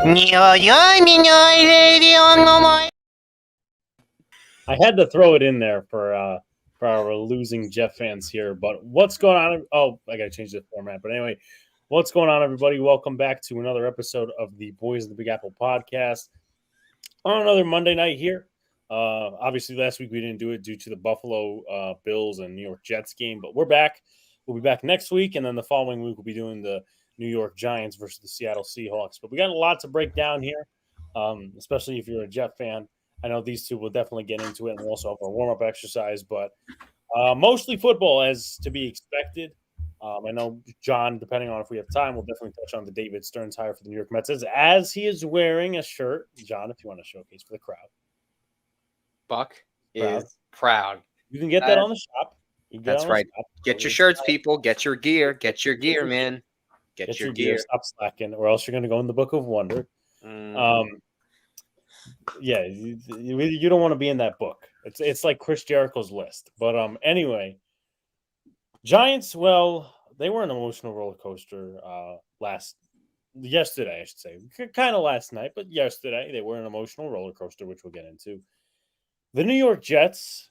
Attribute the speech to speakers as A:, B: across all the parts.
A: I had to throw it in there for our losing Jeff fans here. But what's going on? Oh, I got to change the format. But anyway, what's going on, everybody? Welcome back to another episode of the Boys of the Big Apple podcast on another Monday night here. Obviously, last week we didn't do it due to the Buffalo Bills and New York Jets game, but we're back. We'll be back next week, and then the following week we'll be doing the New York Giants versus the Seattle Seahawks. But we got a lot to break down here, especially if you're a Jet fan. I know these two will definitely get into it, and we'll also have a warm-up exercise, but mostly football as to be expected. I know John, depending on if we have time, will definitely touch on the David Stearns hire for the New York Mets as he is wearing a shirt. John, if you want to showcase for the crowd.
B: Buck is proud.
A: You can get that on the shop.
B: That's right. Get your shirts, people. Get your gear. Get your gear, man. Get your gear.
A: Stop slacking, or else you're going to go in the Book of Wonder. Yeah, you don't want to be in that book. It's like Chris Jericho's list. But anyway, Giants. Well, they were an emotional roller coaster yesterday, I should say. Kind of last night, but yesterday they were an emotional roller coaster, which we'll get into. The New York Jets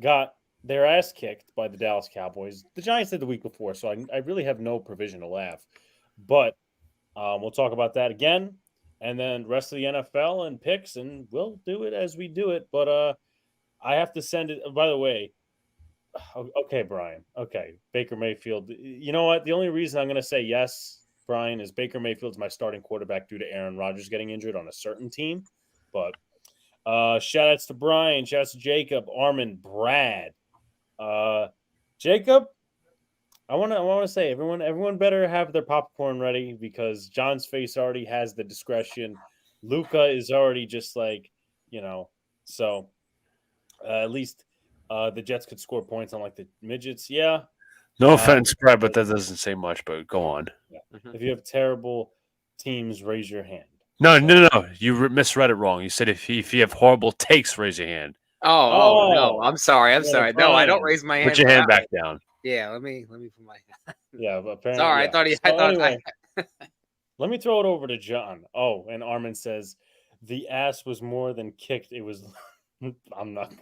A: got their ass kicked by the Dallas Cowboys. The Giants did the week before, so I really have no provision to laugh. But we'll talk about that again, and then rest of the NFL and picks, and we'll do it as we do it. But I have to send it. By the way, okay, Brian. Okay, Baker Mayfield. You know what? The only reason I'm going to say yes, Brian, is Baker Mayfield's my starting quarterback due to Aaron Rodgers getting injured on a certain team. But shout outs to Brian, shout outs to Jacob, Armin, Brad. Jacob, I want to say everyone better have their popcorn ready because John's face already has the discretion. Luca is already just like, so at least the Jets could score points on like the midgets. Yeah.
C: No offense, Brad, but that doesn't say much, but go on.
A: Yeah. If you have terrible teams, raise your hand.
C: No. You misread it wrong. You said if you have horrible takes, raise your hand.
B: Oh no! I'm sorry. No, I don't raise my hand.
C: Put your hand back down.
B: Yeah, let me put my.
A: Yeah, but apparently.
B: Sorry,
A: yeah.
B: I thought. Anyway,
A: let me throw it over to John. Oh, and Armin says the ass was more than kicked. It was. I'm not.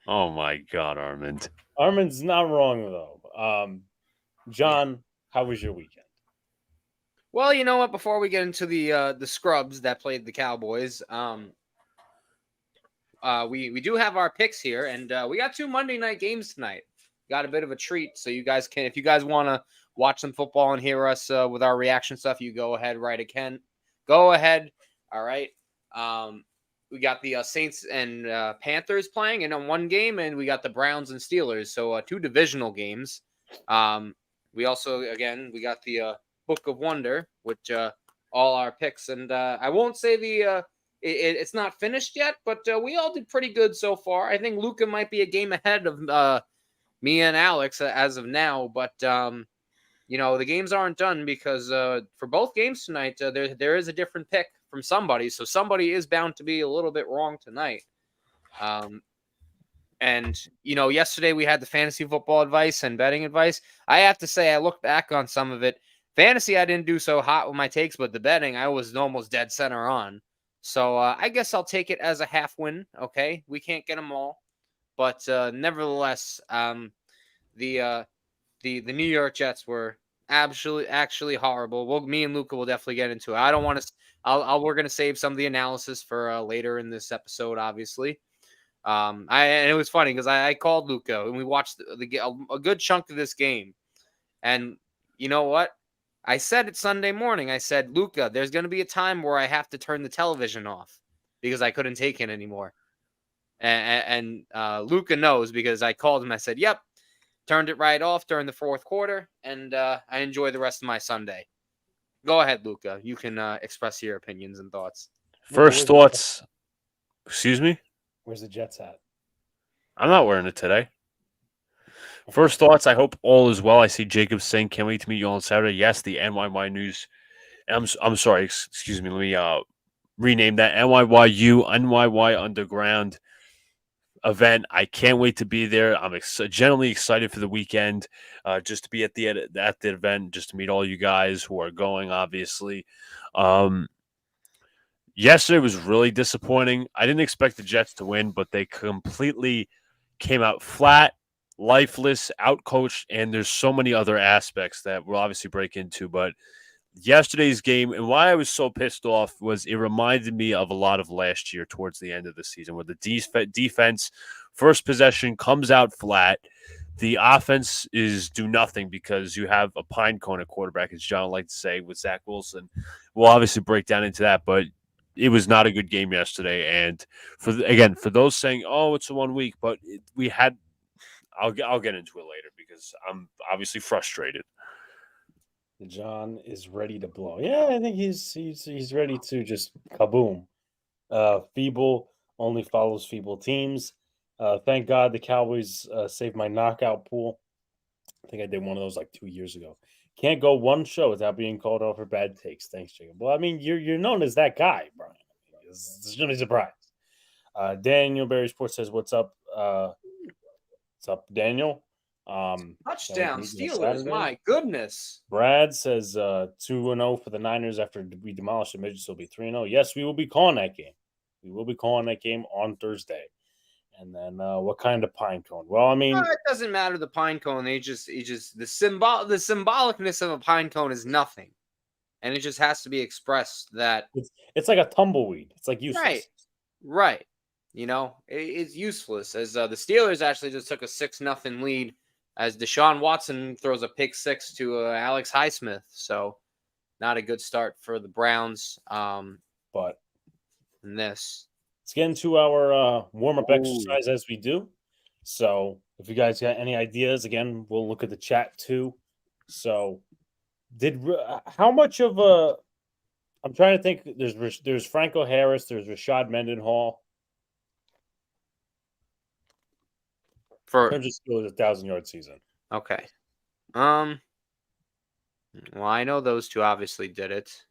C: Oh my God, Armin.
A: Armin's not wrong though. John, how was your weekend?
B: Well, you know what? Before we get into the scrubs that played the Cowboys, we do have our picks here, and we got 2 Monday night games tonight. Got a bit of a treat, so you guys can, if you guys want to watch some football and hear us with our reaction stuff, you go ahead, go ahead. All right. We got the Saints and Panthers playing in one game, and we got the Browns and Steelers, so 2 divisional games. We also, again, we got the Book of Wonder, which all our picks, and I won't say it's not finished yet, but we all did pretty good so far. I think Luca might be a game ahead of me and Alex as of now, but the games aren't done because for both games tonight, there is a different pick from somebody, so somebody is bound to be a little bit wrong tonight. And yesterday we had the fantasy football advice and betting advice. I have to say, I looked back on some of it. Fantasy, I didn't do so hot with my takes, but the betting, I was almost dead center on. So I guess I'll take it as a half win. Okay, we can't get them all, but nevertheless, the New York Jets were actually horrible. Well, me and Luca will definitely get into it. I don't want to. We're gonna save some of the analysis for later in this episode, obviously. And it was funny because I called Luca and we watched a good chunk of this game, and you know what? I said it Sunday morning. I said, Luca, there's going to be a time where I have to turn the television off because I couldn't take it anymore. And Luca knows because I called him. I said, yep, turned it right off during the fourth quarter, and I enjoy the rest of my Sunday. Go ahead, Luca. You can express your opinions and thoughts.
C: First thoughts. Excuse me?
A: Where's the Jets at?
C: I'm not wearing it today. First thoughts, I hope all is well. I see Jacob saying, can't wait to meet you on Saturday. Yes, the NYY News. I'm sorry, excuse me. Let me rename that NYY Underground event. I can't wait to be there. I'm genuinely excited for the weekend, just to be at the event, just to meet all you guys who are going, obviously. Yesterday was really disappointing. I didn't expect the Jets to win, but they completely came out flat, lifeless, outcoached, and there's so many other aspects that we'll obviously break into. But yesterday's game, and why I was so pissed off, was it reminded me of a lot of last year towards the end of the season, where the defense, first possession, comes out flat. The offense is do nothing because you have a pine cone at quarterback, as John would like to say, with Zach Wilson. We'll obviously break down into that, but it was not a good game yesterday. And for those saying, "Oh, it's a 1 week," but we had, I'll get into it later because I'm obviously frustrated.
A: John is ready to blow. Yeah, I think he's ready to just kaboom. Feeble only follows feeble teams. Thank God the Cowboys saved my knockout pool. I think I did one of those like 2 years ago. Can't go one show without being called out for bad takes. Thanks, Jacob. Well, I mean, you're known as that guy, Brian. It's really surprised. Daniel Barry Sports says, "What's up? What's up, Daniel?"
B: Touchdown
A: Saturday.
B: Steelers, my goodness.
A: Brad says 2-0 for the Niners after we demolish the midgets. Will be 3-0. Yes, we will be calling that game. We will be calling that game on Thursday. And then what kind of pine cone? Well, I mean,
B: it doesn't matter the pine cone. The symbolicness of a pine cone is nothing, and it just has to be expressed that
A: it's like a tumbleweed. It's like useless.
B: Right. You know, it's useless. As the Steelers actually just took a 6-0 lead as Deshaun Watson throws a pick six to Alex Highsmith. So not a good start for the Browns.
A: But
B: in this.
A: Let's get into our warm-up exercise as we do. So if you guys got any ideas, again, we'll look at the chat too. So how much of a – I'm trying to think. There's Franco Harris. There's Rashad Mendenhall.
B: For
A: in terms of Steelers, 1,000-yard season.
B: Okay. Well, I know those two obviously did it.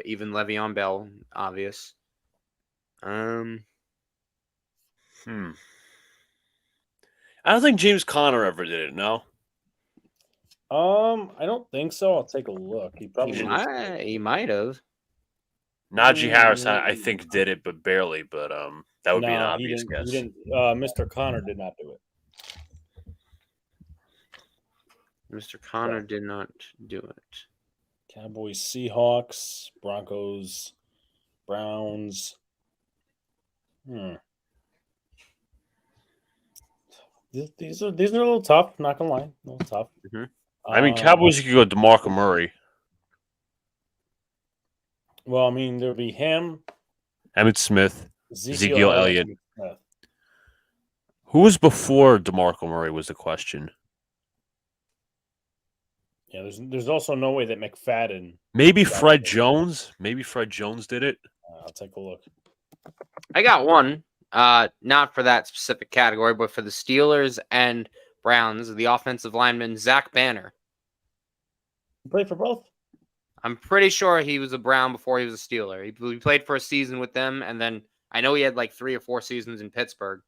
B: Even Le'Veon Bell, obvious.
C: I don't think James Conner ever did it. No.
A: I don't think so. I'll take a look. He
B: might have.
C: Najee Harris, I think, did it, but barely. But that would be an obvious guess.
A: Mr. Conner did not do it.
B: Mr. Conner did not do it.
A: Cowboys, Seahawks, Broncos, Browns. These are a little tough. Not gonna lie, a little tough.
C: Mm-hmm. I mean, Cowboys, you could go DeMarco Murray.
A: Well, I mean, there'd be him,
C: Emmitt Smith, Ezekiel Elliott. Who was before DeMarco Murray was the question.
A: Yeah, there's also no way that McFadden.
C: Maybe Fred Jones. Maybe Fred Jones did it.
A: I'll take a look.
B: I got one. Not for that specific category, but for the Steelers and Browns, the offensive lineman Zach Banner.
A: He played for both?
B: I'm pretty sure he was a Brown before he was a Steeler. He played for a season with them, and then I know he had like 3 or 4 seasons in Pittsburgh.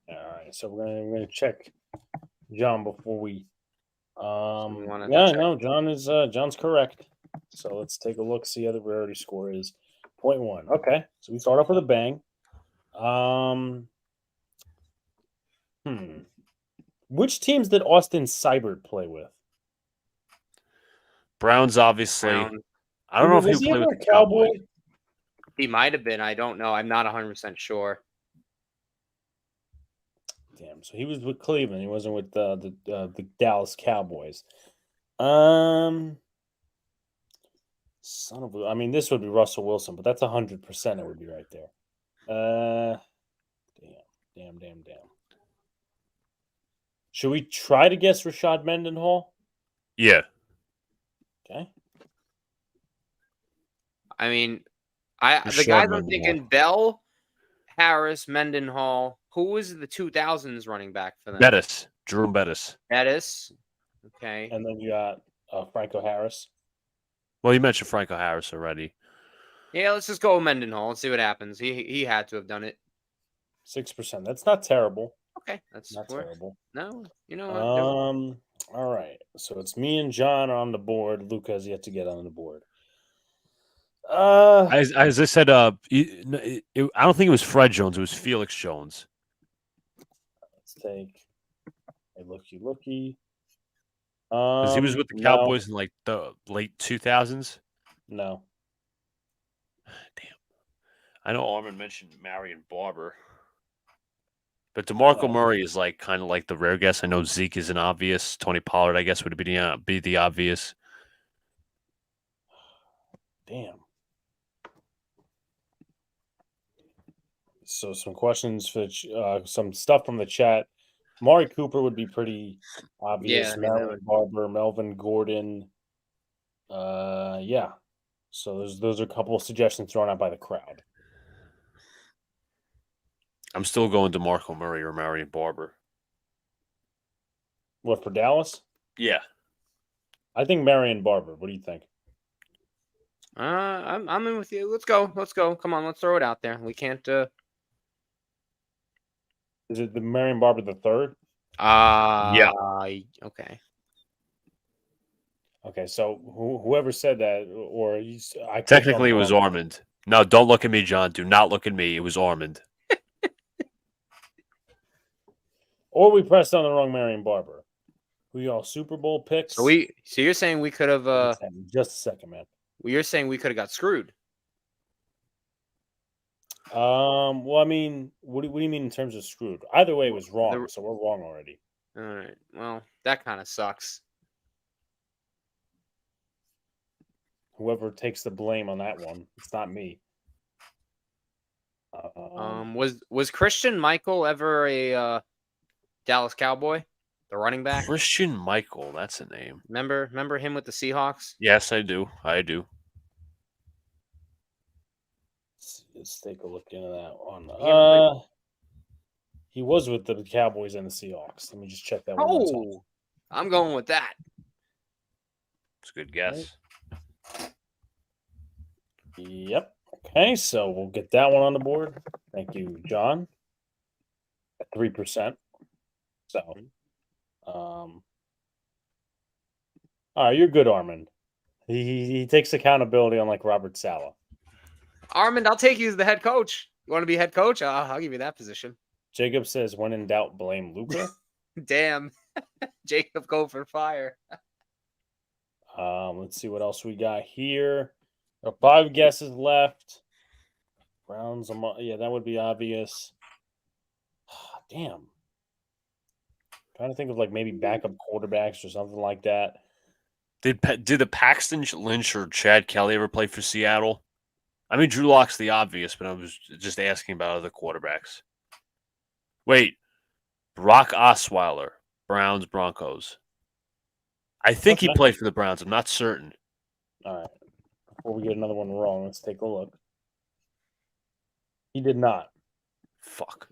A: All right, so we're gonna check John before we. John's correct. So let's take a look. See how the rarity score is. 0.1. Okay, so we start off with a bang. Which teams did Austin Seibert play with?
C: Browns, obviously. I don't know if he played with the Cowboys.
B: He might have been. I don't know. I'm not 100% sure.
A: Damn. So he was with Cleveland. He wasn't with the Dallas Cowboys. Son of a. I mean, this would be Russell Wilson, but that's 100%. It would be right there. Damn. Should we try to guess Rashad Mendenhall?
C: Yeah.
B: Okay. I mean, the guys I'm thinking: Bell, Harris, Mendenhall. Who was the 2000s running back for them?
C: Jerome Bettis.
B: Okay.
A: And then you got Franco Harris.
C: Well, you mentioned Franco Harris already.
B: Yeah, let's just go with Mendenhall and see what happens. He had to have done it.
A: 6%. That's not terrible.
B: Okay, that's
A: not terrible.
B: No, you know what?
A: All right. So it's me and John on the board. Luke has yet to get on the board.
C: As I said, I don't think it was Fred Jones. It was Felix Jones.
A: Let's take a looky.
C: Because he was with the Cowboys in like the late 2000s.
A: No.
C: Damn. I know Armin mentioned Marion Barber. But DeMarco Murray is like kind of like the rare guess. I know Zeke is an obvious. Tony Pollard, I guess, would be the obvious.
A: Damn. So some questions for some stuff from the chat. Mari Cooper would be pretty obvious.
B: Yeah,
A: Marion Barber, Melvin Gordon. Yeah. So those are a couple of suggestions thrown out by the crowd.
C: I'm still going to DeMarco Murray or Marion Barber.
A: What, for Dallas?
C: Yeah.
A: I think Marion Barber. What do you think?
B: I'm in with you. Let's go. Come on, let's throw it out there. We can't.
A: Is it the Marion Barber the third?
C: Yeah.
B: Okay.
A: Okay, so whoever said that, or
C: technically it was Armand. No, don't look at me, John. Do not look at me. It was Armand.
A: Or we pressed on the wrong Marion Barber. We all Super Bowl picks.
B: So you're saying we could have
A: just a second, man.
B: You're saying we could have got screwed.
A: Well, I mean, what do you mean in terms of screwed? Either way, it was wrong, so we're wrong already.
B: All right. Well, that kind of sucks.
A: Whoever takes the blame on that one, it's not me.
B: Was Christian Michael ever a Dallas Cowboy, the running back?
C: Christian Michael, that's a name.
B: Remember him with the Seahawks?
C: Yes, I do.
A: Let's take a look into that one. He was with the Cowboys and the Seahawks. Let me just check that one.
B: Oh, I'm going with that.
C: It's a good guess.
A: Yep. Okay, so we'll get that one on the board. Thank you, John. At 3%. So, all right, you're good, Armand. He takes accountability, unlike Robert Saleh.
B: Armand, I'll take you as the head coach. You want to be head coach? I'll give you that position.
A: Jacob says, when in doubt, blame Luka.
B: Damn. Jacob, go for fire.
A: Let's see what else we got here. 5 guesses left. Browns, yeah, that would be obvious. Damn. Trying to think of like maybe backup quarterbacks or something like that.
C: Did the Paxton Lynch or Chad Kelly ever play for Seattle? I mean, Drew Lock's the obvious, but I was just asking about other quarterbacks. Wait, Brock Osweiler, Browns, Broncos. I think he played for the Browns. I'm not certain.
A: All right. Before we get another one wrong, let's take a look. He did not.
C: Fuck.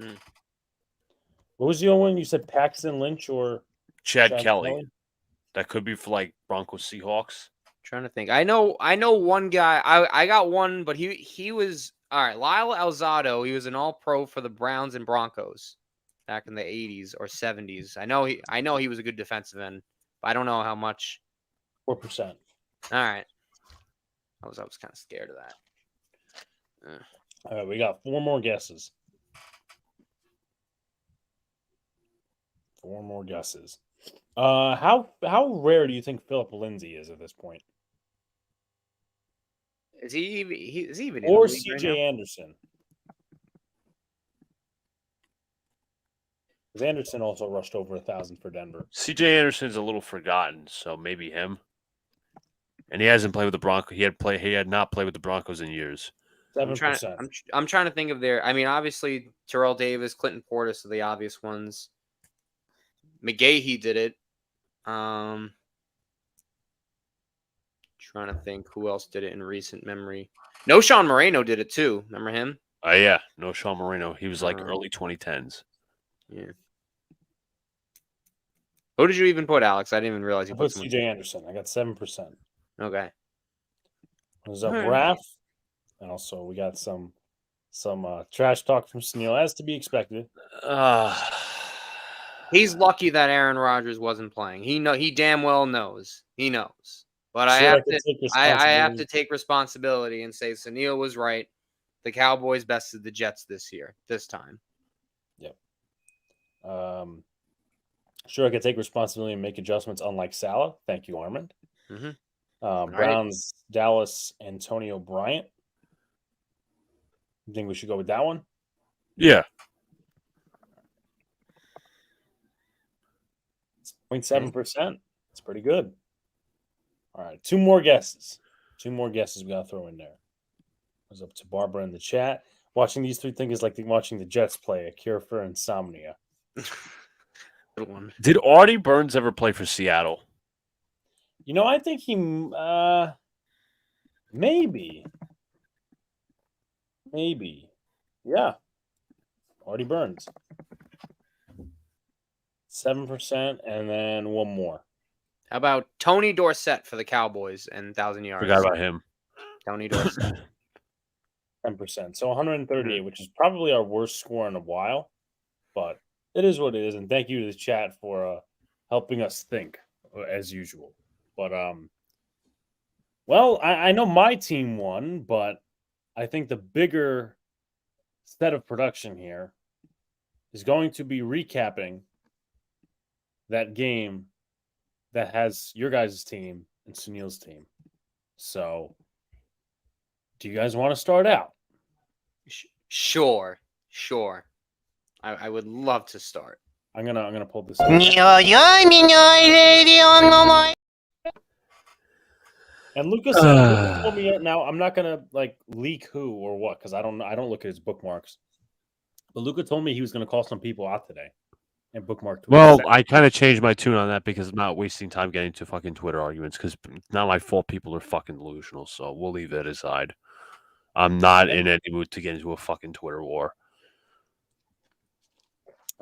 A: What was the other one? You said Paxton Lynch or
C: Chad Kelly? That could be for like Broncos Seahawks.
B: Trying to think. I know one guy. I got one, but he was all right. Lyle Alzado. He was an All-Pro for the Browns and Broncos back in the 80s or 70s. I know he was a good defensive end, but I don't know how much.
A: 4%.
B: All right. I was kind of scared of that.
A: All right, we got 4 more guesses. 4 more guesses. How rare do you think Philip Lindsay is at this point?
B: Is he even
A: or
B: in the league
A: CJ
B: right
A: Anderson? Because Anderson also rushed over 1,000 for Denver.
C: CJ Anderson's a little forgotten, so maybe him. And he hasn't played with the Broncos. He had not played with the Broncos in years.
A: 7%.
B: I'm trying to think of I mean, obviously Terrell Davis, Clinton Portis are the obvious ones. McGahee did it. Trying to think who else did it in recent memory. No, Sean Moreno did it too. Remember him?
C: Yeah. No, Sean Moreno. He was like early 2010s.
B: Yeah. Who did you even put, Alex? I didn't even realize you
A: put
B: CJ
A: Anderson. I got 7%.
B: Okay.
A: There's a Raph. And also we got some trash talk from Sneal, as to be expected.
B: He's lucky that Aaron Rodgers wasn't playing. He damn well knows. He knows. But
A: Sure,
B: I
A: I
B: have to take responsibility and say Sunil was right. The Cowboys bested the Jets this time.
A: Yep. Sure, I could take responsibility and make adjustments, unlike Salah. Thank you, Armand.
B: Mm-hmm.
A: Browns, Dallas, Antonio Bryant. You think we should go with that one?
C: Yeah.
A: It's 0.7%. It's pretty good. All right, two more guesses. We got to throw in there. It was up to Barbara in the chat. Watching these three things is like watching the Jets play, a cure for insomnia.
B: Good one.
C: Did Artie Burns ever play for Seattle?
A: You know, I think he maybe. Yeah. Artie Burns. 7%, and then one more.
B: How about Tony Dorsett for the Cowboys and 1,000 yards?
C: Forgot about him.
B: Tony Dorsett.
A: 10%. So 138, which is probably our worst score in a while, but it is what it is. And thank you to the chat for helping us think, as usual. But well, I know my team won, but I think the bigger set of production here is going to be recapping that game that has your guys' team and Sunil's team. So, do you guys want to start out?
B: Sure. I would love to start.
A: I'm gonna pull this up. And Lucas told me now. I'm not gonna leak who or what because I don't look at his bookmarks. But Luca told me he was gonna call some people out today and bookmark.
C: Well, I kind of changed my tune on that because I'm not wasting time getting to fucking Twitter arguments because it's not my fault people are fucking delusional. So we'll leave that aside. I'm not in any mood to get into a fucking Twitter war.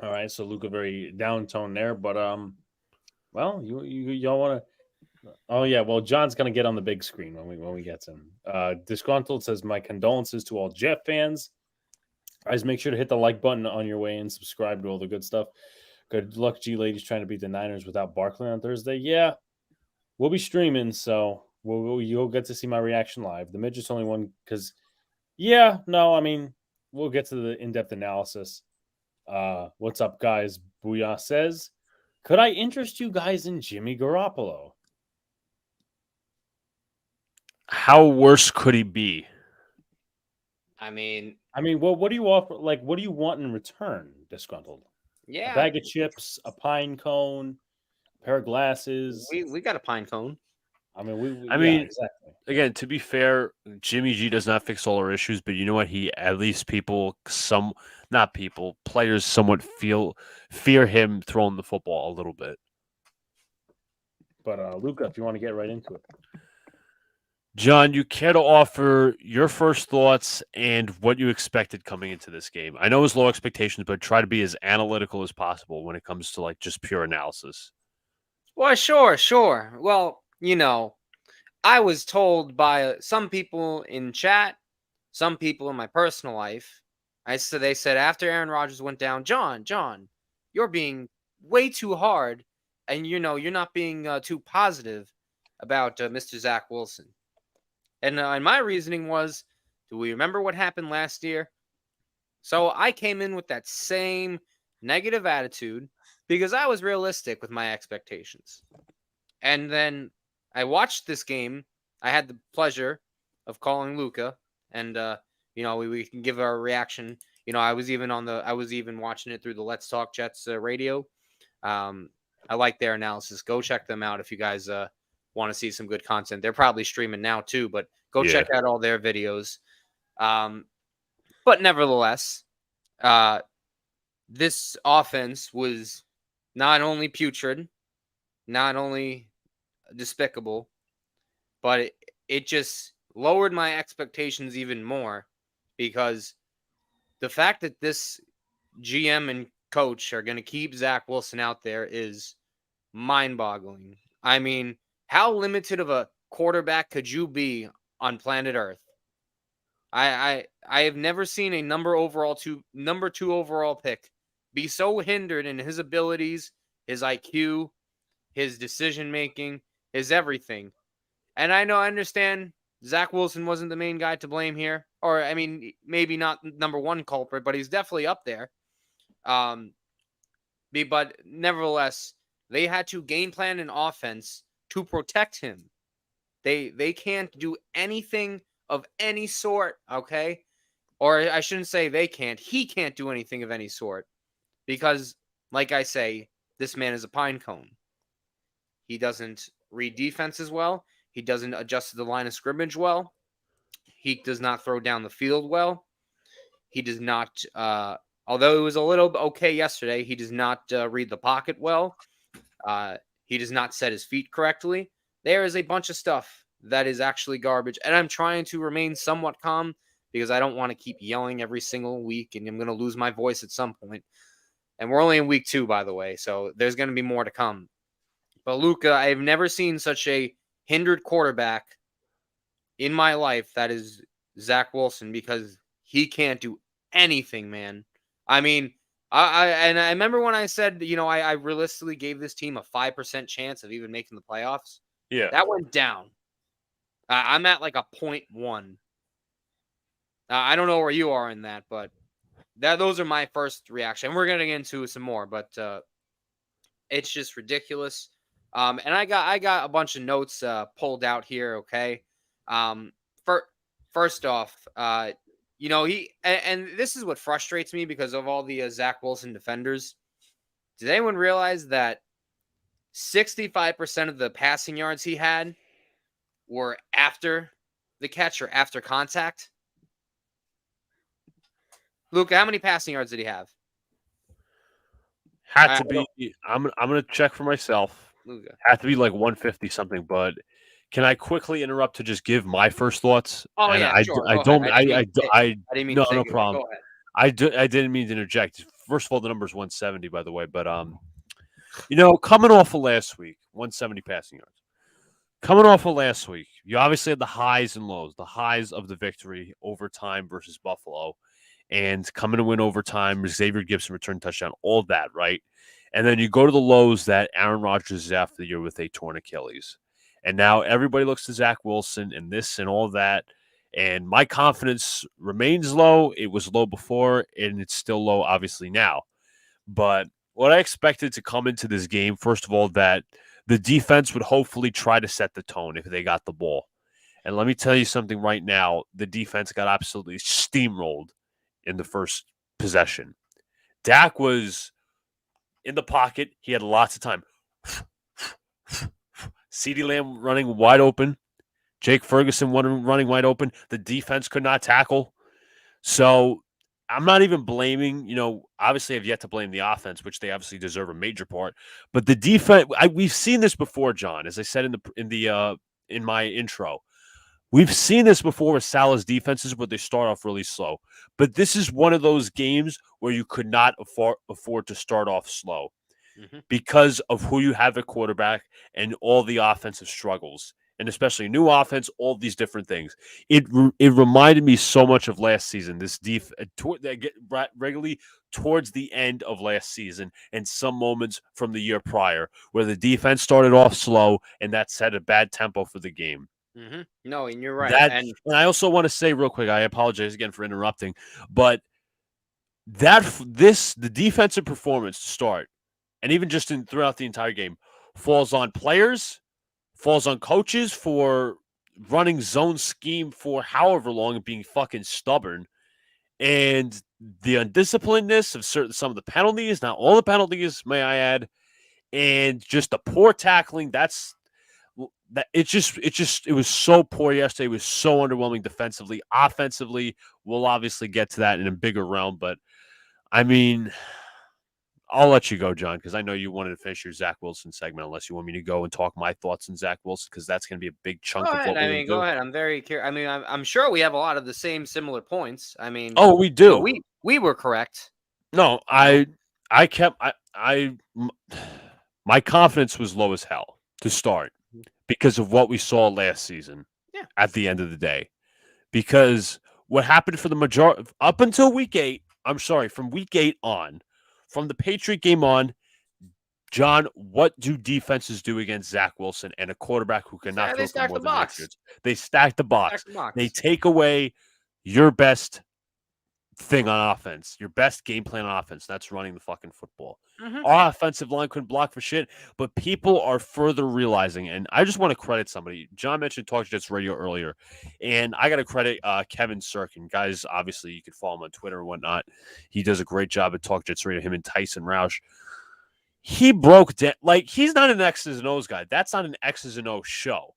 A: All right, so Luca very down tone there, but well, y'all want to. Oh yeah, well John's gonna get on the big screen when we get to him. Disgruntled says my condolences to all Jet fans. Guys, make sure to hit the like button on your way and subscribe to all the good stuff. Good luck, G ladies, trying to beat the Niners without Barkley on Thursday. Yeah, we'll be streaming, so you'll get to see my reaction live. The midget's only one because, yeah, no, I mean we'll get to the in-depth analysis. What's up, guys? Booyah says, could I interest you guys in Jimmy Garoppolo?
C: How worse could he be?
B: I mean,
A: what do you offer? Like, what do you want in return? Disgruntled.
B: Yeah,
A: a bag of chips, a pine cone, a pair of glasses.
B: We got a pine cone.
A: I mean,
C: yeah,
A: exactly.
C: Again, to be fair, Jimmy G does not fix all our issues, but you know what? He at least players somewhat fear him throwing the football a little bit.
A: But Luca, if you want to get right into it.
C: John, you care to offer your first thoughts and what you expected coming into this game? I know it's low expectations, but try to be as analytical as possible when it comes to just pure analysis.
B: Well, sure. Well, I was told by some people in chat, some people in my personal life, they said after Aaron Rodgers went down, John, you're being way too hard, and you're not being too positive about Mr. Zach Wilson. And my reasoning was, do we remember what happened last year? So I came in with that same negative attitude because I was realistic with my expectations. And then I watched this game. I had the pleasure of calling Luca, and we can give our reaction. I was even watching it through the Let's Talk Jets radio. I like their analysis. Go check them out if you guys want to see some good content. They're probably streaming now too, but go check out all their videos. But nevertheless, this offense was not only putrid, not only despicable, but it just lowered my expectations even more because the fact that this GM and coach are going to keep Zach Wilson out there is mind-boggling. I mean, how limited of a quarterback could you be on planet Earth? I have never seen a number two overall pick be so hindered in his abilities, his IQ, his decision making, his everything. And I understand Zach Wilson wasn't the main guy to blame here. Or, I mean, maybe not number one culprit, but he's definitely up there. But nevertheless, they had to game plan an offense to protect him. They can't do anything of any sort, okay? Or I shouldn't say they can't. He can't do anything of any sort. Because, like I say, this man is a pine cone. He doesn't read defenses well. He doesn't adjust to the line of scrimmage well. He does not throw down the field well. He does not, although it was a little okay yesterday, he does not read the pocket well. He does not set his feet correctly. There is a bunch of stuff that is actually garbage. And I'm trying to remain somewhat calm because I don't want to keep yelling every single week and I'm going to lose my voice at some point. And we're only in week 2, by the way, so there's going to be more to come. But Luka, I've never seen such a hindered quarterback in my life that is Zach Wilson because he can't do anything, man. I mean, I remember when I said, I realistically gave this team a 5% chance of even making the playoffs.
C: Yeah.
B: That went down. I'm at like a 0.1. I don't know where you are in that, but those are my first reaction. And we're going to get into some more, but it's just ridiculous. And I got a bunch of notes pulled out here, okay? First off, and this is what frustrates me because of all the Zach Wilson defenders. Did anyone realize that 65% of the passing yards he had were after the catch or after contact? Luka, how many passing yards did he have?
C: Had to be. I'm gonna check for myself.
B: Luka.
C: Had to be like 150 something. But can I quickly interrupt to just give my first thoughts?
B: Oh
C: and
B: yeah, sure.
C: I didn't mean no
B: to
C: problem.
B: Go ahead.
C: I didn't mean to interject. First of all, the number is 170, by the way. But coming off of last week, 170 passing yards. Coming off of last week, you obviously had the highs and lows. The highs of the victory overtime versus Buffalo. And coming to win overtime, Xavier Gibson returned touchdown, all of that, right? And then you go to the lows that Aaron Rodgers is after the year with a torn Achilles. And now everybody looks to Zach Wilson and this and all that. And my confidence remains low. It was low before, and it's still low, obviously, now. But what I expected to come into this game, first of all, that the defense would hopefully try to set the tone if they got the ball. And let me tell you something right now. The defense got absolutely steamrolled in the first possession. Dak was in the pocket. He had lots of time. CeeDee Lamb running wide open. Jake Ferguson running wide open. The defense could not tackle. So I'm not even blaming, obviously I've yet to blame the offense, which they obviously deserve a major part. But the defense, we've seen this before, John, as I said in my intro. We've seen this before with Salah's defenses where they start off really slow. But this is one of those games where you could not afford to start off slow because of who you have at quarterback and all the offensive struggles, and especially new offense, all these different things. It reminded me so much of last season, this regularly towards the end of last season and some moments from the year prior where the defense started off slow and that set a bad tempo for the game.
B: No, and you're right.
C: And I also want to say real quick, I apologize again for interrupting, but the defensive performance to start, and even just throughout the entire game, falls on players, falls on coaches for running zone scheme for however long and being fucking stubborn, and the undisciplinedness of some of the penalties, not all the penalties, may I add, and just the poor tackling. It was so poor yesterday. It was so underwhelming defensively. Offensively, we'll obviously get to that in a bigger realm. But I mean, I'll let you go, John, because I know you wanted to finish your Zach Wilson segment. Unless you want me to go and talk my thoughts on Zach Wilson, because that's going to be a big chunk of what we're going to do.
B: Go ahead. I'm very curious. I mean, I'm sure we have a lot of the similar points. I mean,
C: we do.
B: We were correct.
C: No, my confidence was low as hell to start. Because of what we saw last season at the end of the day. Because what happened for the majority, up until from week 8 on, from the Patriot game on, John, what do defenses do against Zach Wilson and a quarterback who cannot
B: They
C: throw for
B: stack
C: more
B: the
C: than 9
B: box.
C: yards? They stack the box.
B: Stack the box.
C: They take away your best thing on offense, your best game plan on offense. That's running the fucking football. Our offensive line couldn't block for shit, but people are further realizing, and I just want to credit somebody. John mentioned Talk Jets Radio earlier, and I got to credit Kevin Sirkin. Guys, obviously, you can follow him on Twitter and whatnot. He does a great job at Talk Jets Radio, him and Tyson Roush. He broke down, like, he's not an X's and O's guy. That's not an X's and O's show.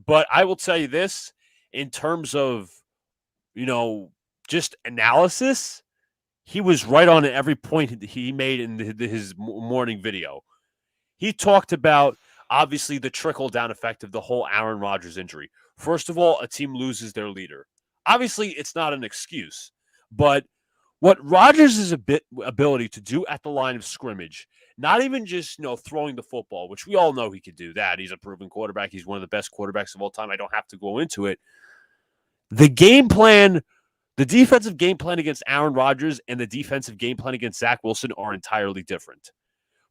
C: But I will tell you this, in terms of, just analysis, he was right on every point he made in his morning video. He talked about, obviously, the trickle-down effect of the whole Aaron Rodgers injury. First of all, a team loses their leader. Obviously, it's not an excuse. But what Rodgers' ability to do at the line of scrimmage, not even just throwing the football, which we all know he could do that. He's a proven quarterback. He's one of the best quarterbacks of all time. I don't have to go into it. The game plan, the defensive game plan against Aaron Rodgers and the defensive game plan against Zach Wilson are entirely different.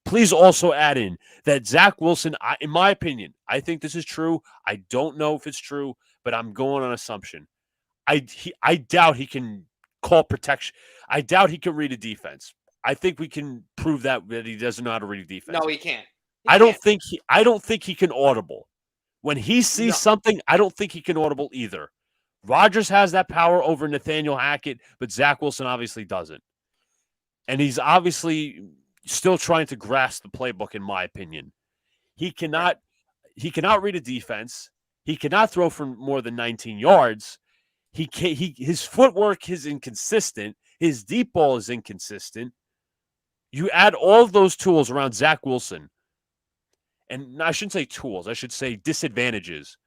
C: Please also add in that Zach Wilson, in my opinion, I think this is true. I don't know if it's true, but I'm going on assumption. I doubt he can call protection. I doubt he can read a defense. I think we can prove that he doesn't know how to read a defense.
B: No, he can't.
C: I don't think he can audible. When he sees something, I don't think he can audible either. Rodgers has that power over Nathaniel Hackett, but Zach Wilson obviously doesn't. And he's obviously still trying to grasp the playbook, in my opinion. He cannot read a defense. He cannot throw for more than 19 yards. His footwork is inconsistent. His deep ball is inconsistent. You add all of those tools around Zach Wilson, and I shouldn't say tools, I should say disadvantages.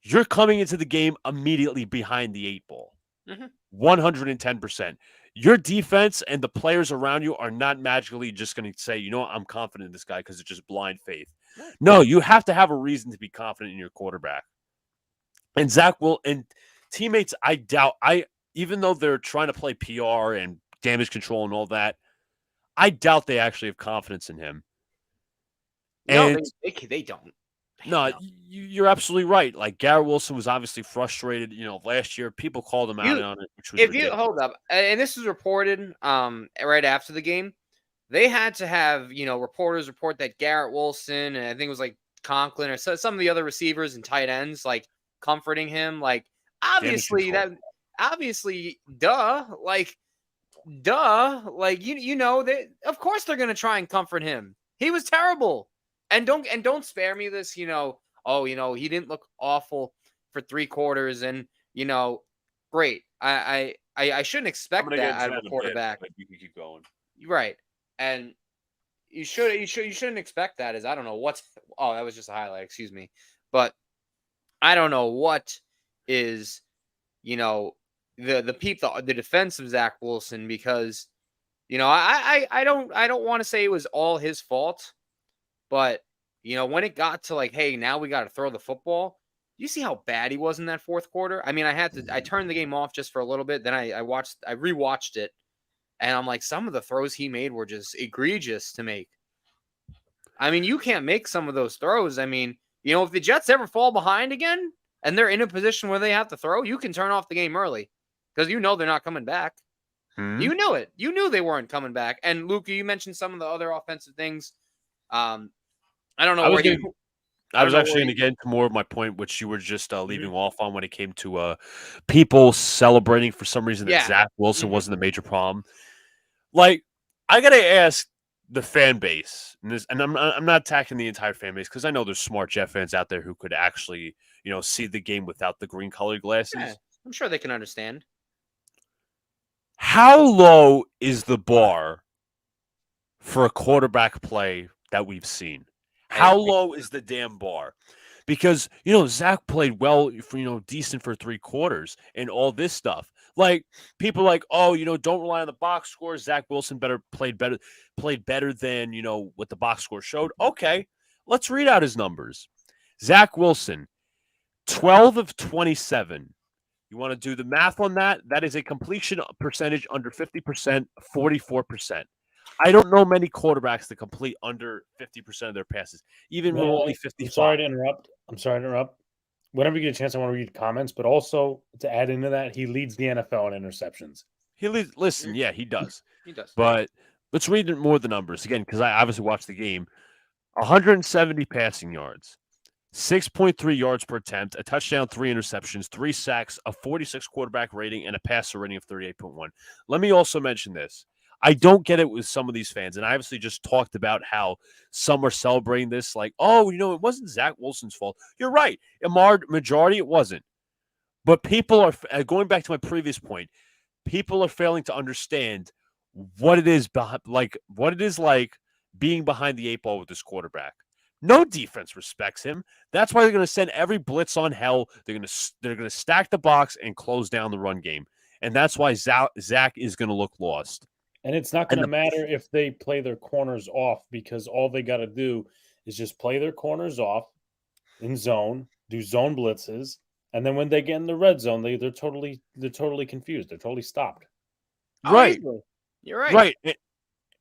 C: You're coming into the game immediately behind the 8 ball. 110%. Your defense and the players around you are not magically just going to say, I'm confident in this guy because it's just blind faith. No, you have to have a reason to be confident in your quarterback. And Zach and teammates, I doubt, even though they're trying to play PR and damage control and all that, I doubt they actually have confidence in him.
B: No, they don't.
C: No, you're absolutely right. Like, Garrett Wilson was obviously frustrated. Last year people called him out on it, which was ridiculous.
B: Hold up, and this was reported right after the game. They had to have reporters report that Garrett Wilson, and I think it was like Conklin or some of the other receivers and tight ends, like, comforting him. Like, obviously duh. Like, that, of course they're gonna try and comfort him. He was terrible. And don't spare me this, he didn't look awful for 3 quarters, and great. I shouldn't expect that out of a quarterback.
C: You can keep going.
B: Right. And you shouldn't expect that, as I don't know what's that was just a highlight, excuse me. But I don't know what is, the defense of Zach Wilson, because I don't want to say it was all his fault. But, when it got to like, hey, now we got to throw the football, you see how bad he was in that fourth quarter? I mean, I turned the game off just for a little bit. Then I rewatched it, and I'm like, some of the throws he made were just egregious to make. I mean, you can't make some of those throws. I mean, if the Jets ever fall behind again and they're in a position where they have to throw, you can turn off the game early because they're not coming back. You knew it. You knew they weren't coming back. And Luca, you mentioned some of the other offensive things. I don't know.
C: I was actually going to get into more of my point, which you were just leaving off on when it came to people celebrating for some reason that Zach Wilson wasn't the major problem. Like, I got to ask the fan base, and I'm not attacking the entire fan base because I know there's smart Jet fans out there who could actually, see the game without the green colored glasses.
B: Yeah, I'm sure they can understand.
C: How low is the bar for a quarterback play that we've seen? How low is the damn bar? Because, Zach played well for, decent for 3 quarters and all this stuff. Like, people are like, oh, don't rely on the box score. Zach Wilson played better than, what the box score showed. Okay, let's read out his numbers. Zach Wilson, 12 of 27. You want to do the math on that? That is a completion percentage under 50%, 44%. I don't know many quarterbacks that complete under 50% of their passes, even remotely 55.
A: I'm sorry to interrupt. Whenever you get a chance, I want to read comments, but also to add into that, he leads the NFL in interceptions.
C: Listen, yeah, he does.
B: He does.
C: But let's read more of the numbers again, because I obviously watched the game. 170 passing yards, 6.3 yards per attempt, a touchdown, 3 interceptions, 3 sacks, a 46 quarterback rating, and a passer rating of 38.1. Let me also mention this. I don't get it with some of these fans, and I obviously just talked about how some are celebrating this like, oh, it wasn't Zach Wilson's fault. You're right. A majority, it wasn't. But people are, going back to my previous point, people are failing to understand what it is like being behind the 8 ball with this quarterback. No defense respects him. That's why they're going to send every blitz on hell. They're going to stack the box and close down the run game. And that's why Zach is going to look lost.
A: And it's not going to matter if they play their corners off, because all they got to do is just play their corners off in zone, do zone blitzes, and then when they get in the red zone, they're totally confused. They're totally stopped.
C: Right.
B: You're right.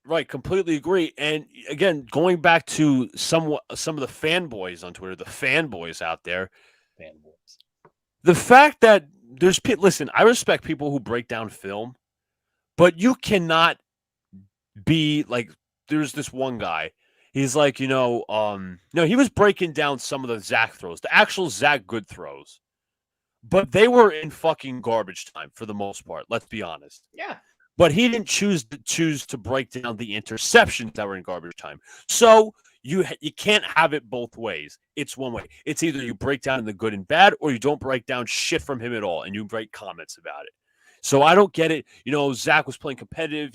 C: Right. Completely agree. And again, going back to some of the fanboys on Twitter, the fanboys out there, the fact that listen, I respect people who break down film, but you cannot be like, there's this one guy. He's like, he was breaking down some of the Zach throws, the actual Zach good throws, but they were in fucking garbage time for the most part. Let's be honest.
B: Yeah.
C: But he didn't choose to break down the interceptions that were in garbage time. So you can't have it both ways. It's one way. It's either you break down the good and bad, or you don't break down shit from him at all, and you write comments about it. So I don't get it. Zach was playing competitive.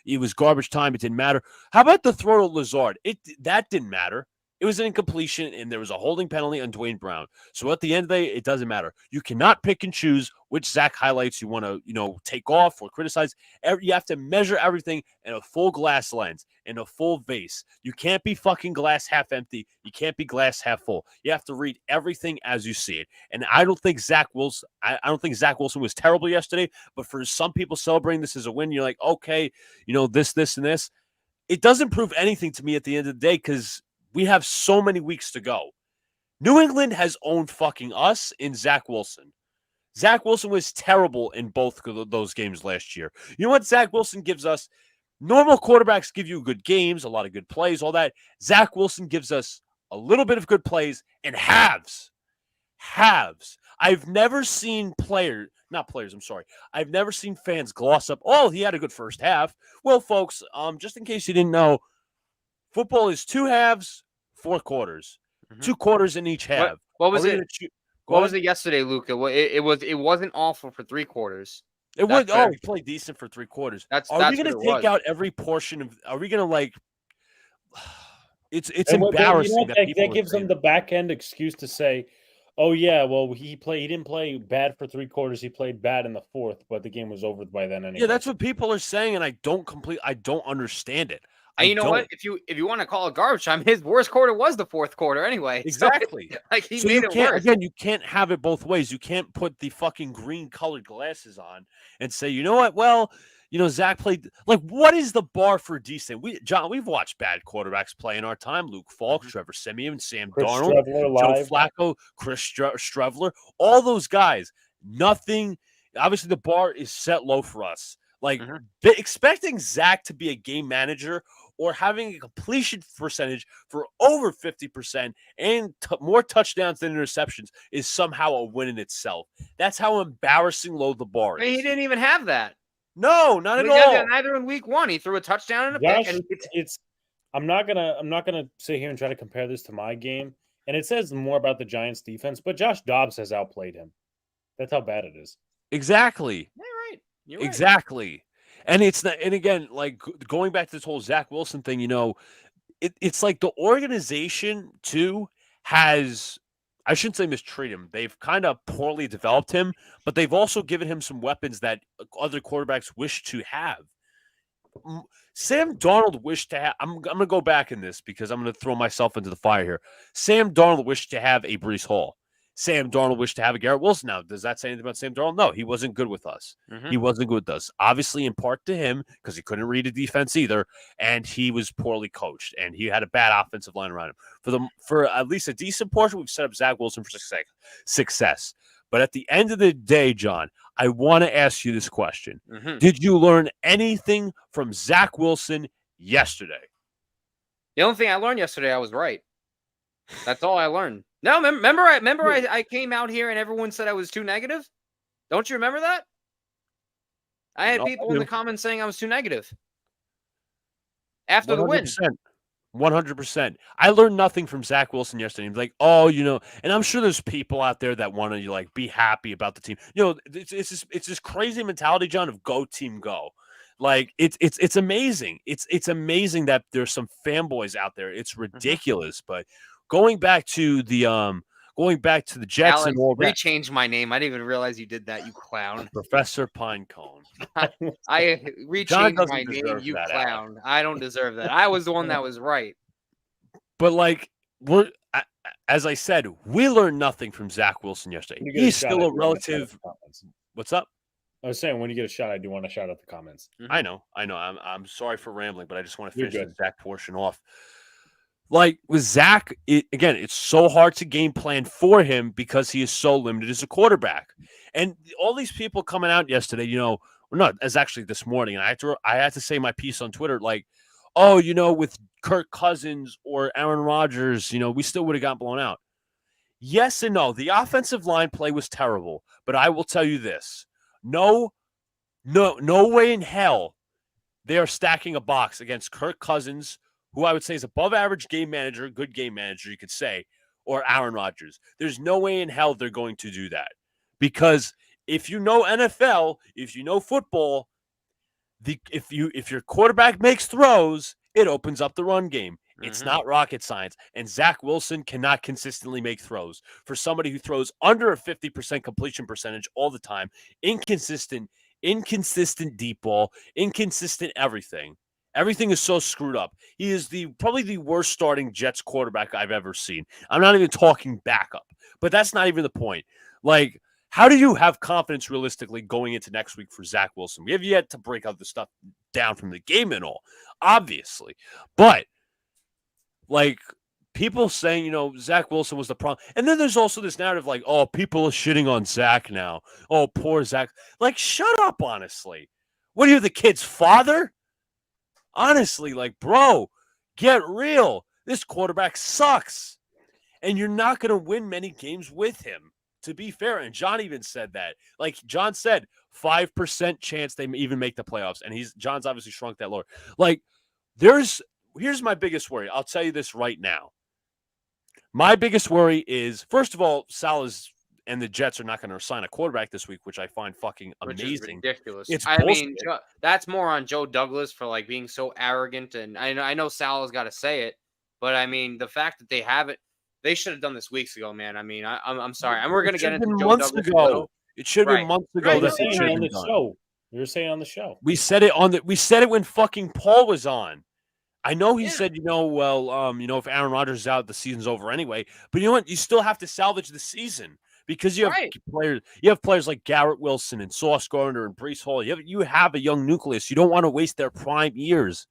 C: It was garbage time. It didn't matter. How about the throw to Lazard? That didn't matter. It was an incompletion, and there was a holding penalty on Dwayne Brown. So at the end of the day, it doesn't matter. You cannot pick and choose which Zach highlights you want to, take off or criticize. You have to measure everything in a full glass lens, in a full vase. You can't be fucking glass half empty. You can't be glass half full. You have to read everything as you see it. And I don't think Zach Wilson. I don't think Zach Wilson was terrible yesterday. But for some people celebrating this as a win, you're like, okay, this, and this. It doesn't prove anything to me at the end of the day, because we have so many weeks to go. New England has owned fucking us in Zach Wilson. Zach Wilson was terrible in both of those games last year. You know what Zach Wilson gives us? Normal quarterbacks give you good games, a lot of good plays, all that. Zach Wilson gives us a little bit of good plays and halves. I've never seen I've never seen fans gloss up, oh, he had a good first half. Well, folks, just in case you didn't know, football is 2 halves, 4 quarters. 2 quarters in each half.
B: What was it? What was it yesterday, Luca? It wasn't awful for 3 quarters.
C: He played decent for 3 quarters. Are we going to take out every portion of? Are we going to like? It's embarrassing
A: that gives them the back end excuse to say, "Oh yeah, well he didn't play bad for 3 quarters. He played bad in the 4th, but the game was over by then anyway."
C: Yeah, that's what people are saying, and I don't understand it.
B: And you know what? If you want to call it garbage time, his worst quarter was the 4th quarter anyway.
C: Exactly.
B: So, he made it worse.
C: Again, you can't have it both ways. You can't put the fucking green colored glasses on and say, you know what? Well, Zach played. Like, what is the bar for decent? We've watched bad quarterbacks play in our time. Luke Falk, Trevor Siemian, Sam Darnold, Joe Flacco, Chris Streveler, all those guys. Nothing. Obviously, the bar is set low for us. Like, expecting Zach to be a game manager or having a completion percentage for over 50% and more touchdowns than interceptions is somehow a win in itself. That's how embarrassing low the bar is.
B: He didn't even have that.
C: No, not at all.
B: Neither in week 1. He threw a touchdown and a pick. And
A: I'm not gonna sit here and try to compare this to my game. And it says more about the Giants defense, but Josh Dobbs has outplayed him. That's how bad it is.
C: Exactly.
B: You're right.
C: Exactly. And it's not, and again, like going back to this whole Zach Wilson thing, it's like the organization too has, I shouldn't say mistreat him. They've kind of poorly developed him, but they've also given him some weapons that other quarterbacks wish to have. Sam Darnold wished to have, I'm going to go back in this because I'm going to throw myself into the fire here. Sam Darnold wished to have a Breece Hall. Sam Darnold wished to have a Garrett Wilson. Now, does that say anything about Sam Darnold? No, he wasn't good with us. He wasn't good with us. Obviously, in part to him, because he couldn't read a defense either, and he was poorly coached, and he had a bad offensive line around him. For at least a decent portion, we've set up Zach Wilson for success. But at the end of the day, John, I want to ask you this question. Did you learn anything from Zach Wilson yesterday?
B: The only thing I learned yesterday, I was right. That's all I learned. No, remember I came out here and everyone said I was too negative? Don't you remember that? I had people in the comments saying I was too negative. After 100%. The win.
C: 100%. I learned nothing from Zach Wilson yesterday. He's like, and I'm sure there's people out there that want to be happy about the team. It's this crazy mentality, John, of go team go. Like it's amazing. It's amazing that there's some fanboys out there. It's ridiculous. But going back to the Jets,
B: Alex,
C: and all that.
B: Rechanged my name. I didn't even realize you did that, you clown.
C: Professor Pinecone.
B: I rechanged my name, you clown. I don't deserve that. I was the one that was right.
C: But as I said, we learned nothing from Zach Wilson yesterday. He's still a relative. What's up?
A: I was saying, when you get a shot, I do want to shout out the comments.
C: I know. I'm sorry for rambling, but I just want to finish the Zach portion off. Like with Zach, again, it's so hard to game plan for him because he is so limited as a quarterback. And all these people coming out yesterday, as actually this morning, and I had to say my piece on Twitter, with Kirk Cousins or Aaron Rodgers, we still would have gotten blown out. Yes and no. The offensive line play was terrible, but I will tell you this. No way in hell they are stacking a box against Kirk Cousins, who I would say is above average game manager, good game manager, you could say, or Aaron Rodgers. There's no way in hell they're going to do that. Because if you know NFL, if you know football, if your quarterback makes throws, it opens up the run game. It's not rocket science. And Zach Wilson cannot consistently make throws. For somebody who throws under a 50% completion percentage all the time, inconsistent deep ball, inconsistent everything. Everything is so screwed up. He is probably the worst starting Jets quarterback I've ever seen. I'm not even talking backup, but that's not even the point. Like, how do you have confidence realistically going into next week for Zach Wilson? We have yet to break out the stuff down from the game and all, obviously. But, people saying, Zach Wilson was the problem. And then there's also this narrative people are shitting on Zach now. Oh, poor Zach. Shut up, honestly. What are you, the kid's father? Honestly, bro, get real. This quarterback sucks. And you're not going to win many games with him, to be fair. And John even said that. John said, 5% chance they even make the playoffs. And John's obviously shrunk that lower. Here's my biggest worry. I'll tell you this right now. My biggest worry is, first of all, Salah's and the Jets are not going to sign a quarterback this week, which I find fucking amazing.
B: Which is ridiculous.
C: It's
B: that's more on Joe Douglas for being so arrogant. And I know Salah's got to say it, but the fact that they have it, they should have done this weeks ago, man. I'm sorry. And we're going to get into Joe
C: months
B: Douglas
C: ago. It should have been months ago.
A: That they should have done. You were saying on the show.
C: We said it when fucking Paul was on. I know he said, if Aaron Rodgers is out, the season's over anyway. But you know what? You still have to salvage the season. Because you have players like Garrett Wilson and Sauce Gardner and Breece Hall. You have a young nucleus. You don't want to waste their prime years.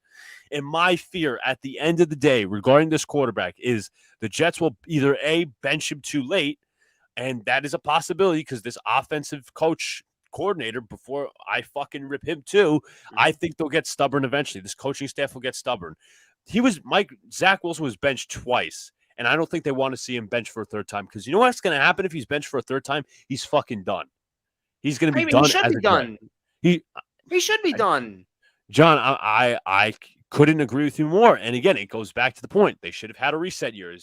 C: And my fear at the end of the day regarding this quarterback is the Jets will either A, bench him too late, and that is a possibility because this offensive coordinator, before I fucking rip him too, I think they'll get stubborn eventually. This coaching staff will get stubborn. Zach Wilson was benched twice. And I don't think they want to see him bench for a third time because you know what's going to happen if he's benched for a third time? He's fucking done. He's going to be done.
B: He should be done. He should be done.
C: John, I couldn't agree with you more. And again, it goes back to the point. They should have had a reset year.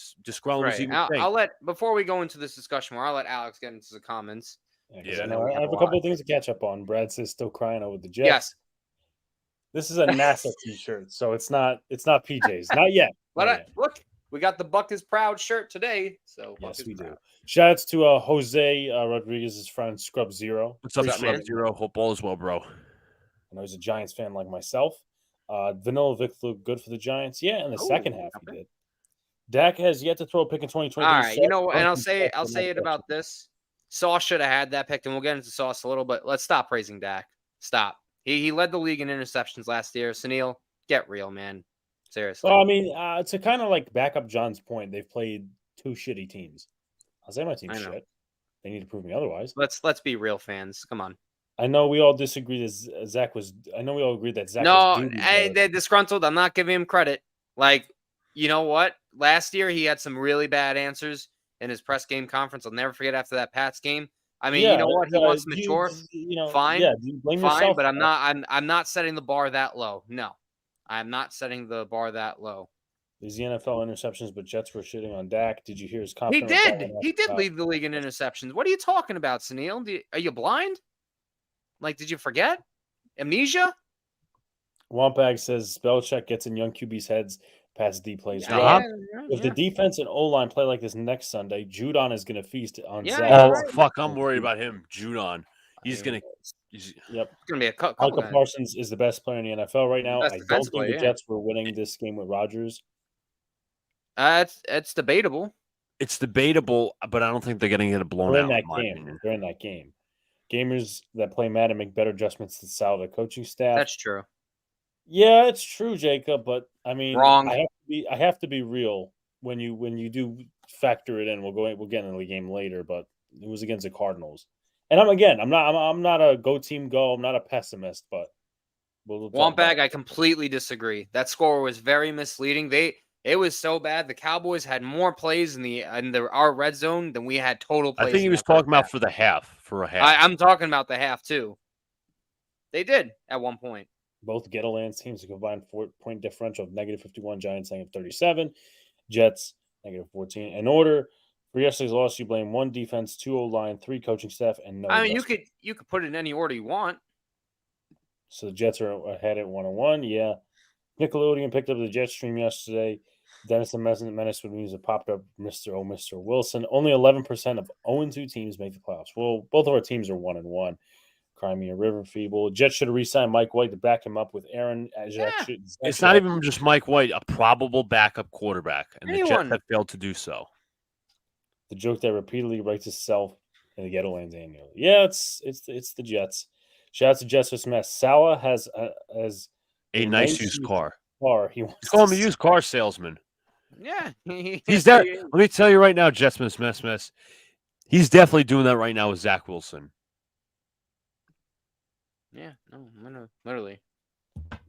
B: Before we go into this discussion more, I'll let Alex get into the comments.
A: I have a couple of things to catch up on. Brad says still crying over the Jets.
B: Yes.
A: This is a NASA t-shirt, so it's not PJ's. Not yet.
B: But look. We got the Buck is Proud shirt today. So
A: yes, we do. Shout outs to Jose Rodriguez's friend Scrub Zero.
C: What's up, Scrub Zero? Hope all is well, bro.
A: I know he's a Giants fan like myself. Vanilla Vic looked good for the Giants. Yeah, in the second half he did. Dak has yet to throw a pick in 2023.
B: All right, you know what? And I'll say
A: Sauce
B: it about this. Sauce should have had that pick, and we'll get into Sauce a little bit. Let's stop praising Dak. Stop. He led the league in interceptions last year. Sunil, get real, man. Seriously.
A: Well, I mean, to kind of like back up John's point, they've played two shitty teams. I'll say my team's shit. They need to prove me otherwise.
B: Let's be real fans. Come on.
A: I know we all disagree that Zach was. I know we all agree that Zach.
B: No, they're disgruntled. I'm not giving him credit. Like, you know what? Last year he had some really bad answers in his press game conference. I'll never forget after that Pats game. I mean, you know what? He wants to mature. Fine. Yeah, blame yourself. But I'm not setting the bar that low. No, I'm not setting the bar that low.
A: These NFL interceptions, but Jets were shitting on Dak. Did you hear his comment?
B: He did lead the league in interceptions. What are you talking about, Sunil? Are you blind? Like, did you forget? Amnesia?
A: Wampag says Belichick gets in young QB's heads past D plays. If the defense and O-line play like this next Sunday, Judon is going to feast on Zach.
C: Oh, fuck. I'm worried about him. Judon. He's going to.
B: Yep. It's going to be a cut.
A: Michael Parsons is the best player in the NFL right now. I don't think the Jets were winning this game with Rodgers.
B: It's debatable.
C: It's debatable, but I don't think they're going to get it blown out.
A: During that game. Gamers that play Madden make better adjustments to sell the coaching staff.
B: That's true.
A: Yeah, it's true, Jacob. But I mean,
B: wrong.
A: I have to be real when you do factor it in. We'll get into the game later, but it was against the Cardinals. And I'm not a go team go. I'm not a pessimist, but
B: Wompag, I completely disagree. That score was very misleading. It was so bad. The Cowboys had more plays in our red zone than we had total plays.
C: I think he was talking about for the half. For a half.
B: I'm talking about the half too. They did at one point.
A: Both Ghettolands teams a combined 4-point differential of -51. Giants -37. Jets -14. In order for yesterday's loss, you blame 1 defense, 2 O-line, 3 coaching staff, and no.
B: I mean, you could put it in any order you want.
A: So the Jets are ahead at 1-1. Yeah, Nickelodeon picked up the Jets stream yesterday. Dennis the Menace with music popped up. Mr. Wilson. Only 11% of 0-2 teams make the playoffs. Well, both of our teams are 1-1. Crimea River Feeble. Jets should have re-signed Mike White to back him up with Aaron.
C: It's not even just Mike White, a probable backup quarterback, and the Jets have failed to do so.
A: The joke that repeatedly writes itself in the Ghettolands annually. Yeah, it's the Jets. Shout out to Jets for mess. Salah has
C: a nice used car.
A: He wants
C: to call him a used car salesman.
B: Yeah,
C: he's that. Let me tell you right now, Jets mess. He's definitely doing that right now with Zach Wilson.
B: Yeah, no, literally.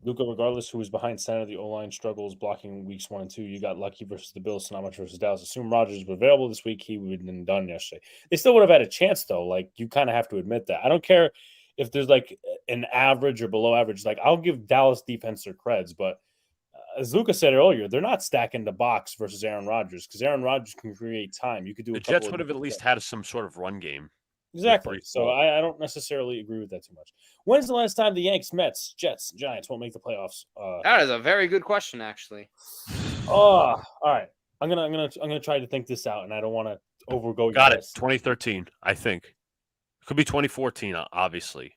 A: Luca, regardless who was behind center, the O-line struggles blocking weeks 1 and 2. You got lucky versus the Bills, so not much versus Dallas. Assume Rodgers was available this week. He would have been done yesterday. They still would have had a chance, though. Like, you kind of have to admit that. I don't care if there's like an average or below average. Like, I'll give Dallas defense their creds, but as Luca said earlier, they're not stacking the box versus Aaron Rodgers because Aaron Rodgers can create time. You could do
C: the Jets would have at least had some sort of run game.
A: Exactly. So I don't necessarily agree with that too much. When's the last time the Yanks, Mets, Jets, Giants won't make the playoffs?
B: That is a very good question, actually.
A: All right. I'm gonna try to think this out, and I don't want to overgo.
C: Got it. 2013, I think. It could be 2014, obviously.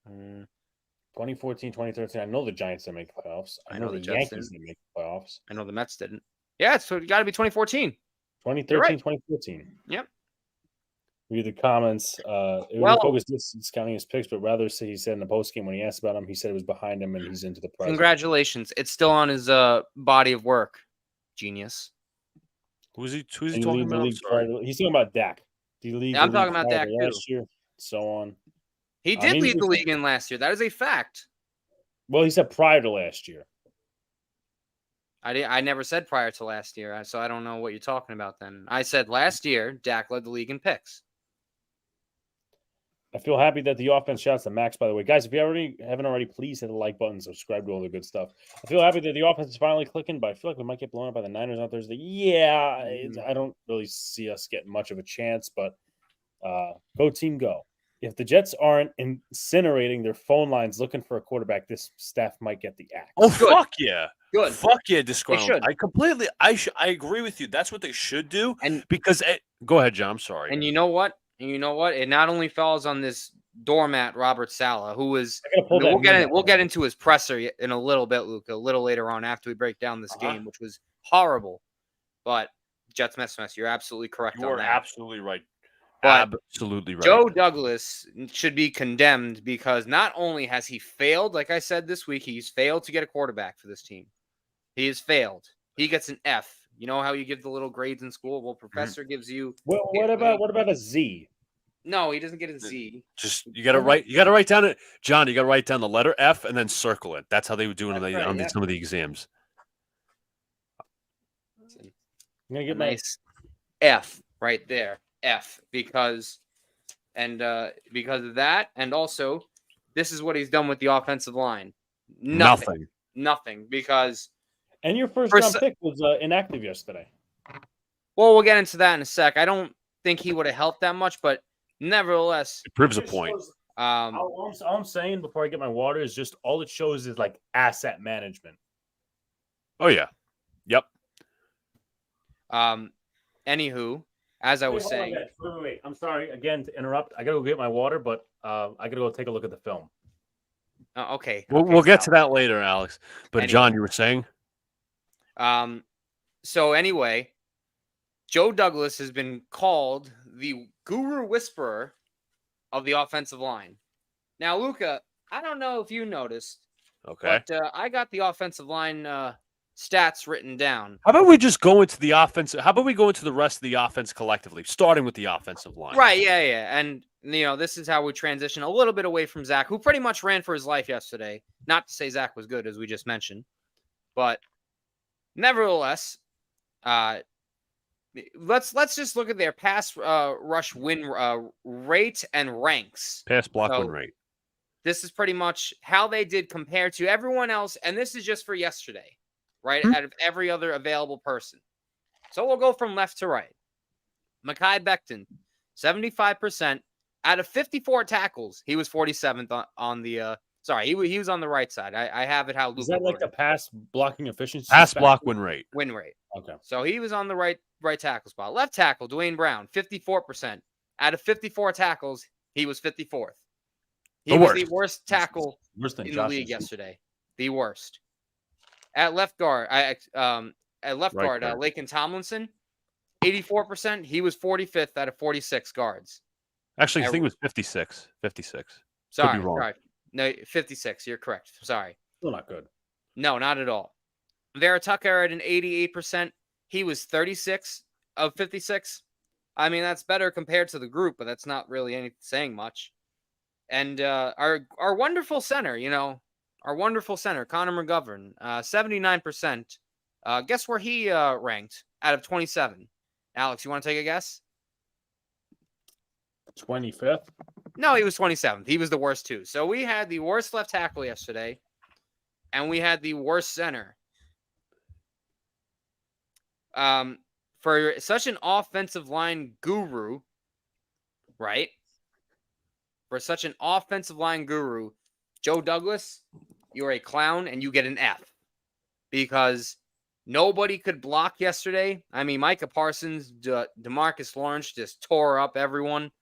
A: 2014, 2013. I know the Giants didn't make the playoffs. I know the Yankees didn't make the playoffs.
B: I know the Mets didn't. Yeah, so it got to be 2014.
A: 2013, right. 2014.
B: Yep.
A: Read the comments. It was focused discounting his picks, but rather say he said in the postgame when he asked about him, he said it was behind him and he's into the present.
B: Congratulations. It's still on his body of work. Genius.
C: Who's he talking about?
A: He's talking about Dak.
B: I'm talking about Dak
A: last year, so on.
B: He did lead the league in last year. That is a fact.
A: Well, he said prior to last year.
B: I never said prior to last year, so I don't know what you're talking about then. I said last year, Dak led the league in picks.
A: I feel happy that the offense shouts to Max, by the way. Guys, if you haven't already, please hit the like button, subscribe to all the good stuff. I feel happy that the offense is finally clicking, but I feel like we might get blown up by the Niners on Thursday. Yeah, I don't really see us getting much of a chance, but go team, go. If the Jets aren't incinerating their phone lines looking for a quarterback, this staff might get the axe.
C: Oh, good. Fuck yeah.
B: Good.
C: Fuck yeah, disgruntled. I agree with you. That's what they should do.
B: And
C: because go ahead, John. I'm sorry.
B: And you know what? It not only falls on this doormat, Robert Saleh, who is we'll get into his presser in a little bit, Luca, a little later on after we break down this game, which was horrible. but Jets mess. You're absolutely correct
C: You
B: on
C: are
B: that.
C: absolutely right.
B: But
C: Absolutely right.
B: Joe Douglas should be condemned because not only has he failed, like I said this week, he's failed to get a quarterback for this team. He has failed. He gets an F. You know how you give the little grades in school? Well, professor gives you.
A: What about a Z?
B: No, he doesn't get a Z.
C: Just you got to write down it, John. You got to write down the letter F and then circle it. That's how they would do it on some of the exams.
A: I'm gonna get
B: nice F right there. F because of that, and also this is what he's done with the offensive line. Nothing because.
A: And your first round pick was inactive yesterday.
B: Well, we'll get into that in a sec. I don't think he would have helped that much, but nevertheless,
C: it proves a point.
A: All I'm saying before I get my water is just all it shows is like asset management.
C: Oh yeah, yep.
B: Anywho, as I was saying,
A: wait. I'm sorry again to interrupt. I gotta go get my water, but I gotta go take a look at the film.
B: Okay.
C: We'll get to that later, Alex. But anyway. John, you were saying.
B: So anyway, Joe Douglas has been called the guru whisperer of the offensive line. Now, Luca, I don't know if you noticed, but I got the offensive line stats written down.
C: How about we just go into the offense? How about we go into the rest of the offense collectively, starting with the offensive line?
B: Right, yeah. And, this is how we transition a little bit away from Zach, who pretty much ran for his life yesterday. Not to say Zach was good, as we just mentioned. But nevertheless, let's just look at their pass rush win rate and ranks.
C: Pass block win rate.
B: This is pretty much how they did compared to everyone else, and this is just for yesterday, right? Out of every other available person. So we'll go from left to right. Mekhi Becton, 75%. Out of 54 tackles, he was 47th on the sorry, he was on the right side. I have it how Luke.
A: Is that like the pass blocking efficiency?
C: Pass block win rate.
B: Win rate.
A: Okay.
B: So he was on the right tackle spot. Left tackle, Dwayne Brown, 54%. Out of 54 tackles, he was 54th. He was the worst tackle in the league yesterday. The worst. At left guard, Laken Tomlinson, 84%. He was 45th out of 46 guards.
C: Actually, I think it was 56. 56.
B: Sorry,
C: could be wrong.
B: Sorry. No, 56. You're correct. Sorry.
A: Still not good.
B: No, not at all. Vera Tucker at an 88%. He was 36 of 56. I mean, that's better compared to the group, but that's not really saying much. And our wonderful center, Connor McGovern, 79%. Guess where he ranked out of 27? Alex, you want to take a guess?
A: 25th?
B: No, he was 27th. He was the worst too. So we had the worst left tackle yesterday, and we had the worst center. For such an offensive line guru, right? For such an offensive line guru, Joe Douglas, you're a clown and you get an F because nobody could block yesterday. I mean, Micah Parsons, DeMarcus Lawrence just tore up everyone.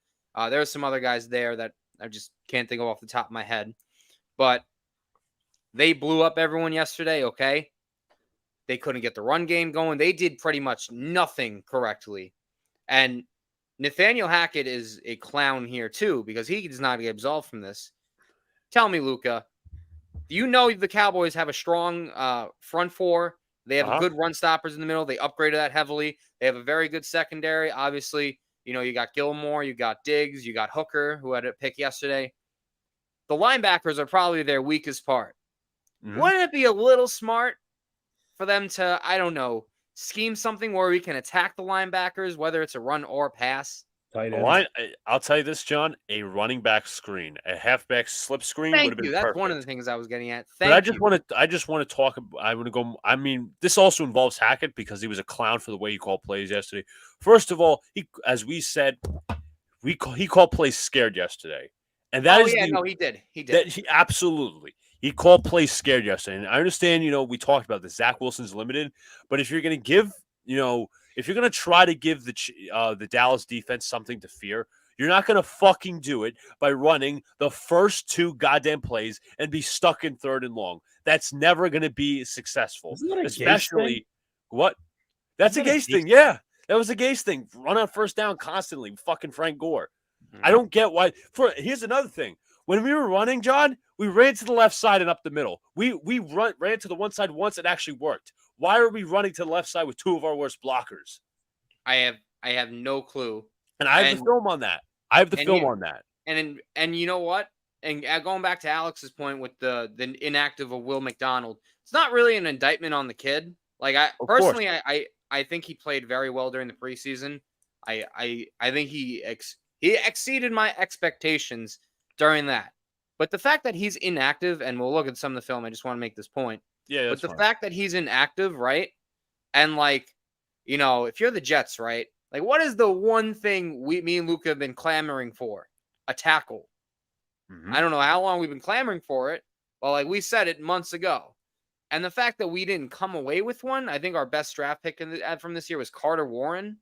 B: There's some other guys there that I just can't think of off the top of my head. But they blew up everyone yesterday, okay? They couldn't get the run game going. They did pretty much nothing correctly. And Nathaniel Hackett is a clown here, too, because he does not get absolved from this. Tell me, Luca, do you know the Cowboys have a strong front four? They have good run stoppers in the middle. They upgraded that heavily. They have a very good secondary. Obviously, you got Gilmore, you got Diggs, you got Hooker, who had a pick yesterday. The linebackers are probably their weakest part. Mm-hmm. Wouldn't it be a little smart for them to, I don't know, scheme something where we can attack the linebackers, whether it's a run or pass?
C: I'll tell you this, John, a running back screen, a halfback slip screen would have been perfect.
B: That's one of the things I was getting at.
C: I just want to talk. I want to go. I mean, this also involves Hackett because he was a clown for the way he called plays yesterday. First of all, as we said, he called plays scared yesterday, and that he did. He did. Absolutely. He called plays scared yesterday. And I understand, we talked about this. Zach Wilson's limited, but if you're going to give, if you're going to try to give the Dallas defense something to fear, you're not going to fucking do it by running the first two goddamn plays and be stuck in 3rd and long. That's never going to be successful. Especially what? That's a Gase thing. Yeah, that was a Gase thing. Run on first down constantly. Fucking Frank Gore. I don't get why. Here's another thing. When we were running, John, we ran to the left side and up the middle. We ran to the one side once. It actually worked. Why are we running to the left side with two of our worst blockers?
B: I have no clue.
C: And I have the film on that.
B: And you know what? And going back to Alex's point with the inactive of Will McDonald, it's not really an indictment on the kid. Like I think he played very well during the preseason. I think he exceeded my expectations during that. But the fact that he's inactive, and we'll look at some of the film, I just want to make this point.
C: Yeah,
B: but the fact that he's inactive, right? And if you're the Jets, right? Like, what is the one thing me and Luca have been clamoring for? A tackle. I don't know how long we've been clamoring for it, but we said it months ago. And the fact that we didn't come away with one, I think our best draft pick from this year was Carter Warren.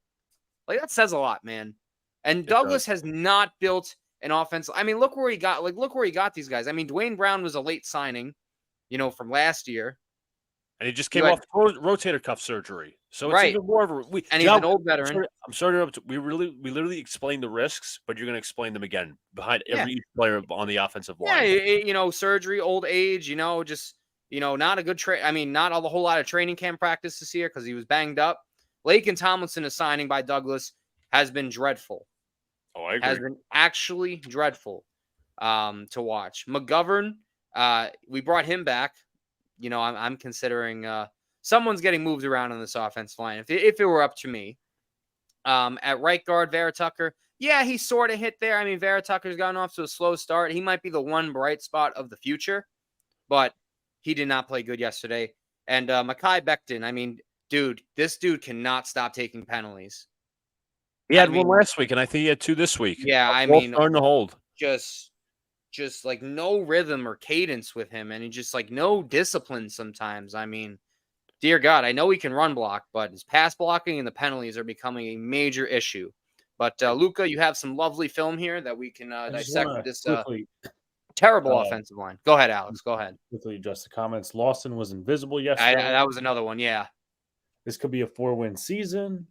B: That says a lot, man. And Douglas has not built an offense. I mean, look where he got these guys. I mean, Dwayne Brown was a late signing, from last year.
C: And he just came off rotator cuff surgery. So it's even more of a...
B: he's an old veteran.
C: I'm sorry to interrupt. We literally explained the risks, but you're going to explain them again behind every player on the offensive line.
B: Yeah, surgery, old age, just, not a good not a whole lot of training camp practice this year because he was banged up. Lake and Tomlinson signing by Douglas has been dreadful.
C: Oh, I agree.
B: Has been actually dreadful to watch. McGovern, we brought him back. I'm considering someone's getting moved around on this offensive line. If it were up to me, at right guard, Vera Tucker, yeah, he sort of hit there. I mean, Vera Tucker's gotten off to a slow start. He might be the one bright spot of the future, but he did not play good yesterday. And Mekhi Becton, I mean, this dude cannot stop taking penalties.
C: He had one last week, and I think he had two this week.
B: Yeah, I mean,
C: starting to hold.
B: Just no rhythm or cadence with him, and he just no discipline sometimes. I mean, dear God, I know he can run block, but his pass blocking and the penalties are becoming a major issue. But Luca, you have some lovely film here that we can dissect this terrible offensive line. Go ahead, Alex. Go ahead.
A: Quickly address the comments. Lawson was invisible yesterday.
B: That was another one. Yeah.
A: This could be a 4-win season.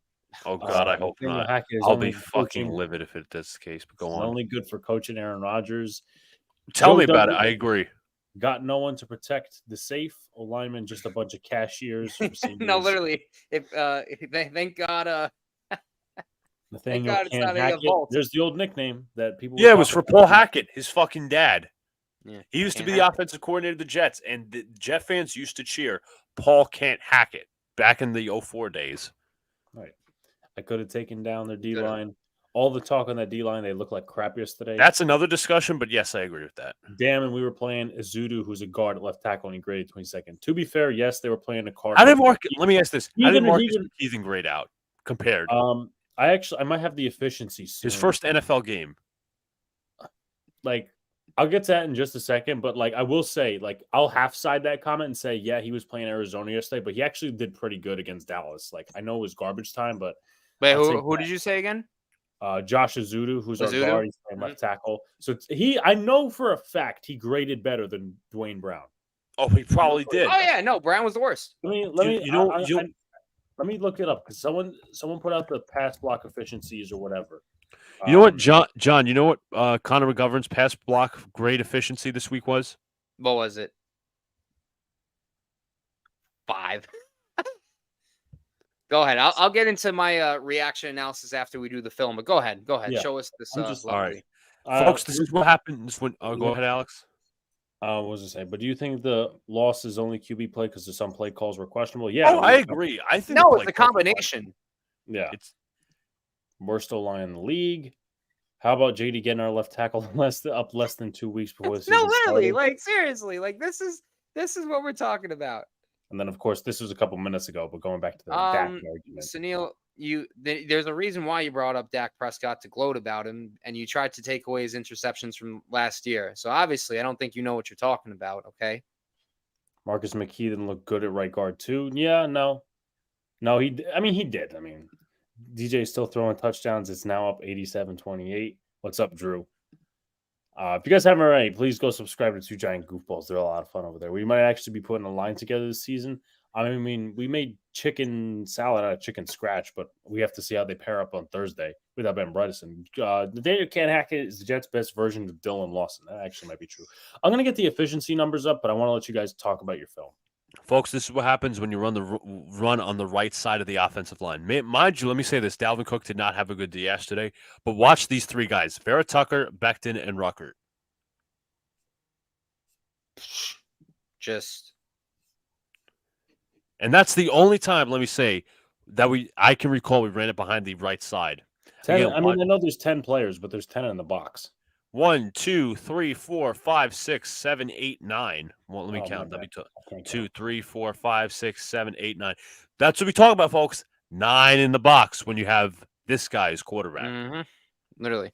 C: Oh God, I hope not. I'll be fucking livid if that's the case. But go on.
A: Only good for coaching Aaron Rodgers.
C: Tell me about it. I agree.
A: Got no one to protect the safe. O-lineman, just a bunch of cashiers.
B: No, literally. Thank God.
A: Nathaniel can't hack it. There's the old nickname that people.
C: Yeah, it was for Paul Hackett, his fucking dad.
B: Yeah,
C: he used to be the offensive coordinator of the Jets, and the Jet fans used to cheer Paul can't hack it back in the 04 days.
A: Right. I could have taken down their D-line. All the talk on that D-line, they look like crap yesterday.
C: That's another discussion, but yes, I agree with that.
A: Damn, and we were playing Azudu, who's a guard at left tackle, and he graded 22nd. To be fair, yes, they were playing a card.
C: Let me ask this. How did Marcus McKeithen grade out compared?
A: I might have the efficiency soon.
C: His first NFL game.
A: I'll get to that in just a second, but I will say, I'll half side that comment and say, yeah, he was playing Arizona yesterday, but he actually did pretty good against Dallas. I know it was garbage time, but
B: wait, who did you say again?
A: Josh Azudu, who's our guard, he's playing left tackle. So I know for a fact he graded better than Dwayne Brown.
C: Oh, he probably did.
B: Oh yeah, no, Brown was the worst.
A: Let me look it up because someone put out the pass block efficiencies or whatever.
C: You know what, John? You know what Connor McGovern's pass block grade efficiency this week was?
B: What was it? 5. Go ahead. I'll get into my reaction analysis after we do the film. But go ahead. Yeah. Show us this.
C: All right, folks. This is what happened. This one. Go ahead, Alex.
A: What was I saying? But do you think the loss is only QB play because some play calls were questionable? Yeah.
C: Oh, I agree. I think
B: it's a combination.
A: Yeah. It's worst O-line in the league. How about JD getting our left tackle less than 2 weeks before the season
B: literally,
A: started?
B: Seriously, this is what we're talking about.
A: And then, of course, this was a couple minutes ago, but going back to the Dak argument.
B: Sunil, there's a reason why you brought up Dak Prescott to gloat about him, and you tried to take away his interceptions from last year. So, obviously, I don't think you know what you're talking about, okay?
A: Marcus McKeithen looked good at right guard, too. Yeah, no. No, he did. I mean, DJ is still throwing touchdowns. It's now up 87-28. What's up, Drew? If you guys haven't already, please go subscribe to Two Giant Goofballs. They're a lot of fun over there. We might actually be putting a line together this season. I mean, we made chicken salad out of chicken scratch, but we have to see how they pair up on Thursday without Ben Bredesen. The Daniel Can't Hack It is the Jets' best version of Dylan Lawson. That actually might be true. I'm going to get the efficiency numbers up, but I want to let you guys talk about your film.
C: Folks, this is what happens when you run on the right side of the offensive line. Mind you, let me say this. Dalvin Cook did not have a good day yesterday, but watch these three guys, Vera Tucker, Becton, and Ruckert. And that's the only time, let me say, that I can recall we ran it behind the right side.
A: 10, again, I mean, I know there's 10 players, but there's 10 in the box.
C: 1, 2, 3, 4, 5, 6, 7, 8, 9. Well, let me count. 2, 3, 4, 5, 6, 7, 8, 9. That's what we talk about, folks. 9 in the box when you have this guy as quarterback.
B: Mm-hmm. Literally.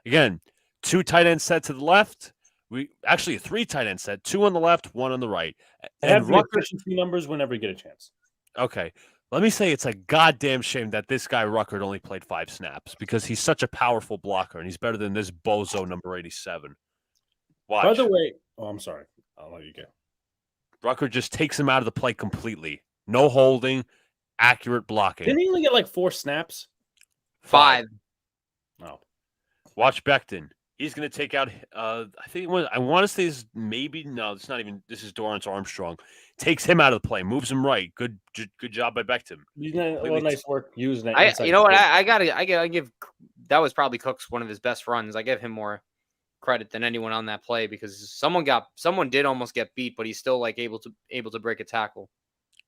C: Again, 2 tight ends set to the left. We actually 3 tight ends set, 2 on the left, 1 on the right.
A: And have the efficiency numbers whenever you get a chance.
C: Okay. Let me say it's a goddamn shame that this guy Ruckert only played 5 snaps because he's such a powerful blocker and he's better than this bozo number 87. Watch.
A: By the way, I'm sorry. I'll let you go.
C: Ruckert just takes him out of the play completely. No holding, accurate blocking.
A: Didn't he only get like 4 snaps?
B: 5.
A: Oh.
C: Watch Becton. He's going to take out, I think it was, I want to say this it's not even, this is Dorrance Armstrong. Takes him out of the play, moves him right. Good job by Becton.
A: Nice work using it.
B: You know what? I gotta give, that was probably Cook's one of his best runs. I give him more credit than anyone on that play because someone did almost get beat, but he's still like able to break a tackle.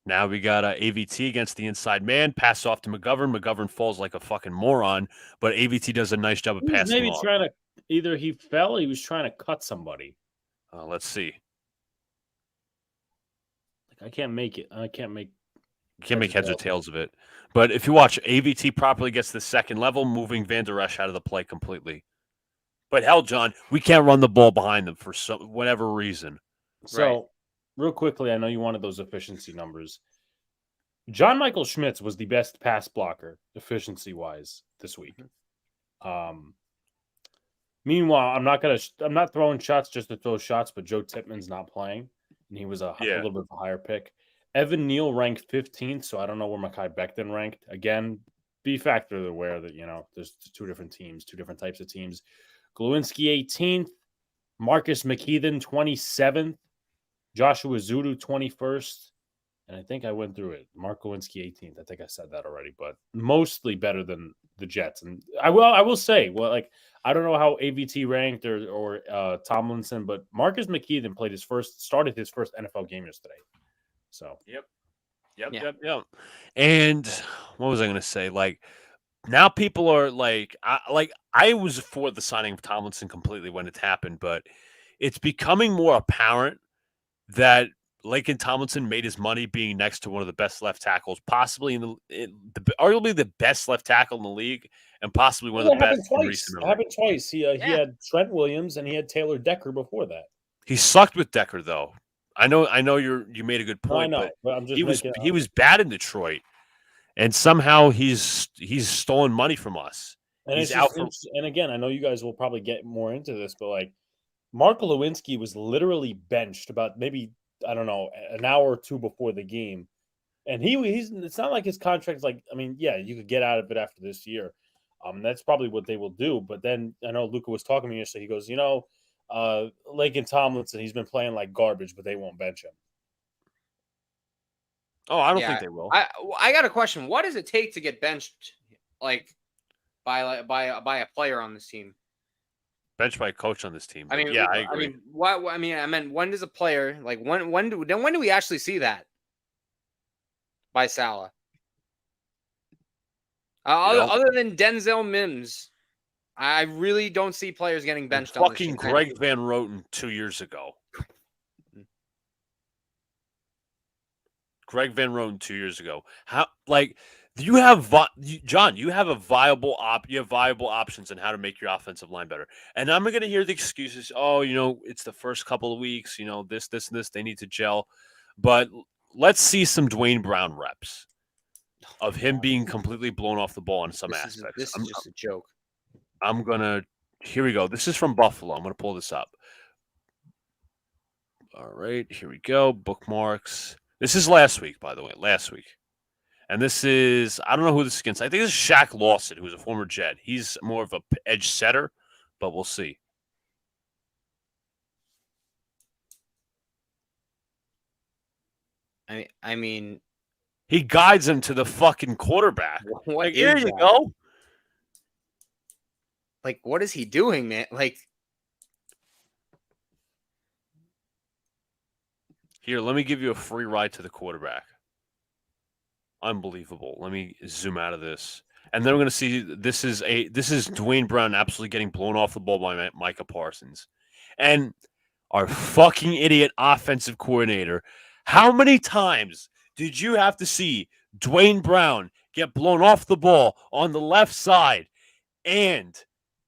C: Now we got AVT against the inside man. Pass off to McGovern. McGovern falls like a fucking moron, but AVT does a nice job of passing.
A: Maybe trying to either he fell, or he was trying to cut somebody.
C: Let's see.
A: I can't make it. I can't make.
C: You can't make heads or tails of it. But if you watch, AVT properly gets the second level, moving Van Der Esch out of the play completely. But hell, John, we can't run the ball behind them for whatever reason.
A: So, real quickly, I know you wanted those efficiency numbers. John Michael Schmitz was the best pass blocker efficiency-wise this week. Meanwhile, I'm not throwing shots just to throw shots, but Joe Tippmann's not playing, and he was a little bit of a higher pick. Evan Neal ranked 15th, so I don't know where Mekhi Becton ranked. Again, be factor aware that there's 2 different teams, 2 different types of teams. Glowinski 18th, Marcus McKeithen 27th, Joshua Zudu 21st, and I think I went through it. Mark Glowinski 18th. I think I said that already, but mostly better than the Jets. And I will say, I don't know how AVT ranked or Tomlinson, but Marcus McKeithen started his first NFL game yesterday. So
C: Yep. And what was I going to say? Now people are I was for the signing of Tomlinson completely when it happened, but it's becoming more apparent that Laken Tomlinson made his money being next to one of the best left tackles, possibly arguably the best left tackle in the league, and possibly one of the best in recent memory.
A: It happened twice. He had Trent Williams and he had Taylor Decker before that.
C: He sucked with Decker though. I know you made a good point,
A: but I'm just
C: he was bad in Detroit, and somehow he's stolen money from us.
A: And
C: he's
A: and again, I know you guys will probably get more into this, but Mark Lewinsky was literally benched about maybe, I don't know, an hour or 2 before the game. And it's not like his contract's you could get out of it after this year. That's probably what they will do. But then I know Luca was talking to me yesterday. He goes, Laken Tomlinson, he's been playing like garbage, but they won't bench him.
C: Oh, I don't think they will.
B: I got a question. What does it take to get benched by a player on this team?
C: Benched by a coach on this team.
B: I agree. I meant when does a player when do we actually see that by Salah? Other than Denzel Mims, I really don't see players getting benched.
C: Fucking Greg Van Roten 2 years ago. Greg Van Roten 2 years ago. How you have John? You have viable options on how to make your offensive line better. And I'm going to hear the excuses. Oh, it's the first couple of weeks. This. They need to gel. But let's see some Dwayne Brown reps of him being completely blown off the ball in some aspects.
B: This is just a joke.
C: Here we go. This is from Buffalo. I'm going to pull this up. All right, here we go. Bookmarks. This is last week, by the way. Last week. And this is, I don't know who this is against. I think this is Shaq Lawson, who's a former Jet. He's more of a edge setter, but we'll see.
B: I mean,
C: he guides him to the fucking quarterback.
B: What
C: here
B: is
C: you
B: that?
C: go.
B: Like, what is he doing, man? Like,
C: here, let me give you a free ride to the quarterback. Unbelievable. Let me zoom out of this. And then we're going to see this is Dwayne Brown absolutely getting blown off the ball by Micah Parsons. And our fucking idiot offensive coordinator, how many times did you have to see Dwayne Brown get blown off the ball on the left side and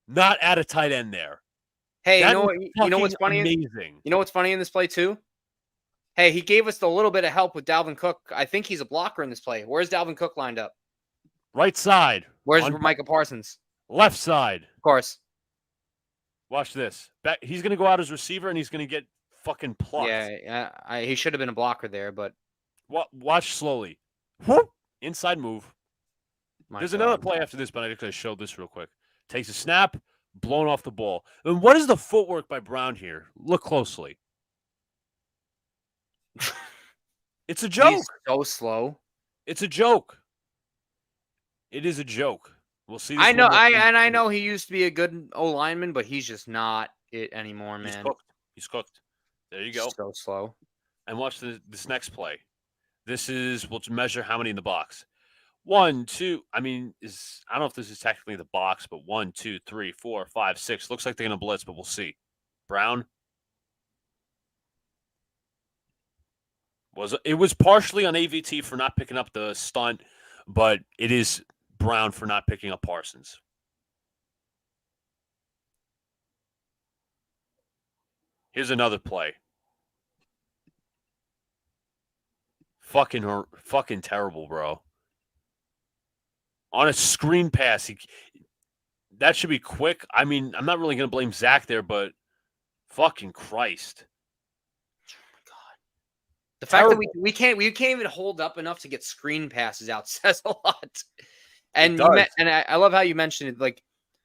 C: not add a tight end there?
B: Hey,
C: That
B: you know what's funny?
C: Amazing.
B: You know what's funny in this play too? Hey, he gave us a little bit of help with Dalvin Cook. I think he's a blocker in this play. Where's Dalvin Cook lined up?
C: Right side.
B: Where's Micah Parsons?
C: Left side.
B: Of course.
C: Watch this. He's going to go out as receiver, and he's going to get fucking plucked.
B: Yeah, he should have been a blocker there, but...
C: Watch slowly. Whoop. Inside move. There's
B: God.
C: another play after this, but I just going to show this real quick. Takes a snap, blown off the ball. And what is the footwork by Brown here? Look closely. It's a joke.
B: He's so slow.
C: It's a joke. It is a joke. We'll see.
B: I know. I know he used to be a good O lineman, but he's just not it anymore, man.
C: He's cooked. There you go.
B: So slow.
C: And watch this next play. We'll measure how many in the box. 1, 2. I don't know if this is technically the box, but 1, 2, 3, 4, 5, 6. Looks like they're going to blitz, but we'll see. Brown. It was partially on AVT for not picking up the stunt, but it is Brown for not picking up Parsons. Here's another play. Fucking terrible, bro. On a screen pass, that should be quick. I'm not really going to blame Zach there, but fucking Christ.
B: The fact that we can't even hold up enough to get screen passes out says a lot. And I love how you mentioned it. Like,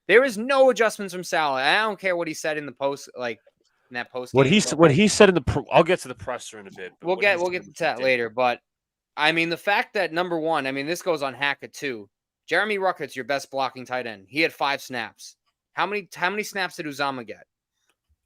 B: there is no adjustments from Sal. I don't care what he said in the post, like in that post.
C: What he said in the I'll get to the presser in a bit.
B: We'll get to that later. But the fact that number one, this goes on Hackett too. Jeremy Ruckett's your best blocking tight end. He had 5 snaps. How many snaps did Uzama get?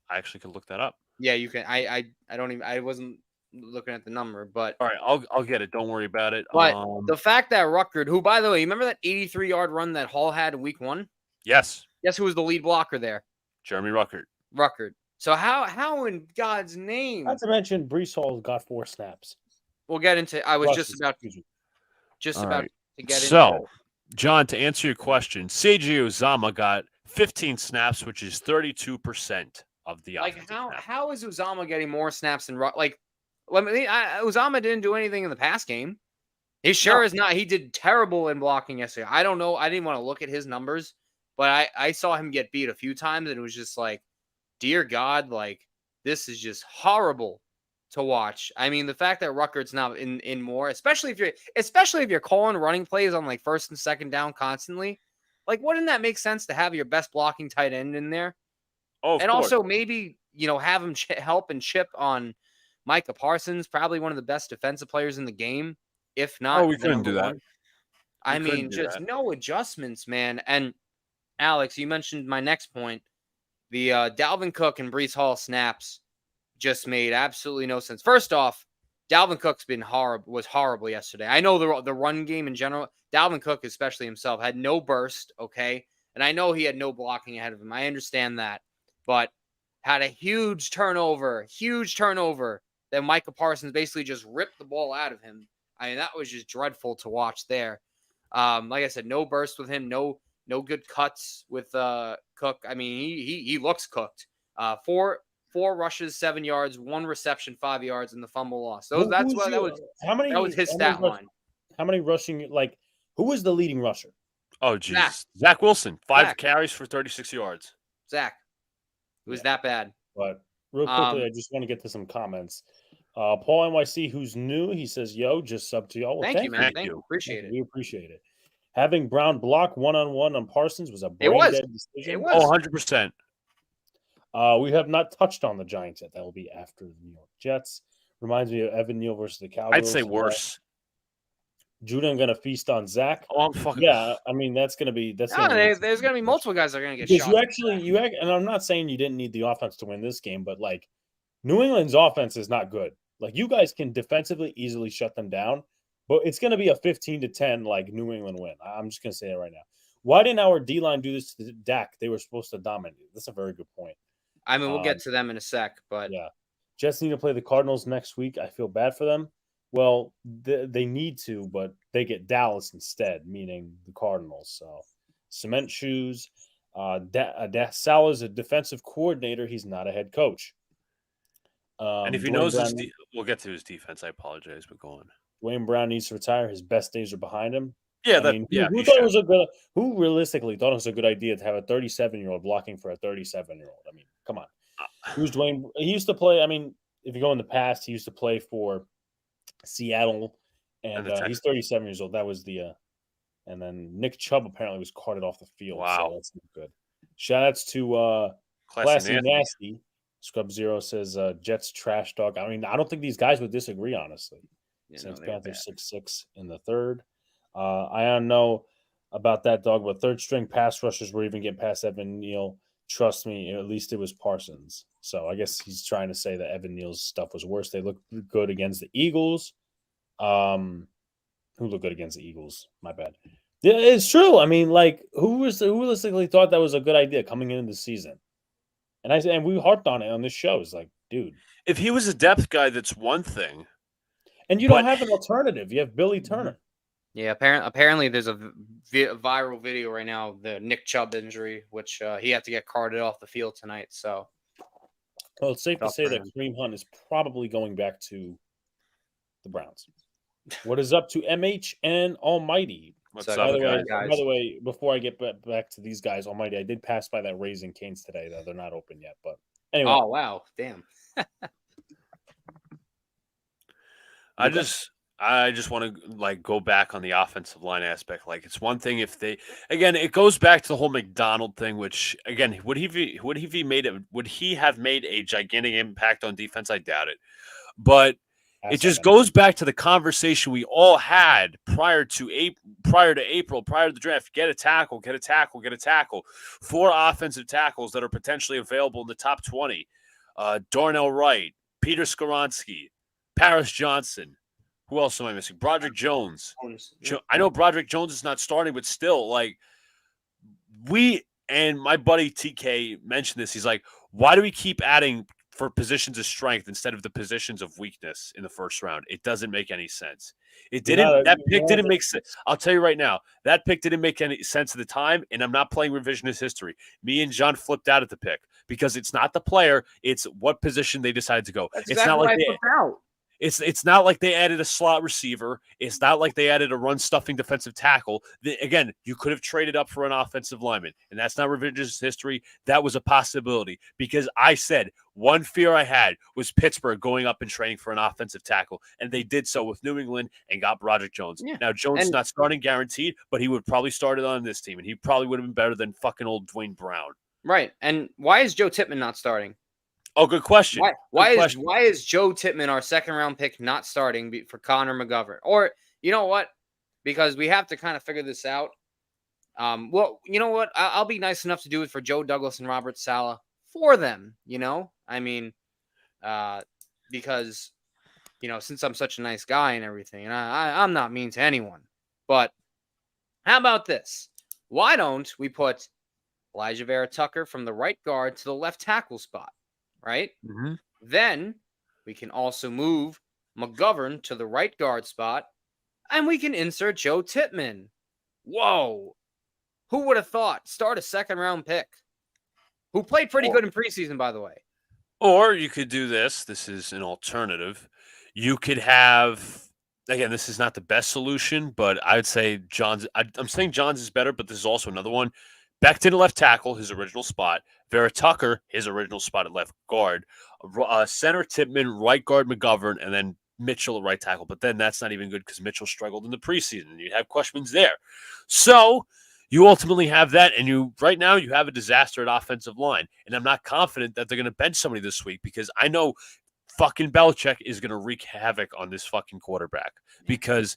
C: I actually could look that up.
B: Yeah, you can. I wasn't looking at the number, but
C: all right, I'll get it. Don't worry about it.
B: But the fact that Ruckert, who by the way, you remember that 83-yard run that Hall had in week 1?
C: Yes.
B: Guess who was the lead blocker there?
C: Jeremy Ruckert.
B: So how in God's name?
A: Not to mention Breece Hall got 4 snaps.
B: We'll get into. I was just about to get into.
C: So, John, to answer your question, Seiji Uzama got 15 snaps, which is 32% of the offensive snap.
B: How is Uzama getting more snaps than Uzama didn't do anything in the pass game. He sure is not. He did terrible in blocking yesterday. I don't know. I didn't want to look at his numbers, but I saw him get beat a few times, and it was just like, dear God, like, this is just horrible to watch. The fact that Ruckert's not in more, especially if you're calling running plays on like first and second down constantly, like, wouldn't that make sense to have your best blocking tight end in there?
C: Oh,
B: and also maybe have him help and chip on Micah Parsons, probably one of the best defensive players in the game. If not,
C: we couldn't do that.
B: No adjustments, man. And Alex, you mentioned my next point. The Dalvin Cook and Breece Hall snaps just made absolutely no sense. First off, Dalvin Cook's was horrible yesterday. I know the run game in general. Dalvin Cook, especially himself, had no burst, okay? And I know he had no blocking ahead of him. I understand that. But had a huge turnover that Micah Parsons basically just ripped the ball out of him. That was just dreadful to watch there. Like I said, no burst with him, no good cuts with Cook. He looks cooked. 4 rushes, 7 yards, 1 reception, 5 yards, and the fumble loss. So that was his stat line.
A: How many rushing? Like, who was the leading rusher?
C: Oh, jeez, Zach Wilson, 5 carries for 36 yards.
B: Zach, it was that bad.
A: But real quickly, I just want to get to some comments. Paul NYC, who's new, he says, "Yo, just sub to y'all." Well,
B: Thank you, man.
C: Thank
B: Thank
C: you.
B: you. Appreciate it.
A: We appreciate it. Having Brown block 1-on-1 on Parsons was a
B: It was.
A: brain dead decision.
B: It
C: Oh,
B: was.
C: 100%.
A: We have not touched on the Giants yet. That will be after the New York Jets. Reminds me of Evan Neal versus the Cowboys.
C: I'd say worse.
A: Juden going to feast on Zach.
C: Oh, I'm fucking.
A: Yeah, I mean that's going to be
B: There's going to be multiple guys that are going to get
A: because
B: shot.
A: and I'm not saying you didn't need the offense to win this game, but like New England's offense is not good. Like you guys can defensively easily shut them down, but it's going to be a 15-10 like New England win. I'm just going to say it right now. Why didn't our D-line do this to Dak? They were supposed to dominate. That's a very good point.
B: I mean, we'll get to them in a sec, but
A: yeah, Jets need to play the Cardinals next week. I feel bad for them. Well, they need to, but they get Dallas instead, meaning the Cardinals. So, cement shoes. Sal is a defensive coordinator. He's not a head coach.
C: And if he knows we'll get to his defense. I apologize, but go on.
A: Dwayne Brown needs to retire. His best days are behind him.
C: Yeah,
A: who realistically thought it was a good idea to have a 37-year-old blocking for a 37-year-old? I mean, come on. Who's Dwayne? He used to play. I mean, if you go in the past, he used to play for Seattle, and he's 37 years old. That was and then Nick Chubb apparently was carted off the field.
C: Wow,
A: so that's not good. Shout outs to Classy Nasty. Scrub Zero says Jets trash dog. I mean, I don't think these guys would disagree, honestly. Saints Panthers 6-6 in the third. I don't know about that dog, but third string pass rushers were even getting past Evan Neal. Trust me, at least it was Parsons. So I guess he's trying to say that Evan Neal's stuff was worse. They looked good against the Eagles. Who looked good against the Eagles? My bad. Yeah, it's true. I mean, like, who realistically thought that was a good idea coming into the season? And we harped on it on this show. It's like, dude,
C: if he was a depth guy, that's one thing.
A: And you don't have an alternative. You have Billy Turner.
B: Yeah, apparently there's a viral video right now, the Nick Chubb injury, which he had to get carted off the field tonight. So,
A: well, it's safe to say that Kareem Hunt is probably going back to the Browns. What is up to MH and Almighty?
C: What's up,
A: guys?
C: guys?
A: By the way, before I get back to these guys, Almighty, I did pass by that Raising Cane's today. Though they're not open yet, but anyway.
B: Oh wow, damn.
C: I just want to like go back on the offensive line aspect. Like it's one thing if they it goes back to the whole McDonald thing, which again, would he have made a gigantic impact on defense? I doubt it. But it just goes back to the conversation we all had prior to April, prior to the draft. Get a tackle. 4 offensive tackles that are potentially available in the top 20. Darnell Wright, Peter Skoronski, Paris Johnson. Who else am I missing? Broderick Jones. I know Broderick Jones is not starting, but still, like, and my buddy TK mentioned this. He's like, why do we keep adding for positions of strength instead of the positions of weakness in the first round? It doesn't make any sense. That pick didn't make sense. I'll tell you right now, that pick didn't make any sense at the time, and I'm not playing revisionist history. Me and John flipped out at the pick because it's not the player, it's what position they decided to go.
B: That's exactly what I flipped out.
C: It's not like they added a slot receiver. It's not like they added a run-stuffing defensive tackle. Again, you could have traded up for an offensive lineman, and that's not revisionist history. That was a possibility because I said one fear I had was Pittsburgh going up and trading for an offensive tackle, and they did so with New England and got Broderick Jones. Yeah. Now, Jones is not starting guaranteed, but he would probably start it on this team, and he probably would have been better than fucking old Dwayne Brown.
B: Right, and why is Joe Tippmann not starting?
C: Oh, good question.
B: Why is Joe Tippmann, our second-round pick, not starting for Connor McGovern? Or, you know what? Because we have to kind of figure this out. Well, you know what? I'll be nice enough to do it for Joe Douglas and Robert Saleh for them, you know? I mean, because, you know, since I'm such a nice guy and everything, and I'm not mean to anyone. But how about this? Why don't we put Elijah Vera Tucker from the right guard to the left tackle spot? Right?
C: Mm-hmm.
B: Then we can also move McGovern to the right guard spot, and we can insert Joe Tippmann. Whoa. Who would have thought? Start a second-round pick. Who played pretty good in preseason, by the way.
C: Or you could do this. This is an alternative. You could have, again, this is not the best solution, but I would say I'm saying Johns is better, but this is also another one. Becton at left tackle, his original spot. Vera Tucker, his original spot at left guard. Center Tippmann, right guard McGovern, and then Mitchell at right tackle. But then that's not even good because Mitchell struggled in the preseason, and you have questions there. So you ultimately have that, and right now you have a disaster at offensive line. And I'm not confident that they're going to bench somebody this week because I know fucking Belichick is going to wreak havoc on this fucking quarterback because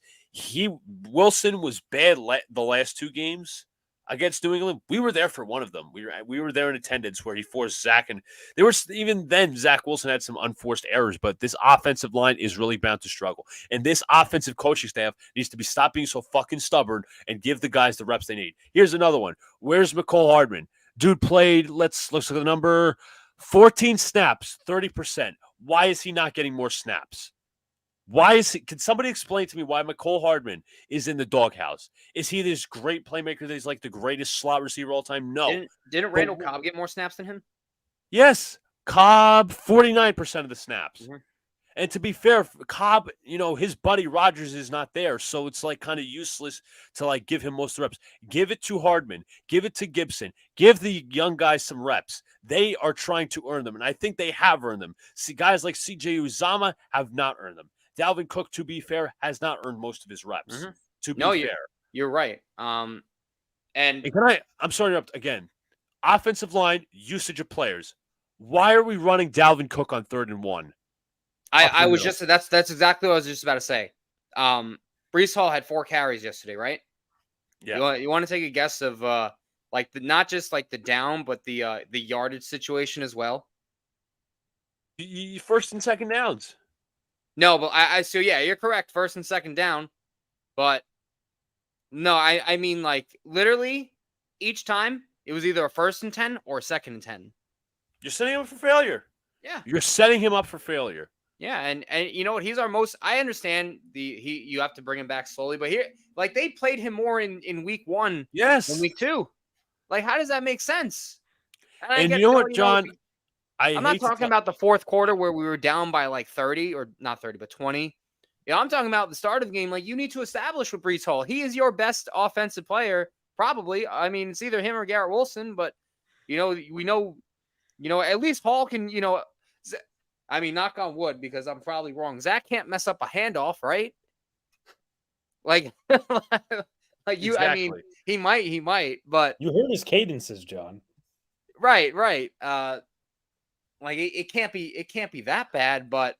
C: Wilson was bad the last 2 games against New England. We were there for one of them. We were there in attendance where he forced Zach, and there was even then Zach Wilson had some unforced errors, but this offensive line is really bound to struggle. And this offensive coaching staff needs to stop being so fucking stubborn and give the guys the reps they need. Here's another one. Where's McCole Hardman? Dude played, let's look at the number, 14 snaps, 30%. Why is he not getting more snaps? Can somebody explain to me why McCole Hardman is in the doghouse? Is he this great playmaker that he's like the greatest slot receiver of all time? No.
B: Didn't Randall Cobb get more snaps than him?
C: Yes. Cobb, 49% of the snaps.
B: Mm-hmm.
C: And to be fair, Cobb, his buddy Rodgers is not there. So it's like kind of useless to like give him most of the reps. Give it to Hardman. Give it to Gibson. Give the young guys some reps. They are trying to earn them. And I think they have earned them. See, guys like CJ Uzama have not earned them. Dalvin Cook, to be fair, has not earned most of his reps.
B: Mm-hmm.
C: To be fair.
B: You're right.
C: And I'm sorry to interrupt again. Offensive line, usage of players. Why are we running Dalvin Cook on 3rd and 1?
B: I was just that's exactly what I was just about to say. Breece Hall had 4 carries yesterday, right?
C: Yeah.
B: You want to take a guess of not just like the down, but the yardage situation as well?
C: First and second downs.
B: No, but so yeah, you're correct. 1st and 2nd down, but no, I mean like literally each time it was either a 1st and 10 or a 2nd and 10.
C: You're setting him up for failure.
B: Yeah,
C: you're setting him up for failure.
B: Yeah, and you know what? He's our most. I understand you have to bring him back slowly, but here, like they played him more in week 1,
C: yes,
B: than week 2. Like, how does that make sense?
C: And you know what, John?
B: I'm not talking about the 4th quarter where we were down by like 30 or not 30, but 20. Yeah, I'm talking about the start of the game. Like, you need to establish with Breece Hall. He is your best offensive player, probably. I mean, it's either him or Garrett Wilson, but we know, at least Hall can, I mean, knock on wood, because I'm probably wrong. Zach can't mess up a handoff, right? Like, you, exactly. I mean, he might, but
A: you heard his cadences, John.
B: Right. Like it can't be that bad, but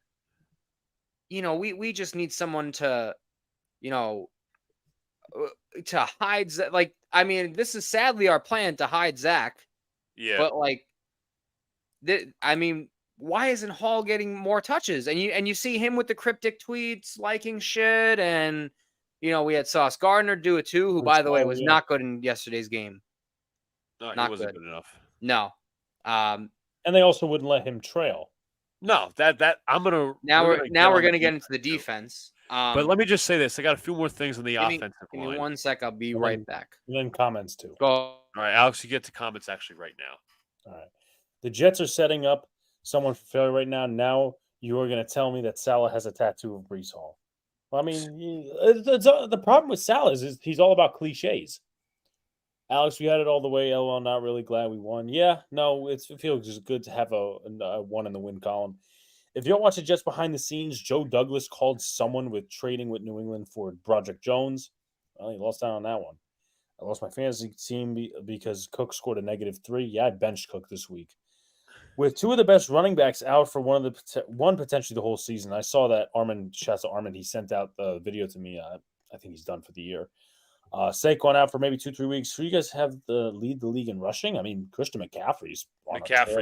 B: we just need someone to, to hide. Like, I mean, this is sadly our plan to hide Zach.
C: Yeah.
B: But like, I mean, why isn't Hall getting more touches? And you see him with the cryptic tweets, liking shit, and we had Sauce Gardner do it too, who, by the way, was not good in yesterday's game.
C: No, he wasn't good enough.
B: No.
A: And they also wouldn't let him trail.
C: No, that I'm gonna.
B: We're gonna get into the defense.
C: But let me just say this: I got a few more things on the offensive line.
B: Give me 1 sec. I'll be right back.
A: And then comments too.
B: Go.
C: All right, Alex, you get to comments actually right now.
A: All right, the Jets are setting up someone for failure right now. Now you are going to tell me that Salah has a tattoo of Breece Hall. Well, I mean, the problem with Salah is he's all about cliches. Alex, we had it all the way. LOL, not really glad we won. Yeah, no, it feels just good to have a one in the win column. If you don't watch the Jets behind the scenes, Joe Douglas called someone with trading with New England for Broderick Jones. Well, he lost out on that one. I lost my fantasy team because Cook scored a -3. Yeah, I benched Cook this week. With 2 of the best running backs out for one potentially the whole season. I saw that shouts to Armand. He sent out the video to me. I think he's done for the year. Saquon out for maybe 2-3 weeks. Who you guys have lead the league in rushing? I mean, Christian McCaffrey's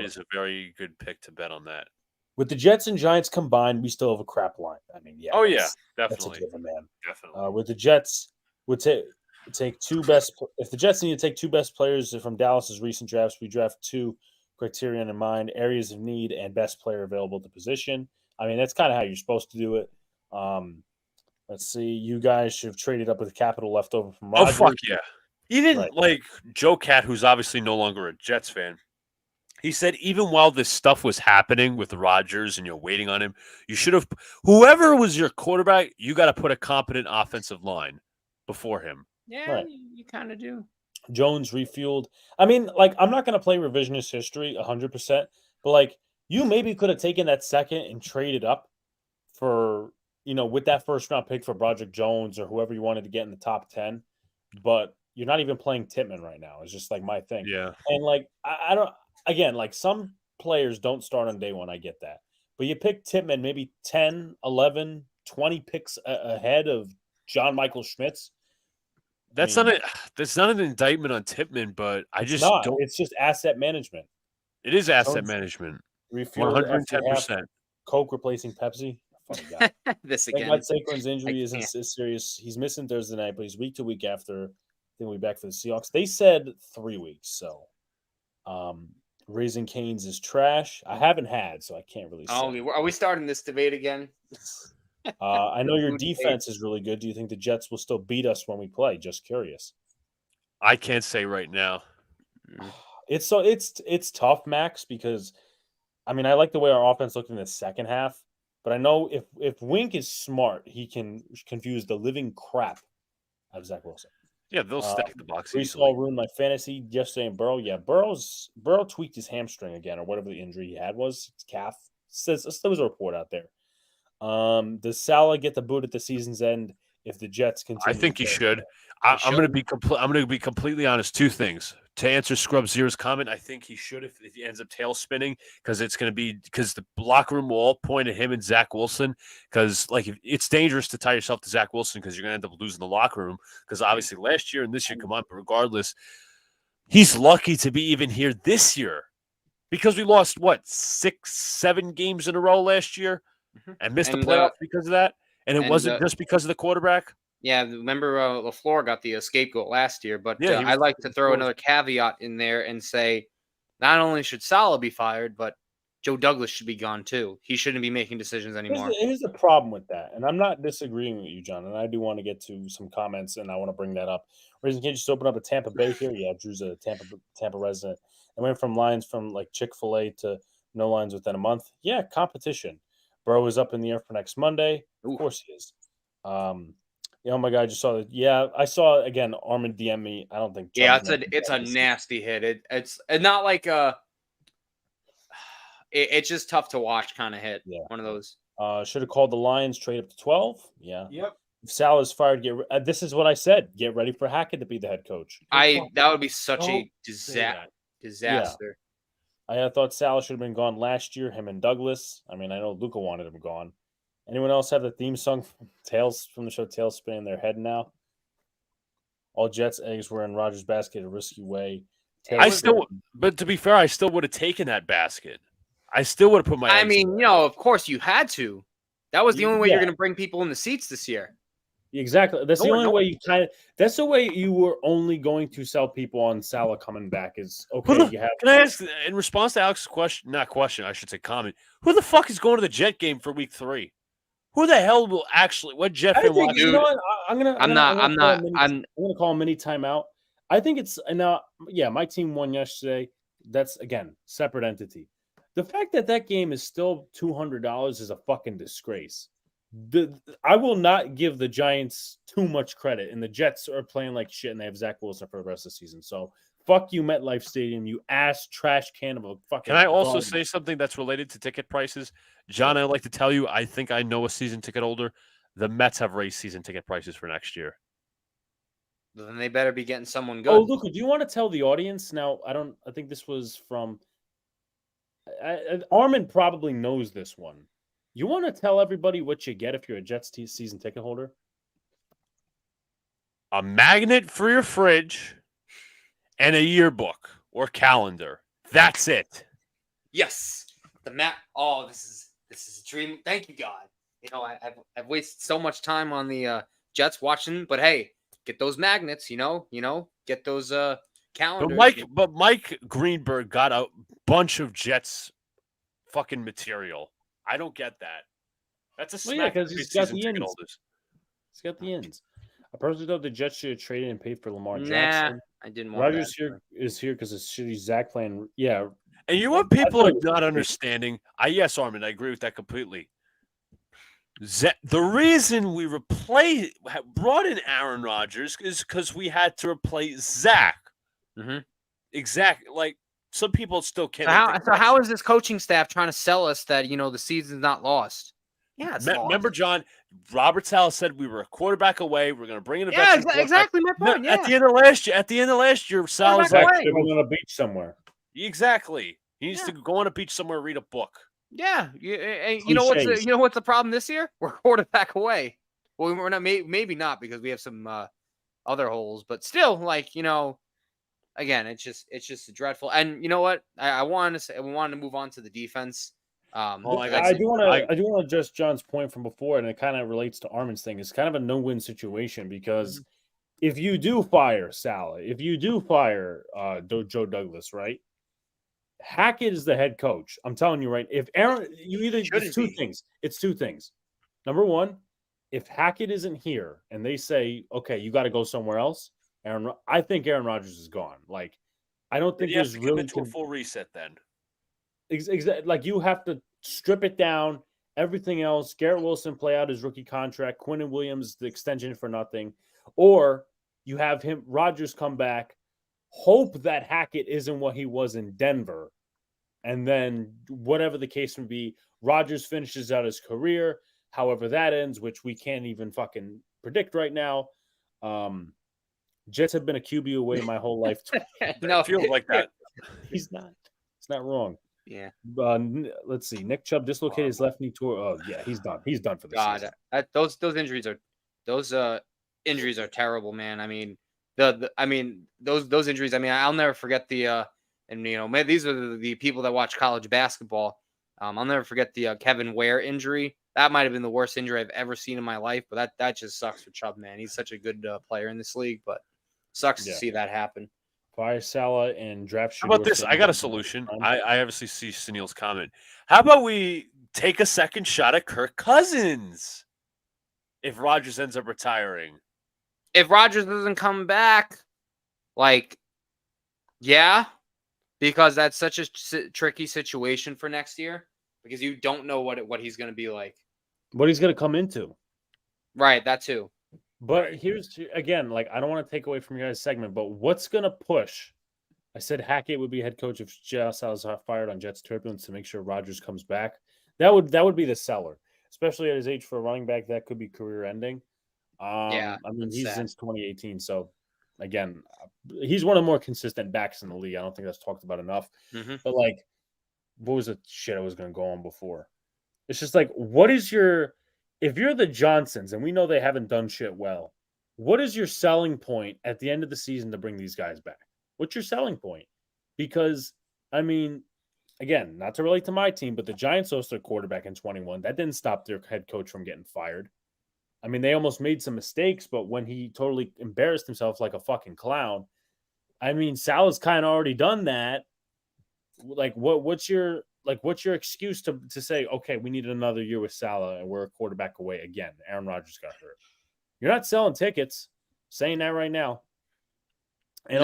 C: is a very good pick to bet on that.
A: With the Jets and Giants combined, we still have a crap line. I mean, yeah.
C: Oh yeah, definitely.
A: That's a given, man.
C: Definitely.
A: With the Jets, would take 2 best. If the Jets need to take 2 best players from Dallas's recent drafts, we draft 2 criterion in mind: areas of need and best player available to position. I mean, that's kind of how you're supposed to do it. Let's see. You guys should have traded up with capital left over from Rodgers.
C: Oh, fuck yeah. He didn't like Joe Cat, who's obviously no longer a Jets fan. He said even while this stuff was happening with Rodgers and you're waiting on him, you should have – whoever was your quarterback, you got to put a competent offensive line before him.
B: Yeah, you kind of do.
A: Jones refueled. I mean, like, I'm not going to play revisionist history 100%, but like, you maybe could have taken that second and traded up for, with that first round pick for Broderick Jones or whoever you wanted to get in the top 10. But you're not even playing Titman right now. It's just like my thing.
C: Yeah.
A: And like, I don't, again, like some players don't start on day one. I get that. But you pick Titman maybe 10, 11, 20 picks ahead of John Michael Schmitz.
C: That's not an indictment on Tipman, but I
A: It's
C: just
A: not.
C: don't.
A: It's just asset management.
C: It is asset
A: Jones
C: management.
A: refueled after half.
C: 110%.
A: Coke replacing Pepsi. Funny guy.
B: This
A: Thank
B: again.
A: God Saquon's injury
B: I
A: isn't
B: can't.
A: as serious. He's missing Thursday night, but he's week to week after. I think we'll be back for the Seahawks. They said 3 weeks. So, Raising Cane's is trash. I haven't had, so I can't really say.
B: Oh, are we starting this debate again?
A: I know your
B: Food debate.
A: defense is really good. Do you think the Jets will still beat us when we play? Just curious.
C: I can't say right now.
A: It's tough, Max, because I mean I like the way our offense looked in the second half, but I know if Wink is smart, he can confuse the living crap out of Zach Wilson.
C: Yeah, they'll stack the box
A: Brees
C: easily.
A: Hall ruined my fantasy yesterday in Burrow. Yeah, Burrow tweaked his hamstring again, or whatever the injury he had was. It's calf. There was a report out there. Does Salah get the boot at the season's end if the Jets continue?
C: I think he should. I'm going to be completely honest. 2 things to answer Scrub Zero's comment. I think he should if he ends up tail spinning because the locker room will all point at him and Zach Wilson because like it's dangerous to tie yourself to Zach Wilson because you're going to end up losing the locker room because obviously last year and this year come on, but regardless, he's lucky to be even here this year because we lost 6-7 games in a row last year and missed the playoffs because of that. And it wasn't just because of the quarterback.
B: Yeah, remember LaFleur got the scapegoat last year, but
C: Yeah,
B: I like to throw another caveat in there and say not only should Salah be fired, but Joe Douglas should be gone too. He shouldn't be making decisions anymore.
A: Here's the problem with that, and I'm not disagreeing with you, John, and I do want to get to some comments, and I want to bring that up. Reason can't just open up a Tampa Bay here? Yeah, Drew's a Tampa resident. I went from lines from like Chick-fil-A to no lines within a month. Yeah, competition. Bro is up in the air for next Monday. Of course he is. Oh my God, I just saw that. Yeah, I saw again. Armin DM me. I don't think.
B: Yeah, it's a nasty hit. It's not like it's just tough to watch kind of hit.
A: Yeah,
B: one of those.
A: Should have called the Lions trade up to 12. Yeah.
B: Yep.
A: If Sal is fired, this is what I said. Get ready for Hackett to be the head coach.
B: That would be such a disaster.
A: Yeah. I thought Sal should have been gone last year. Him and Douglas. I mean, I know Luca wanted him gone. Anyone else have the theme song Tales from the show Tailspin in their head now? All Jets eggs were in Rodgers' basket a risky way.
C: But to be fair, I still would have taken that basket. I still would have put my.
B: I mean, of course you had to. That was the only way you're going to bring people in the seats this year.
A: Exactly. That's the only way that's the way you were only going to sell people on Salah coming back is okay.
C: Can I ask in response to Alex's question? Not question, I should say comment. Who the fuck is going to the Jet game for week 3? Who the hell will actually? What Jet fan will?
A: I'm gonna call a mini timeout. I think it's now. Yeah, my team won yesterday. That's again separate entity. The fact that game is still $200 is a fucking disgrace. I will not give the Giants too much credit, and the Jets are playing like shit, and they have Zach Wilson for the rest of the season. So fuck you, MetLife Stadium, you ass trash can of a fucking.
C: Can I also say something that's related to ticket prices, John? I'd like to tell you, I think I know a season ticket holder. The Mets have raised season ticket prices for next year.
B: Then they better be getting someone good.
A: Oh, Luca, do you want to tell the audience now? I think this was from. Armin probably knows this one. You want to tell everybody what you get if you're a Jets season ticket holder?
C: A magnet for your fridge and a yearbook or calendar. That's it.
B: Yes. The map. Oh, this is a dream. Thank you, God. I've wasted so much time on the Jets watching, but hey, get those magnets, get those calendars.
C: But Mike Greenberg got a bunch of Jets fucking material. I don't get that. That's a smack
A: because he's got the ends. He's got the ends. I personally thought the Jets should have traded and paid for Lamar Jackson.
B: I didn't want
A: Rodgers is here because it's shitty Zach playing. Yeah.
C: And you know what people are not understanding? Yes, Armin, I agree with that completely. The reason we brought in Aaron Rodgers is because we had to replace Zach.
B: Mm-hmm.
C: Exactly. Like some people still can't.
B: So how is this coaching staff trying to sell us that the season's not lost? Yeah, it's lost.
C: Remember, John, Robert Saleh said we were a quarterback away. We're going to bring in a
B: Yeah,
C: veteran.
B: exactly my point.
C: At the end of last year, Saleh's
B: Quarterback
C: like,
B: away.
A: on a beach somewhere.
C: Exactly. He needs to go on a beach somewhere, read a book.
B: Yeah, you know what's the problem this year? We're quarterback away. Well, we're not maybe not because we have some other holes, but still, again, it's just dreadful. And you know what? I wanted to move on to the defense.
A: I do want to address John's point from before, and it kind of relates to Armin's thing. It's kind of a no-win situation because if you do fire Saleh, if you do fire Joe Douglas, right? Hackett is the head coach. I'm telling you, right? If Aaron, it's two things. Number one, if Hackett isn't here and they say, okay, you got to go somewhere else, I think Aaron Rodgers is gone. Like, I don't think there's really
C: to a full reset then.
A: Exactly. Like, you have to strip it down. Everything else, Garrett Wilson play out his rookie contract, Quinnen Williams the extension for nothing, or you have Rodgers come back. Hope that Hackett isn't what he was in Denver. And then whatever the case may be, Rodgers finishes out his career, however that ends, which we can't even fucking predict right now. Jets have been a QB away my whole life.
C: No, it feels like that.
A: He's not. It's not wrong.
B: Yeah.
A: Let's see. Nick Chubb dislocated his left knee tore. Oh yeah, he's done. He's done for the season.
B: Those injuries are terrible, man. I mean, those injuries. I mean, I'll never forget the these are the people that watch college basketball. I'll never forget the Kevin Ware injury. That might have been the worst injury I've ever seen in my life. But that just sucks for Chubb, man. He's such a good player in this league, but sucks to see that happen.
A: Fire Saleh and draft.
C: How about this? I got a solution. I obviously see Sunil's comment. How about we take a second shot at Kirk Cousins if Rodgers ends up retiring?
B: If Rodgers doesn't come back, because that's such a tricky situation for next year because you don't know what he's going to be like.
A: What he's going to come into. Right,
B: that too.
A: But here's, again, I don't want to take away from your guys' segment, but what's going to push? I said Hackett would be head coach if Josh was fired on Jets turbulence to make sure Rodgers comes back. That would be the seller, especially at his age for a running back. That could be career ending. I mean, he's since 2018. So, again, he's one of the more consistent backs in the league. I don't think that's talked about enough.
B: Mm-hmm.
A: But, what was the shit I was going to go on before? It's just what is your – if you're the Johnsons, and we know they haven't done shit well, what is your selling point at the end of the season to bring these guys back? What's your selling point? Because, I mean, again, not to relate to my team, but the Giants lost their quarterback in 21. That didn't stop their head coach from getting fired. I mean, they almost made some mistakes, but when he totally embarrassed himself like a fucking clown, I mean, Salah's kind of already done that. What's your excuse to say, okay, we need another year with Saleh and we're a quarterback away again? Aaron Rodgers got hurt. You're not selling tickets. Saying that right now. And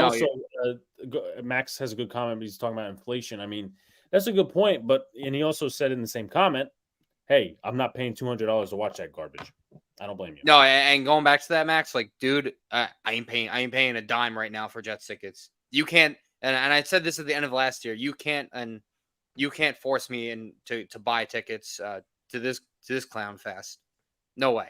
A: Max has a good comment. He's talking about inflation. I mean, that's a good point. And he also said in the same comment, hey, I'm not paying $200 to watch that garbage. I don't blame you.
B: No, and going back to that, Max, dude, I ain't paying a dime right now for Jets tickets. You can't, and I said this at the end of last year. You can't force me to buy tickets to this clown fest. No way.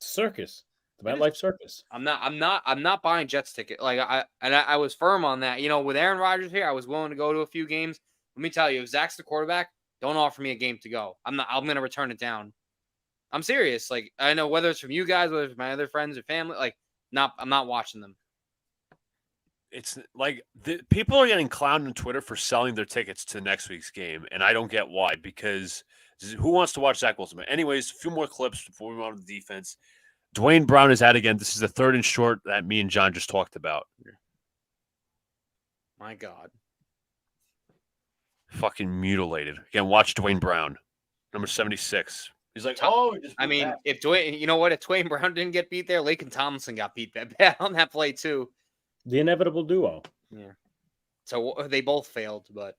A: Circus. The MetLife Circus.
B: I'm not buying Jets ticket. I was firm on that. With Aaron Rodgers here, I was willing to go to a few games. Let me tell you, if Zach's the quarterback, don't offer me a game to go. I'm going to return it down. I'm serious. I know whether it's from you guys, whether it's my other friends or family, I'm not watching them.
C: It's people are getting clowned on Twitter for selling their tickets to next week's game, and I don't get why, because who wants to watch Zach Wilson? Anyways, a few more clips before we move on to the defense. Dwayne Brown is out again. This is the third and short that me and John just talked about.
B: My God.
C: Fucking mutilated. Again, watch Dwayne Brown, number 76. He's if Dwayne Brown didn't get beat there, Laken Tomlinson got beat that bad on that play too.
A: The inevitable duo.
B: Yeah. So they both failed, but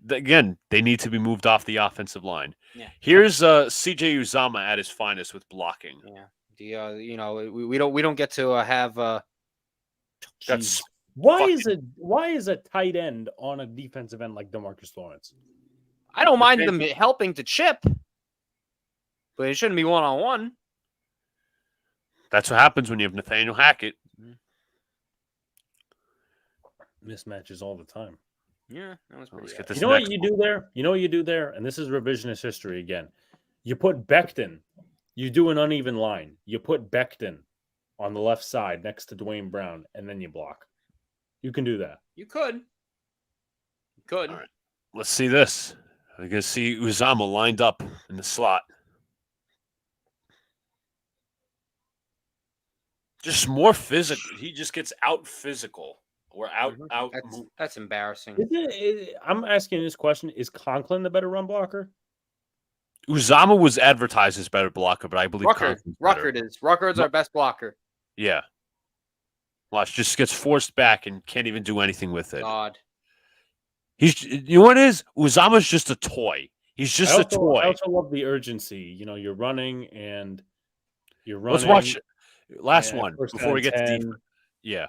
C: again, they need to be moved off the offensive line.
B: Yeah.
C: Here's CJ Uzama at his finest with blocking.
B: Yeah. We don't get to have
C: got
A: Why is a tight end on a defensive end like DeMarcus Lawrence?
B: I don't mind them helping to chip, but it shouldn't be one-on-one.
C: That's what happens when you have Nathaniel Hackett.
A: Mismatches all the time.
B: Yeah, that was pretty.
C: Get this
A: you know what you do there? You know what you do there? And this is revisionist history again. You put Becton. You do an uneven line. You put Becton on the left side next to Dwayne Brown, and then you block. You can do that.
B: You could. You could.
C: All right. Let's see this. We're going to see Uzama lined up in the slot. Just more physical. He just gets out physical. We're out.
B: That's embarrassing.
A: I'm asking this question. Is Conklin the better run blocker?
C: Uzama was advertised as better blocker, but I believe
B: Ruckert is our best blocker.
C: Yeah. Watch, just gets forced back and can't even do anything with it.
B: God.
C: You know what it is? Uzama's just a toy. He's just a toy.
A: I also love the urgency. You know, you're running. Let's
C: watch last one before we get to
A: 10.
C: defense. Yeah.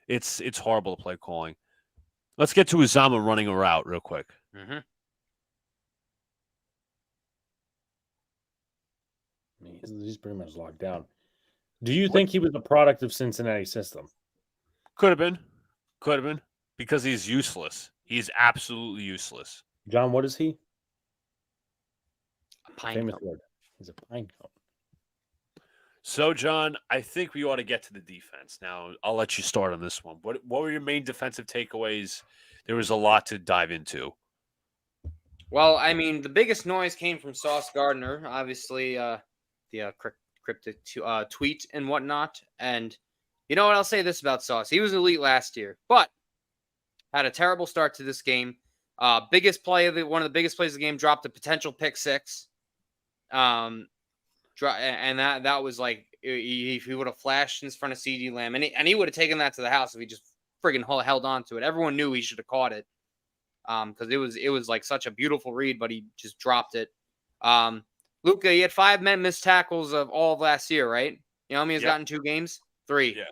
C: It's horrible to play calling. Let's get to Uzama running a route real quick.
B: Mm-hmm.
A: He's pretty much locked down. Do you think he was a product of Cincinnati system?
C: Could have been. Because he's useless. He's absolutely useless.
A: John, what is he?
B: A pine
A: Famous
B: cone.
A: word. He's a pine cone.
C: So, John, I think we ought to get to the defense. Now, I'll let you start on this one. What were your main defensive takeaways? There was a lot to dive into.
B: Well, I mean, the biggest noise came from Sauce Gardner, obviously, the cryptic tweet and whatnot. And you know what? I'll say this about Sauce. He was elite last year, but had a terrible start to this game. One of the biggest plays of the game, dropped a potential pick six. And that was like, if he would have flashed in front of CD Lamb, and he would have taken that to the house if he just friggin' held on to it. Everyone knew he should have caught it. Because it was like such a beautiful read, but he just dropped it. Luka, he had 5 missed tackles of all of last year, right? You know how many he's gotten 2 games? 3.
C: Yeah.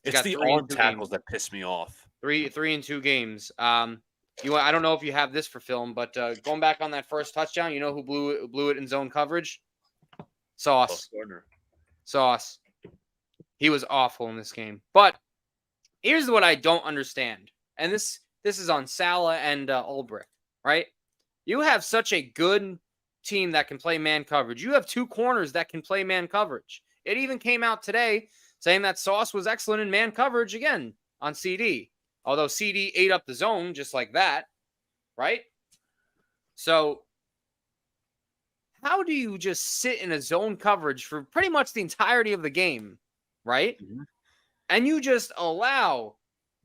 C: It's the arm tackles that piss me off.
B: 3 in 2 games. I don't know if you have this for film, but going back on that first touchdown, you know who blew it in zone coverage? Sauce. Sauce. He was awful in this game. But here's what I don't understand. And this is on Salah and Ulbrich, right? You have such a good team that can play man coverage. You have 2 corners that can play man coverage. It even came out today saying that Sauce was excellent in man coverage again on CD. Although CD ate up the zone just like that, right? So how do you just sit in a zone coverage for pretty much the entirety of the game, right? Mm-hmm. And you just allow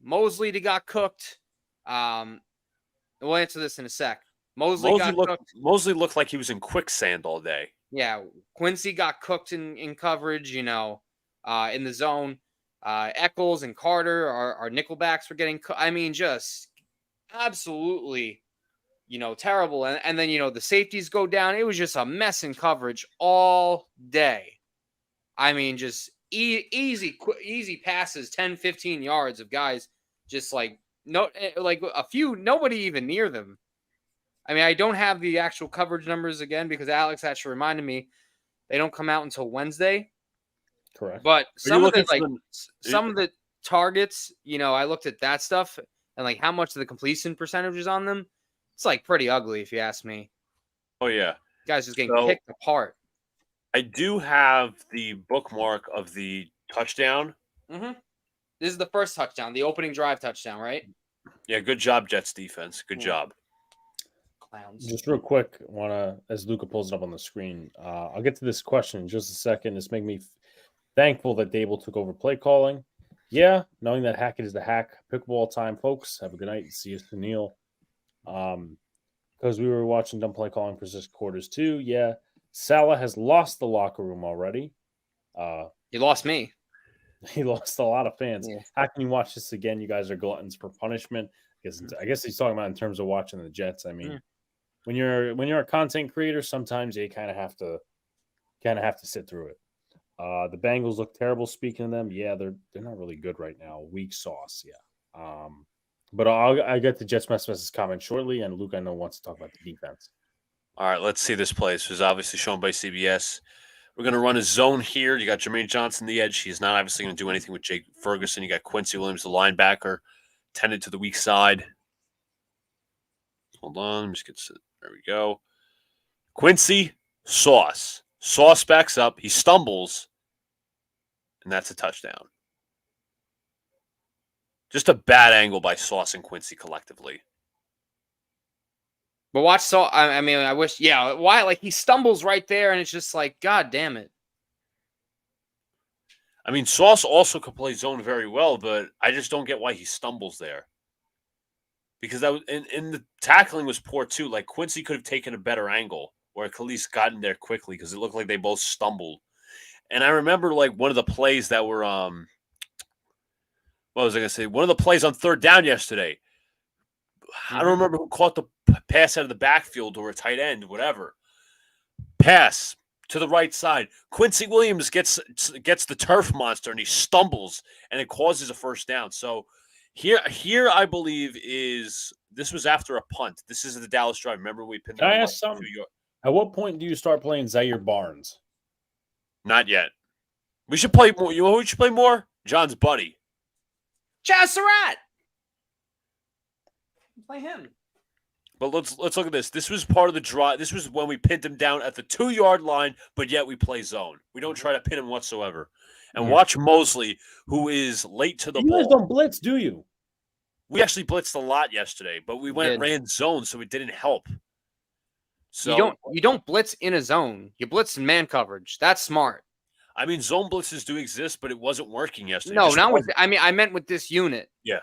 B: Mosley to got cooked. We'll answer this in a sec. Mosley
C: looked like he was in quicksand all day.
B: Yeah, Quincy got cooked in coverage, in the zone. Eccles and Carter, our nickelbacks were getting I mean, just absolutely, terrible. And then, the safeties go down. It was just a mess in coverage all day. I mean, just easy passes, 10, 15 yards of guys just nobody even near them. I mean, I don't have the actual coverage numbers again because Alex actually reminded me they don't come out until Wednesday.
A: Correct.
B: But some of the targets, I looked at that stuff and how much of the completion percentages on them. It's pretty ugly if you ask me.
C: Oh yeah.
B: Guys just getting picked apart.
C: I do have the bookmark of the touchdown.
B: Mm-hmm. This is the first touchdown, the opening drive touchdown, right?
C: Yeah, good job, Jets defense. Good job.
B: Clowns.
A: Just real quick, as Luca pulls it up on the screen, I'll get to this question in just a second. It's making me thankful that Dable took over play calling. Yeah, knowing that Hackett is the hack. Pickable all time, folks. Have a good night. See you, Neil. Because we were watching dumb play calling for 6 quarters too. Yeah, Salah has lost the locker room already.
B: He lost me.
A: He lost a lot of fans.
B: Yeah.
A: How can you watch this again? You guys are gluttons for punishment. I guess he's talking about in terms of watching the Jets. I mean, when you're a content creator, sometimes you kind of have to sit through it. The Bengals look terrible. Speaking of them, yeah, they're not really good right now. Weak sauce, yeah. But I get to Jets Mess's comment shortly, and Luke I know wants to talk about the defense.
C: All right, let's see this play. This was obviously shown by CBS. We're going to run a zone here. You got Jermaine Johnson, the edge. He's not obviously going to do anything with Jake Ferguson. You got Quincy Williams, the linebacker, tended to the weak side. Hold on. Let me just get there we go. Quincy, Sauce. Sauce backs up. He stumbles, and that's a touchdown. Just a bad angle by Sauce and Quincy collectively.
B: But watch Sauce. I mean, I wish. Yeah, why? Like he stumbles right there, and it's just like, God damn it.
C: I mean, Sauce also could play zone very well, but I just don't get why he stumbles there. Because that was, and the tackling was poor too. Like Quincy could have taken a better angle, or at least gotten there quickly, because it looked like they both stumbled. And I remember like one of the plays that were what was I gonna say? One of the plays on third down yesterday. I don't remember who caught the pass out of the backfield or a tight end, whatever. Pass to the right side. Quincy Williams gets the turf monster and he stumbles and it causes a first down. So here I believe this was after a punt. This is the Dallas drive. Remember we pinned.
A: Can I ask something? At what point do you start playing Zaire Barnes?
C: Not yet. We should play more. You know who we should play more? John's buddy.
B: Chaz Surratt. Play him.
C: But let's look at this. This was part of the drive. This was when we pinned him down at the 2-yard line, but yet we play zone. We don't try to pin him whatsoever. And watch Mosley, who is late to the ball.
A: You guys don't blitz, do you?
C: We actually blitzed a lot yesterday, but we ran zone, so it didn't help.
B: So you don't blitz in a zone. You blitz in man coverage. That's smart.
C: I mean, zone blitzes do exist, but it wasn't working yesterday.
B: No, not with. I meant with this unit.
C: Yeah.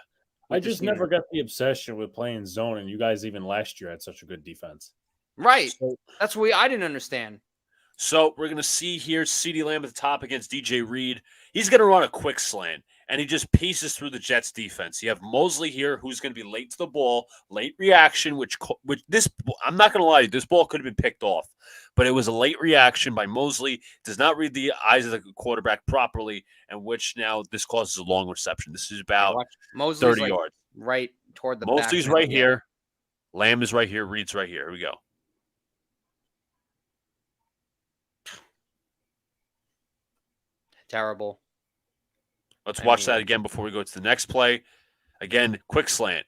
A: I just never got the obsession with playing zone, and you guys even last year had such a good defense.
B: Right. So, that's what I didn't understand.
C: So we're going to see here CeeDee Lamb at the top against DJ Reed. He's going to run a quick slant, and he just pieces through the Jets defense. You have Mosley here, who's going to be late to the ball, late reaction, which this, I'm not going to lie, this ball could have been picked off, but it was a late reaction by Mosley. Does not read the eyes of the quarterback properly, and which now this causes a long reception. This is about 30 yards.
B: Right toward the
C: Mosley's
B: back.
C: right here. Lamb is right here. Reed's right here. Here we go.
B: Terrible.
C: Let's watch that again before we go to the next play. Again, quick slant.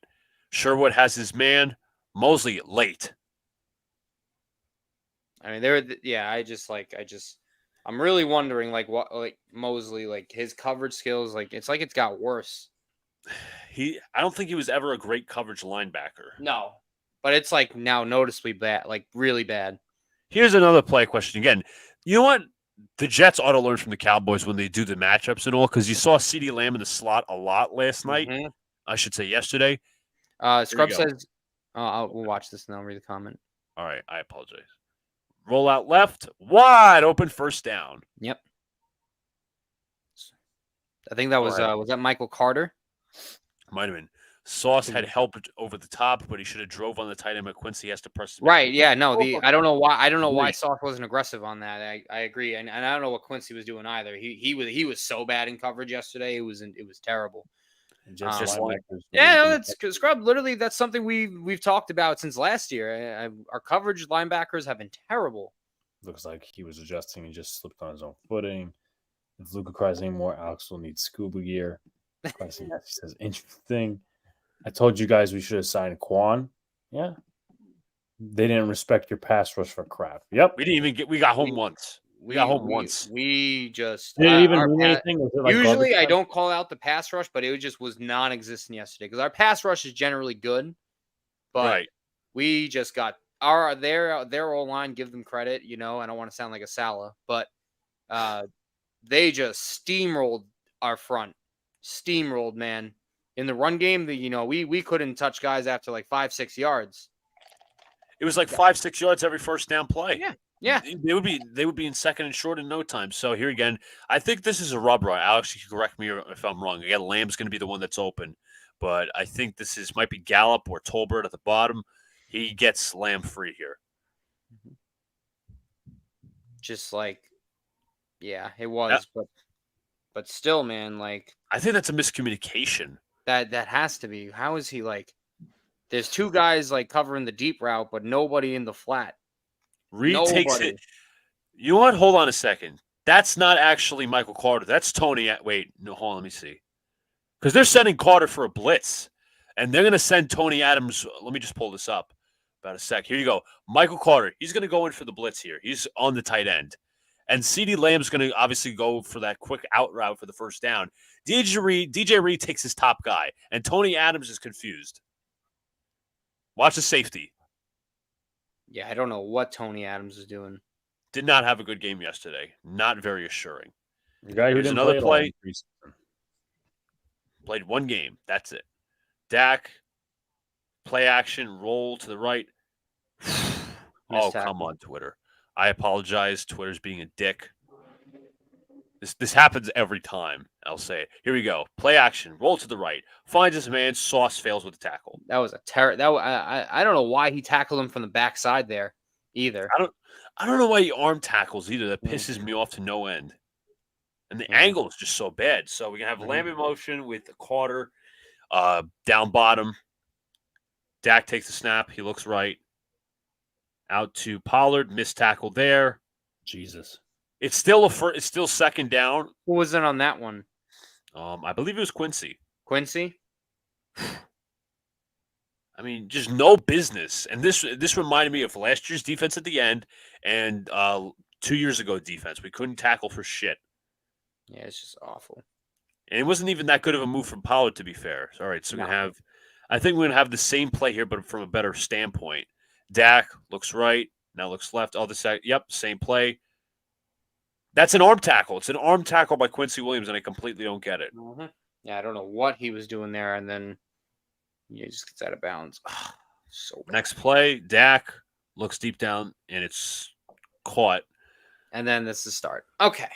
C: Sherwood has his man. Mosley late.
B: I mean, I'm really wondering, what Mosley, his coverage skills, it's got worse.
C: I don't think he was ever a great coverage linebacker.
B: No, but it's now noticeably bad, really bad.
C: Here's another play question. Again, you know what? The Jets ought to learn from the Cowboys when they do the matchups and all, because you saw CeeDee Lamb in the slot a lot last night. I should say yesterday.
B: Scrub says, we'll watch this and I'll read the comment.
C: All right, I apologize. Roll out left, wide open, first down.
B: Yep. I think that was that Michael Carter?
C: Might have been. Sauce had help over the top, but he should have drove on the tight end. But Quincy has to press.
B: Right? Yeah. No. I don't know why. I don't know why Sauce wasn't aggressive on that. I agree, and I don't know what Quincy was doing either. He was so bad in coverage yesterday. It was terrible. That's Scrub. Literally, that's something we've talked about since last year. Our coverage linebackers have been terrible.
A: Looks like he was adjusting and just slipped on his own footing. If Luca cries anymore, Alex will need scuba gear. He says, interesting. I told you guys we should have signed Quan. Yeah. They didn't respect your pass rush for crap. Yep.
C: We didn't even we got home once. We got home once.
B: We just
A: didn't even do anything.
B: Usually I don't call out the pass rush, but it just was non-existent yesterday because our pass rush is generally good. But we just got their O-line, give them credit, I don't want to sound like a Salah, but they just steamrolled our front. Steamrolled, man. In the run game, we couldn't touch guys after 5-6 yards.
C: It was 5-6 yards every first down play.
B: Yeah.
C: They would be in second and short in no time. So here again, I think this is a rub right. Alex, you can correct me if I'm wrong. Again, Lamb's going to be the one that's open, but I think this might be Gallup or Tolbert at the bottom. He gets Lamb free here.
B: Just Yeah, it was, but still, man, like
C: I think that's a miscommunication.
B: that has to be. How is he like? There's two guys like covering the deep route, but nobody in the flat.
C: Reed takes
B: Nobody.
C: it. You know what? Hold on a second. That's not actually Michael Carter. That's Tony. Wait, no, hold on. Let me see. Because they're sending Carter for a blitz, and they're going to send Tony Adams. Let me just pull this up. About a sec. Here you go. Michael Carter. He's going to go in for the blitz here. He's on the tight end. And CeeDee Lamb's going to obviously go for that quick out route for the first down. DJ Reed takes his top guy, and Tony Adams is confused. Watch the safety.
B: Yeah, I don't know what Tony Adams is doing.
C: Did not have a good game yesterday. Not very assuring.
A: The guy who
C: Here's
A: didn't
C: another
A: play
C: play.
A: at all in preseason.
C: Played one game. That's it. Dak, play action, roll to the right. Oh, come on, Twitter. I apologize. Twitter's being a dick. This happens every time. I'll say it. Here we go. Play action, roll to the right. Finds his man. Sauce fails with the tackle.
B: That was a I don't know why he tackled him from the backside there either.
C: I don't know why he arm tackles either. That pisses me off to no end. And the angle is just so bad. So we can have Lamb in motion with Carter down bottom. Dak takes the snap. He looks right. Out to Pollard. Missed tackle there.
A: Jesus.
C: It's still second down.
B: Who was it on that one?
C: I believe it was Quincy.
B: Quincy?
C: I mean, just no business. And this reminded me of last year's defense at the end and 2 years ago defense. We couldn't tackle for shit.
B: Yeah, it's just awful.
C: And it wasn't even that good of a move from Pollard, to be fair. All right, so I think we're going to have the same play here, but from a better standpoint. Dak looks right, now looks left. Other side, yep, same play. That's an arm tackle. It's an arm tackle by Quincy Williams, and I completely don't get it.
B: Mm-hmm. Yeah, I don't know what he was doing there, and then he just gets out of bounds. So bad.
C: Next play, Dak looks deep down, and it's caught.
B: And then this is the start. Okay.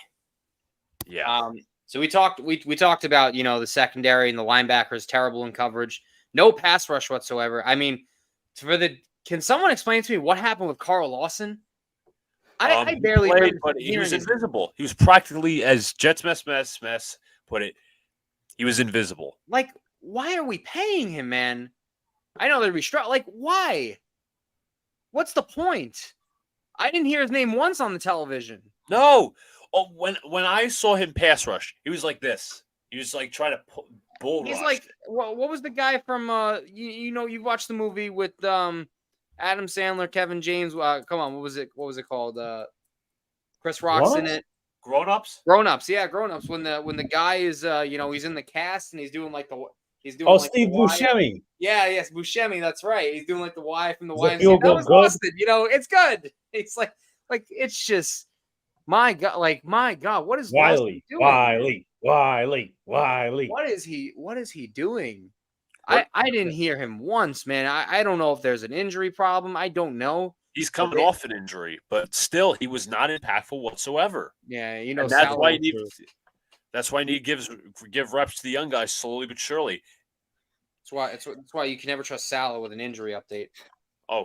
C: Yeah.
B: So we talked about, the secondary and the linebackers terrible in coverage. No pass rush whatsoever. I mean, can someone explain to me what happened with Carl Lawson? I barely
C: played, but he was invisible. He was practically, as Jets mess put it, he was invisible.
B: Like, why are we paying him, man? I know they're restructured. Like, why? What's the point? I didn't hear his name once on the television.
C: No. Oh, when I saw him pass rush, he was like this. He was like trying to bull rush.
B: He's like, what was the guy from? You've watched the movie with Adam Sandler, Kevin James. Come on, what was it called? Chris Rock's in it.
C: Grown Ups.
B: Yeah, Grown Ups. When the guy is, he's in the cast and he's doing like
A: Steve Buscemi.
B: Yeah, yes, Buscemi. That's right. He's doing like the Y from the Y.
A: That was
B: busted. It's good. It's like it's just my God. Like my God, what is
A: Wiley doing? Wiley.
B: What is he doing? I didn't hear him once, man. I don't know if there's an injury problem. I don't know.
C: He's coming off an injury, but still, he was not impactful whatsoever.
B: Yeah,
C: and that's why you need. That's why you need to give reps to the young guys slowly but surely.
B: That's why you can never trust Salah with an injury update.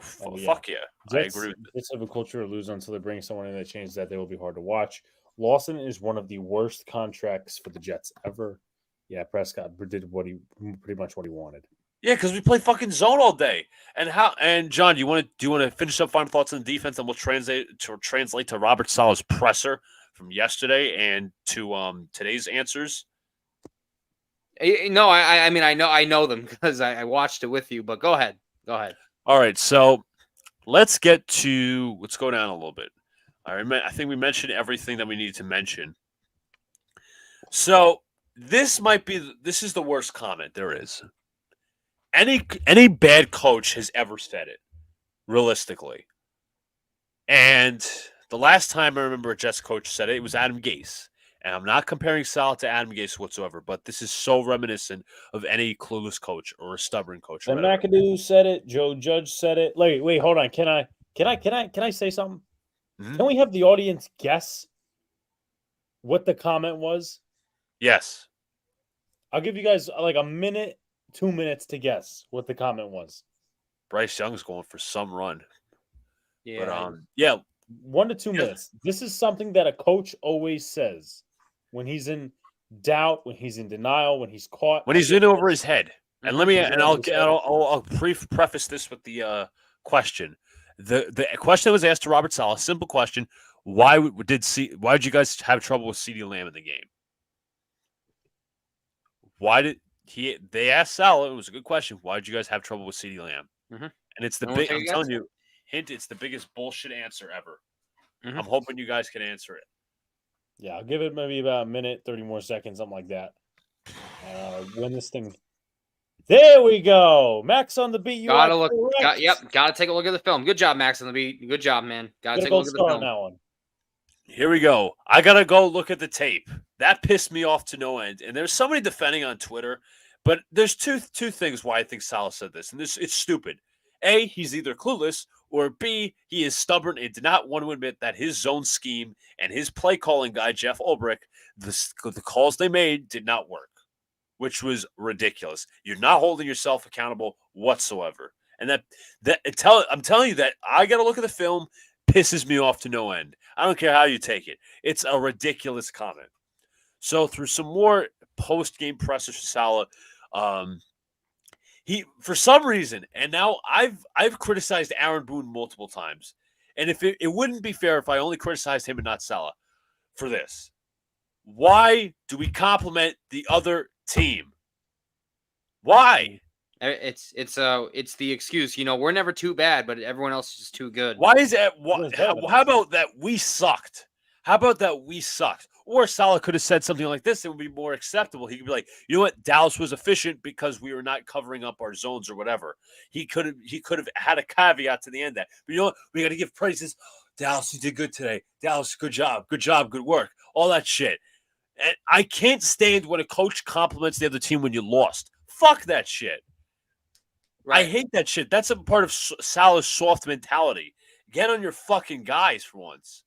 C: Fuck yeah.
A: Jets,
C: I agree with
A: Jets have a culture of losing until they bring someone in that changes that. They will be hard to watch. Lawson is one of the worst contracts for the Jets ever. Yeah, Prescott did pretty much what he wanted.
C: Yeah, because we play fucking zone all day. And John, do you want to finish up final thoughts on the defense, and we'll translate to Robert Saleh's presser from yesterday and to today's answers?
B: No, I mean I know them because I watched it with you. But go ahead.
C: All right, so let's go down a little bit. All right, I think we mentioned everything that we needed to mention. So this is the worst comment there is. Any bad coach has ever said it, realistically. And the last time I remember a Jets coach said it was Adam Gase. And I'm not comparing Saleh to Adam Gase whatsoever, but this is so reminiscent of any clueless coach or a stubborn coach.
A: Ben McAdoo said it. Joe Judge said it. Wait, hold on. Can I say something? Mm-hmm. Can we have the audience guess what the comment was?
C: Yes.
A: I'll give you guys like a minute, 2 minutes to guess what the comment was.
C: Bryce Young's going for some run.
B: Yeah.
C: But
A: 1 to 2
C: Yeah.
A: minutes. This is something that a coach always says when he's in doubt, when he's in denial, when he's caught.
C: When he's in over his head. And let me,
A: He's in over his head.
C: I'll preface this with the question. The question that was asked to Robert Saleh, simple question: why did you guys have trouble with CeeDee Lamb in the game? Why did they asked Saleh? It was a good question. Why did you guys have trouble with CeeDee Lamb?
B: Mm-hmm.
C: And it's the big. I'm telling you, it's the biggest bullshit answer ever. Mm-hmm. I'm hoping you guys can answer it.
A: Yeah, I'll give it maybe about a minute, 30 more seconds, something like that. When this thing. There we go. Max on the beat.
B: Gotta take a look at the film. Good job, Max on the beat. Good job, man. Gotta take a look at the film.
A: That one.
C: Here we go. I gotta go look at the tape. That pissed me off to no end. And there's somebody defending on Twitter, but there's two things why I think Saleh said this, and it's stupid. A, he's either clueless, or B, he is stubborn and did not want to admit that his zone scheme and his play calling guy, Jeff Ulbrich, the calls they made did not work, which was ridiculous. You're not holding yourself accountable whatsoever. And I'm telling you that I got to look at the film, pisses me off to no end. I don't care how you take it. It's a ridiculous comment. So through some more post-game pressers for Saleh, he, for some reason, and now I've criticized Aaron Boone multiple times, and if it wouldn't be fair if I only criticized him and not Saleh for this. Why do we compliment the other team? Why?
B: It's the excuse. We're never too bad, but everyone else is just too good.
C: Why is that? How about that we sucked? How about that we sucked? Or Saleh could have said something like this. It would be more acceptable. He could be like, you know what? Dallas was efficient because we were not covering up our zones or whatever. He could have had a caveat to the end of that. But you know what? We got to give praises. Dallas, you did good today. Dallas, good job, good work. All that shit. And I can't stand when a coach compliments the other team when you lost. Fuck that shit. Right. I hate that shit. That's a part of Saleh's soft mentality. Get on your fucking guys for once.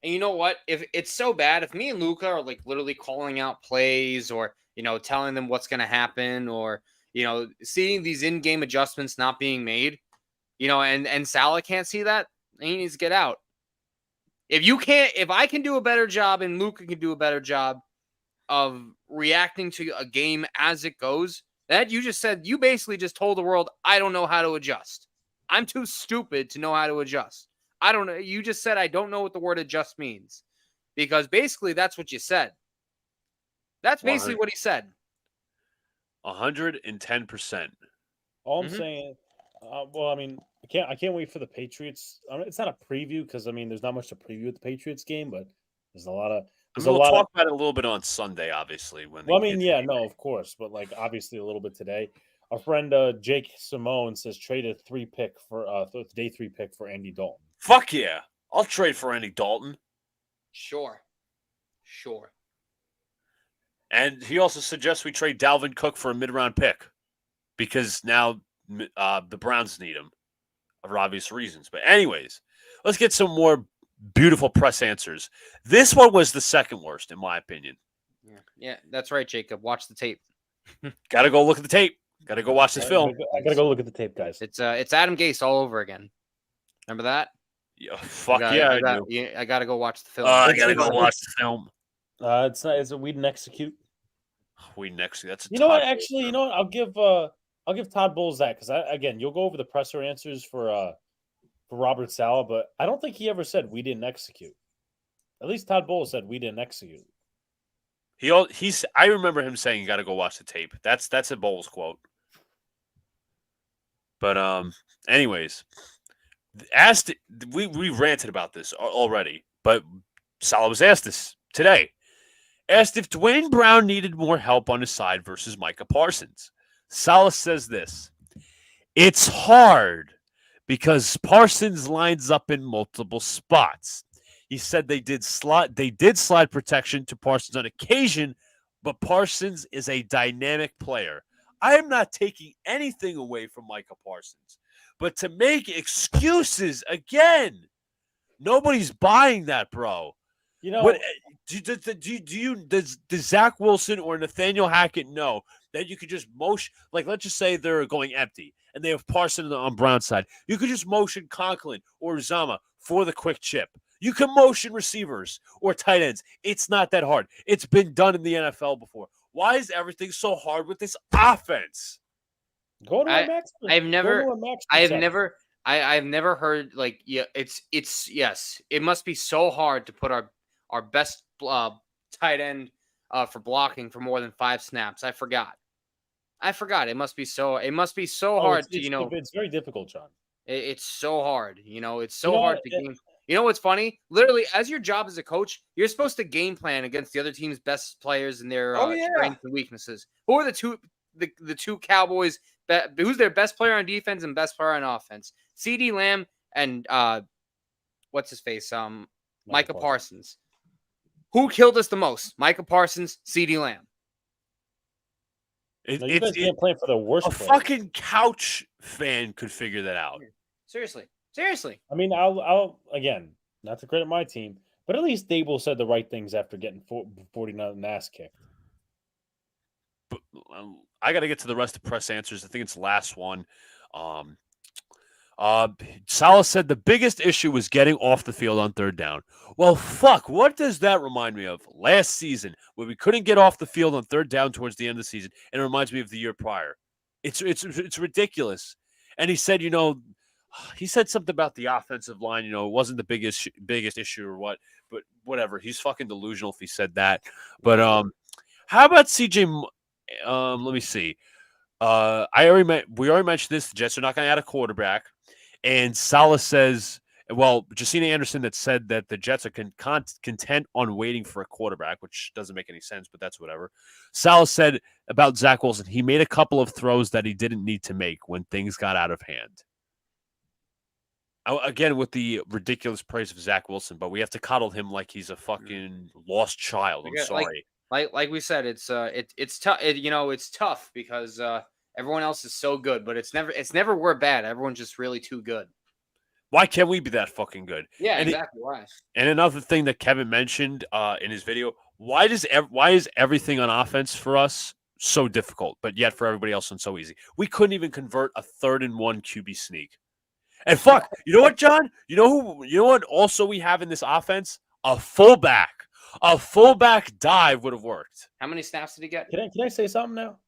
B: And you know what? If it's so bad, if me and Luca are like literally calling out plays or, telling them what's going to happen or, seeing these in-game adjustments not being made, and Saleh can't see that, he needs to get out. If I can do a better job and Luca can do a better job of reacting to a game as it goes, that you basically just told the world, I don't know how to adjust. I'm too stupid to know how to adjust. I don't know. You just said I don't know what the word adjust means, because basically that's what you said. That's basically what he said.
C: 110%.
A: All I'm saying, I can't wait for the Patriots. It's not a preview because there's not much to preview with the Patriots game, but there's a lot of.
C: We'll talk about it a little bit on Sunday, obviously.
A: Of course, but obviously a little bit today. Our friend Jake Simone says trade a day 3 pick for Andy Dalton.
C: Fuck yeah. I'll trade for Andy Dalton.
B: Sure.
C: And he also suggests we trade Dalvin Cook for a mid-round pick because now the Browns need him for obvious reasons. But anyways, let's get some more beautiful press answers. This one was the second worst, in my opinion.
B: Yeah, that's right, Jacob. Watch the tape.
C: Got to go look at the tape. Got to go watch this film.
A: I got to go look at the tape, guys.
B: It's Adam Gase all over again. Remember that?
C: Yeah, I
B: got to go watch the film.
C: I got to go watch the film.
A: It's not. Is it Weed and Execute?
C: Weed and Execute. That's
A: you know what? Actually, you know what? I'll give Todd Bowles that because you'll go over the presser answers for Robert Saleh, but I don't think he ever said we didn't execute. At least Todd Bowles said we didn't execute.
C: I remember him saying you got to go watch the tape. That's a Bowles quote. But anyways, we ranted about this already, but Saleh was asked this today. Asked if Dwayne Brown needed more help on his side versus Micah Parsons. Saleh says this: it's hard because Parsons lines up in multiple spots. He said they did slide protection to Parsons on occasion, but Parsons is a dynamic player. I am not taking anything away from Micah Parsons, but to make excuses again, nobody's buying that, bro. Does Zach Wilson or Nathaniel Hackett know that you could just motion, let's just say they're going empty and they have Parsons on Brown's side. You could just motion Conklin or Uzama for the quick chip. You can motion receivers or tight ends. It's not that hard. It's been done in the NFL before. Why is everything so hard with this offense?
A: Go to a max.
B: I've never heard yes. It must be so hard to put our best tight end for blocking for more than 5 snaps. I forgot. It must be so hard to
A: It's very difficult, John.
B: It's so hard. It's so hard to game. You know what's funny? Literally, as your job as a coach, you're supposed to game plan against the other team's best players and their strengths and weaknesses. Who are the two Cowboys? Who's their best player on defense and best player on offense? CD Lamb and what's his face? Micah Parsons. Who killed us the most? Micah Parsons, CD Lamb.
A: You guys can't plan for the worst.
C: A fucking couch fan could figure that out.
B: Seriously.
A: I mean, I'll again, not to credit my team, but at least Dable said the right things after getting 49 ass kicked.
C: But I got to get to the rest of press answers. I think it's the last one. Salah said the biggest issue was getting off the field on third down. Well, fuck, what does that remind me of? Last season, where we couldn't get off the field on third down towards the end of the season, and it reminds me of the year prior. It's ridiculous. And he said, he said something about the offensive line, it wasn't the biggest issue or what, but whatever. He's fucking delusional if he said that. But how about CJ? Let me see. We already mentioned this. The Jets are not going to add a quarterback. And Salah says, Jacina Anderson that said that the Jets are content on waiting for a quarterback, which doesn't make any sense, but that's whatever. Salah said about Zach Wilson, he made a couple of throws that he didn't need to make when things got out of hand. Again, with the ridiculous praise of Zach Wilson, but we have to coddle him like he's a fucking lost child. I'm sorry.
B: Like we said, it's tough. It's tough because everyone else is so good, but it's never we're bad. Everyone's just really too good.
C: Why can't we be that fucking good?
B: Yeah, exactly. Why?
C: And another thing that Kevin mentioned in his video, why is everything on offense for us so difficult, but yet for everybody else it's so easy? We couldn't even convert a 3rd and 1 QB sneak. And fuck, you know what, John? You know what also we have in this offense? A fullback. A fullback dive would have worked.
B: How many snaps did he get?
A: Can I say something now?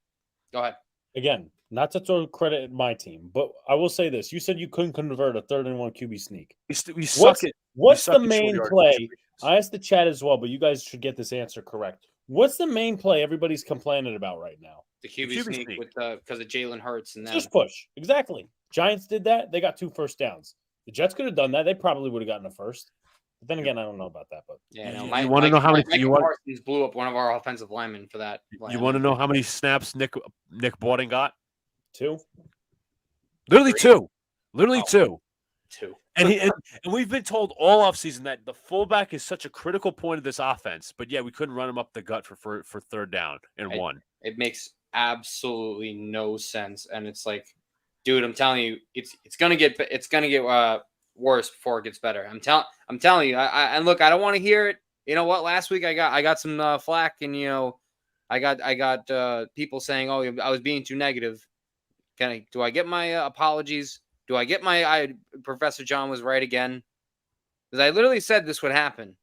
B: Go ahead.
A: Again, not to throw credit at my team, but I will say this. You said you couldn't convert a 3rd and 1 QB sneak.
C: We suck it.
A: What's the main play? I asked the chat as well, but you guys should get this answer correct. What's the main play everybody's complaining about right now?
B: The QB sneak with because of Jalen Hurts and that.
A: Just push. Exactly. Giants did that. They got 2 first downs. The Jets could have done that. They probably would have gotten a first. But then again, I don't know about that. But
B: yeah,
C: you want to know how many?
B: Parsons blew up one of our offensive linemen for that.
C: You want to know how many snaps Nick Borden got?
A: 2.
C: Literally 2. Literally 2.
B: 2.
C: And we've been told all offseason that the fullback is such a critical point of this offense, but yeah, we couldn't run him up the gut for 3rd down and 1.
B: It makes absolutely no sense, and it's like, dude, I'm telling you, it's gonna get worse before it gets better. I'm telling you. And look, I don't want to hear it. You know what? Last week I got some flack, and I got people saying, "Oh, I was being too negative." Do I get my apologies? Do I get my Professor John was right again? Because I literally said this would happen.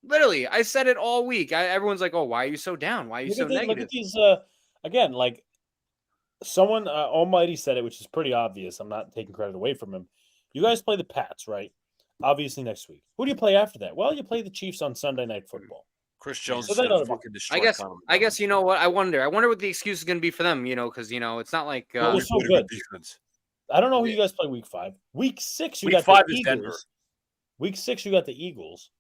B: Literally, I said it all week. Everyone's like, "Oh, why are you so down? Why are you so negative?"
A: Look at these again. Like someone Almighty said it, which is pretty obvious. I'm not taking credit away from him. You guys play the Pats, right? Obviously next week. Who do you play after that? Well, you play the Chiefs on Sunday Night Football.
C: Chris Jones
A: So
C: is going to fucking destroy.
B: I guess you know what? I wonder what the excuse is going to be for them. Because it's not like
A: it was so good. I don't know who you guys play week 5. Week 6, you got the Eagles. Denver. Week 6, you got the Eagles.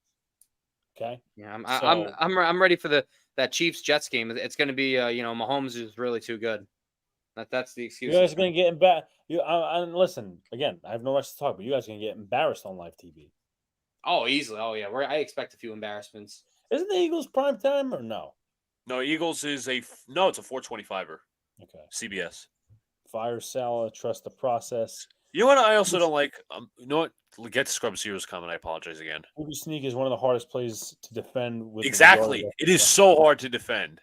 A: Okay.
B: Yeah, I'm ready for that Chiefs Jets game. It's going to be Mahomes is really too good. That's the excuse.
A: You guys are going to get embarrassed. And listen, again, I have no rush to talk, but you guys are going to get embarrassed on live TV.
B: Oh, easily. Oh, yeah. I expect a few embarrassments.
A: Isn't the Eagles prime time or no?
C: No, Eagles is it's a 425er.
A: Okay.
C: CBS.
A: Fire Salah, trust the process.
C: You know what I also don't like? You know what? Get Scrub Zero's comment. I apologize again.
A: QB sneak is one of the hardest plays to defend. With
C: exactly. It is so hard to defend.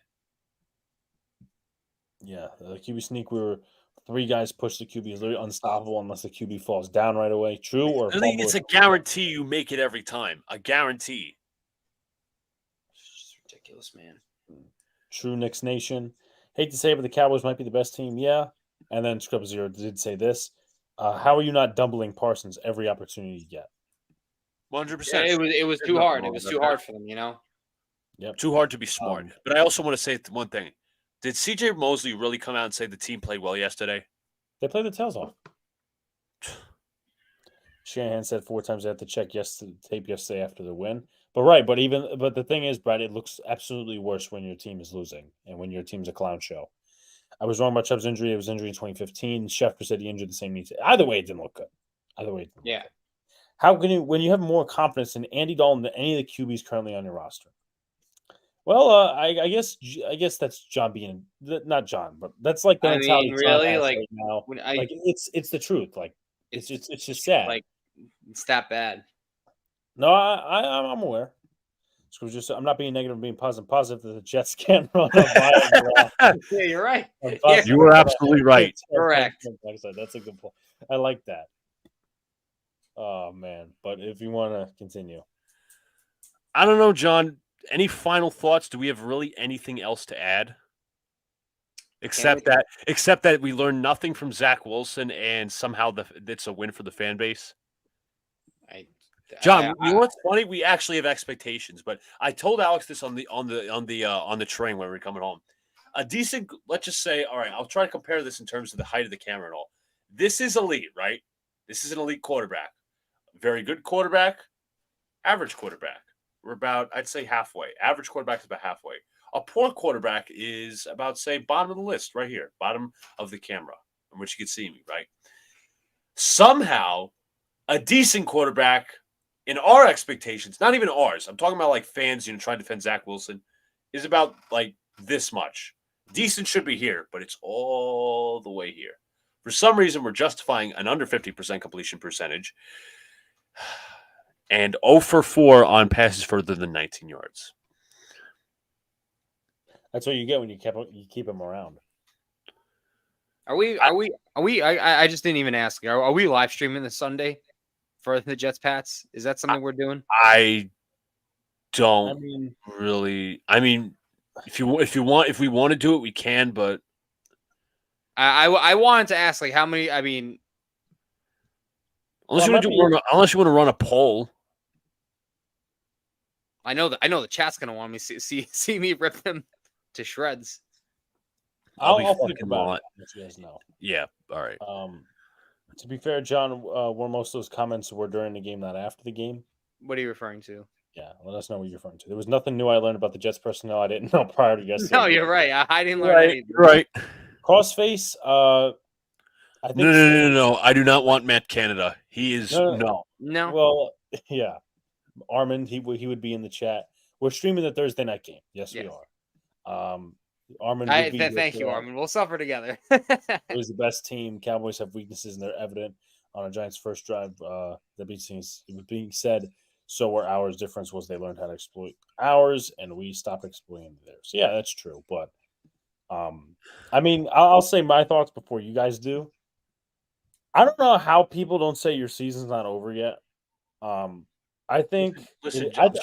A: Yeah, the QB sneak, we were three guys push the QB is literally unstoppable unless the QB falls down right away. True or
C: Literally, it's a guarantee you make it every time. A guarantee.
B: It's just ridiculous, man.
A: True, Knicks Nation. Hate to say it, but the Cowboys might be the best team. Yeah. And then Scribble Zero did say this. How are you not doubling Parsons every opportunity you get?
C: 100%.
B: Yeah, it was too hard. It was too hard for them, you know?
A: Yep.
C: Too hard to be smart. But I also want to say one thing. Did CJ Mosley really come out and say the team played well yesterday?
A: They played the tails off. Shanahan said 4 times they had to check tape yesterday after the win. But the thing is, Brad, it looks absolutely worse when your team is losing and when your team's a clown show. I was wrong about Chubb's injury. It was injury in 2015. Schefter said he injured the same knee. Either way, it didn't look good.
B: Yeah.
A: How can you, when you have more confidence in Andy Dalton than any of the QBs currently on your roster? Well, I guess that's John being not John, but that's like the mentality.
B: Really,
A: John has
B: like
A: right now,
B: when
A: it's the truth. Like it's just sad.
B: Like it's that bad.
A: No, I'm aware. I'm not being negative, I'm being positive. Positive that the Jets can't run a viable.
B: Yeah, you're right.
C: You were absolutely right.
B: Correct.
A: Like I said, that's a good point. I like that. Oh man, but if you want to continue,
C: I don't know, John. Any final thoughts? Do we have really anything else to add? Except that we learned nothing from Zach Wilson, and somehow it's a win for the fan base. John, you know what's funny? We actually have expectations, but I told Alex this on the train when we were coming home. A decent, let's just say, all right, I'll try to compare this in terms of the height of the camera and all. This is elite, right? This is an elite quarterback. Very good quarterback, average quarterback. We're about, I'd say, halfway. Average quarterback is about halfway. A poor quarterback is about, say, bottom of the list right here, bottom of the camera, in which you can see me, right? Somehow, a decent quarterback, in our expectations, not even ours, I'm talking about like fans, trying to defend Zach Wilson, is about like this much. Decent should be here, but it's all the way here. For some reason, we're justifying an under 50% completion percentage and 0 for 4 on passes further than 19 yards.
A: That's what you get when you keep him around.
B: I just didn't even ask. Are we live streaming this Sunday for the Jets Pats? Is that something we're doing?
C: I don't really. I mean, if we want to do it, we can. But
B: I wanted to ask, like, how many? I mean,
C: unless you want to run a poll.
B: I know the chat's gonna want me to see me rip them to shreds.
A: I'll think about it. You guys know.
C: Yeah. All right.
A: To be fair, John, were most of those comments were during the game, not after the game.
B: What are you referring to?
A: Yeah, let us know what you're referring to. There was nothing new I learned about the Jets personnel I didn't know prior to yesterday.
B: No, you're right. I didn't learn anything.
C: Right.
A: Crossface. I think
C: No. I do not want Matt Canada. He is no.
A: Well, yeah. Armand, he would be in the chat. We're streaming the Thursday night game. Yes. We are. Armand.
B: Thank you, Armand. We'll suffer together.
A: It was the best team. Cowboys have weaknesses, and they're evident on a Giants' first drive. That being said, so were ours. Difference was they learned how to exploit ours, and we stopped exploiting theirs. So yeah, that's true. But I mean, I'll say my thoughts before you guys do. I don't know how people don't say your season's not over yet. I think.
C: Listen,
A: I'm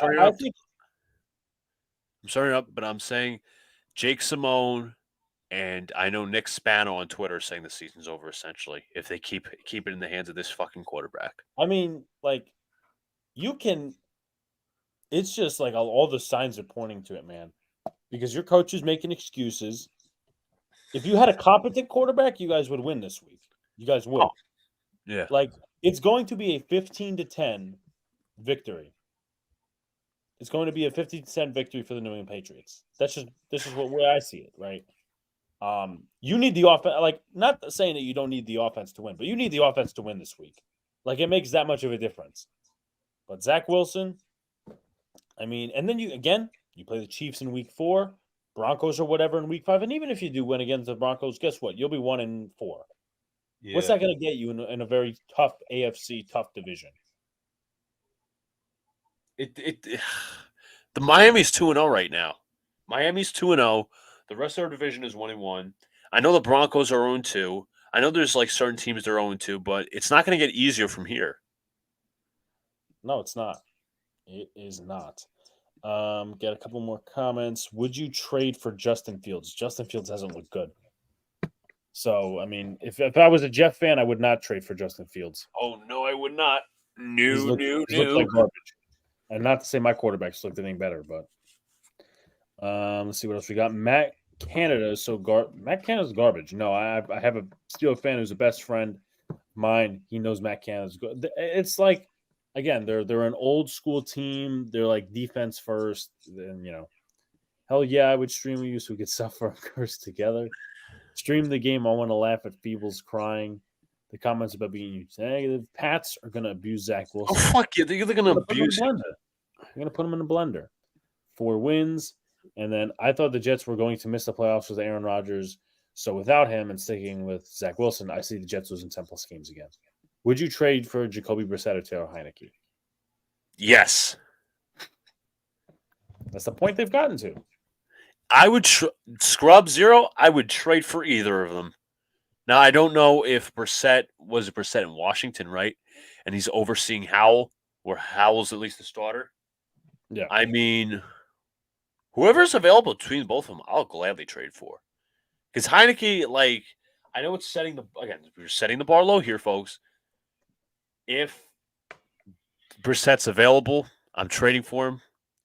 C: sorry, but I'm saying Jake Simone and I know Nick Spano on Twitter saying the season's over essentially if they keep it in the hands of this fucking quarterback.
A: I mean, like, you can. It's just like all the signs are pointing to it, man. Because your coach is making excuses. If you had a competent quarterback, you guys would win this week. You guys would.
C: Oh, yeah.
A: Like, it's going to be a 15-10 victory. It's going to be a 50% victory for the New England Patriots. This is what way I see it, right? You need the offense. Like, not saying that you don't need the offense to win, but you need the offense to win this week. Like, it makes that much of a difference. But Zach Wilson, I mean, and then you play the Chiefs in week 4, Broncos or whatever in week 5, and even if you do win against the Broncos, guess what? You'll be 1-4. Yeah. What's that going to get you in a very tough AFC tough division?
C: The Miami's 2-0 right now. Miami's 2-0. The rest of our division is 1-1. I know the Broncos are 0-2. I know there's like certain teams they're 0-2, but it's not going to get easier from here.
A: No, it's not. It is not. Get a couple more comments. Would you trade for Justin Fields? Justin Fields hasn't looked good. So, I mean, if I was a Jeff fan, I would not trade for Justin Fields.
C: Oh, no, I would not.
A: He's looked like garbage. And not to say my quarterbacks looked anything better, but let's see what else we got. Matt Canada's garbage. No, I have a Steelers fan who's a best friend of mine. He knows Matt Canada's good. It's like, again, they're an old school team. They're like defense first. And hell yeah, I would stream with you so we could suffer and curse together. Stream the game. I want to laugh at Feebles crying. The comments about being negative. Pats are going to abuse Zach Wilson.
C: Oh, fuck you. They're going to abuse him.
A: They're going to put him in a blender. 4 wins. And then I thought the Jets were going to miss the playoffs with Aaron Rodgers. So without him and sticking with Zach Wilson, I see the Jets losing 10-plus games again. Would you trade for Jacoby Brissett or Taylor Heineke?
C: Yes.
A: That's the point they've gotten to.
C: I would scrub zero. I would trade for either of them. Now, I don't know if Brissett in Washington, right? And he's overseeing Howell, or Howell's at least the starter.
A: Yeah.
C: I mean, whoever's available between both of them, I'll gladly trade for. Because Heineke, like, I know it's we're setting the bar low here, folks. If Brissett's available, I'm trading for him.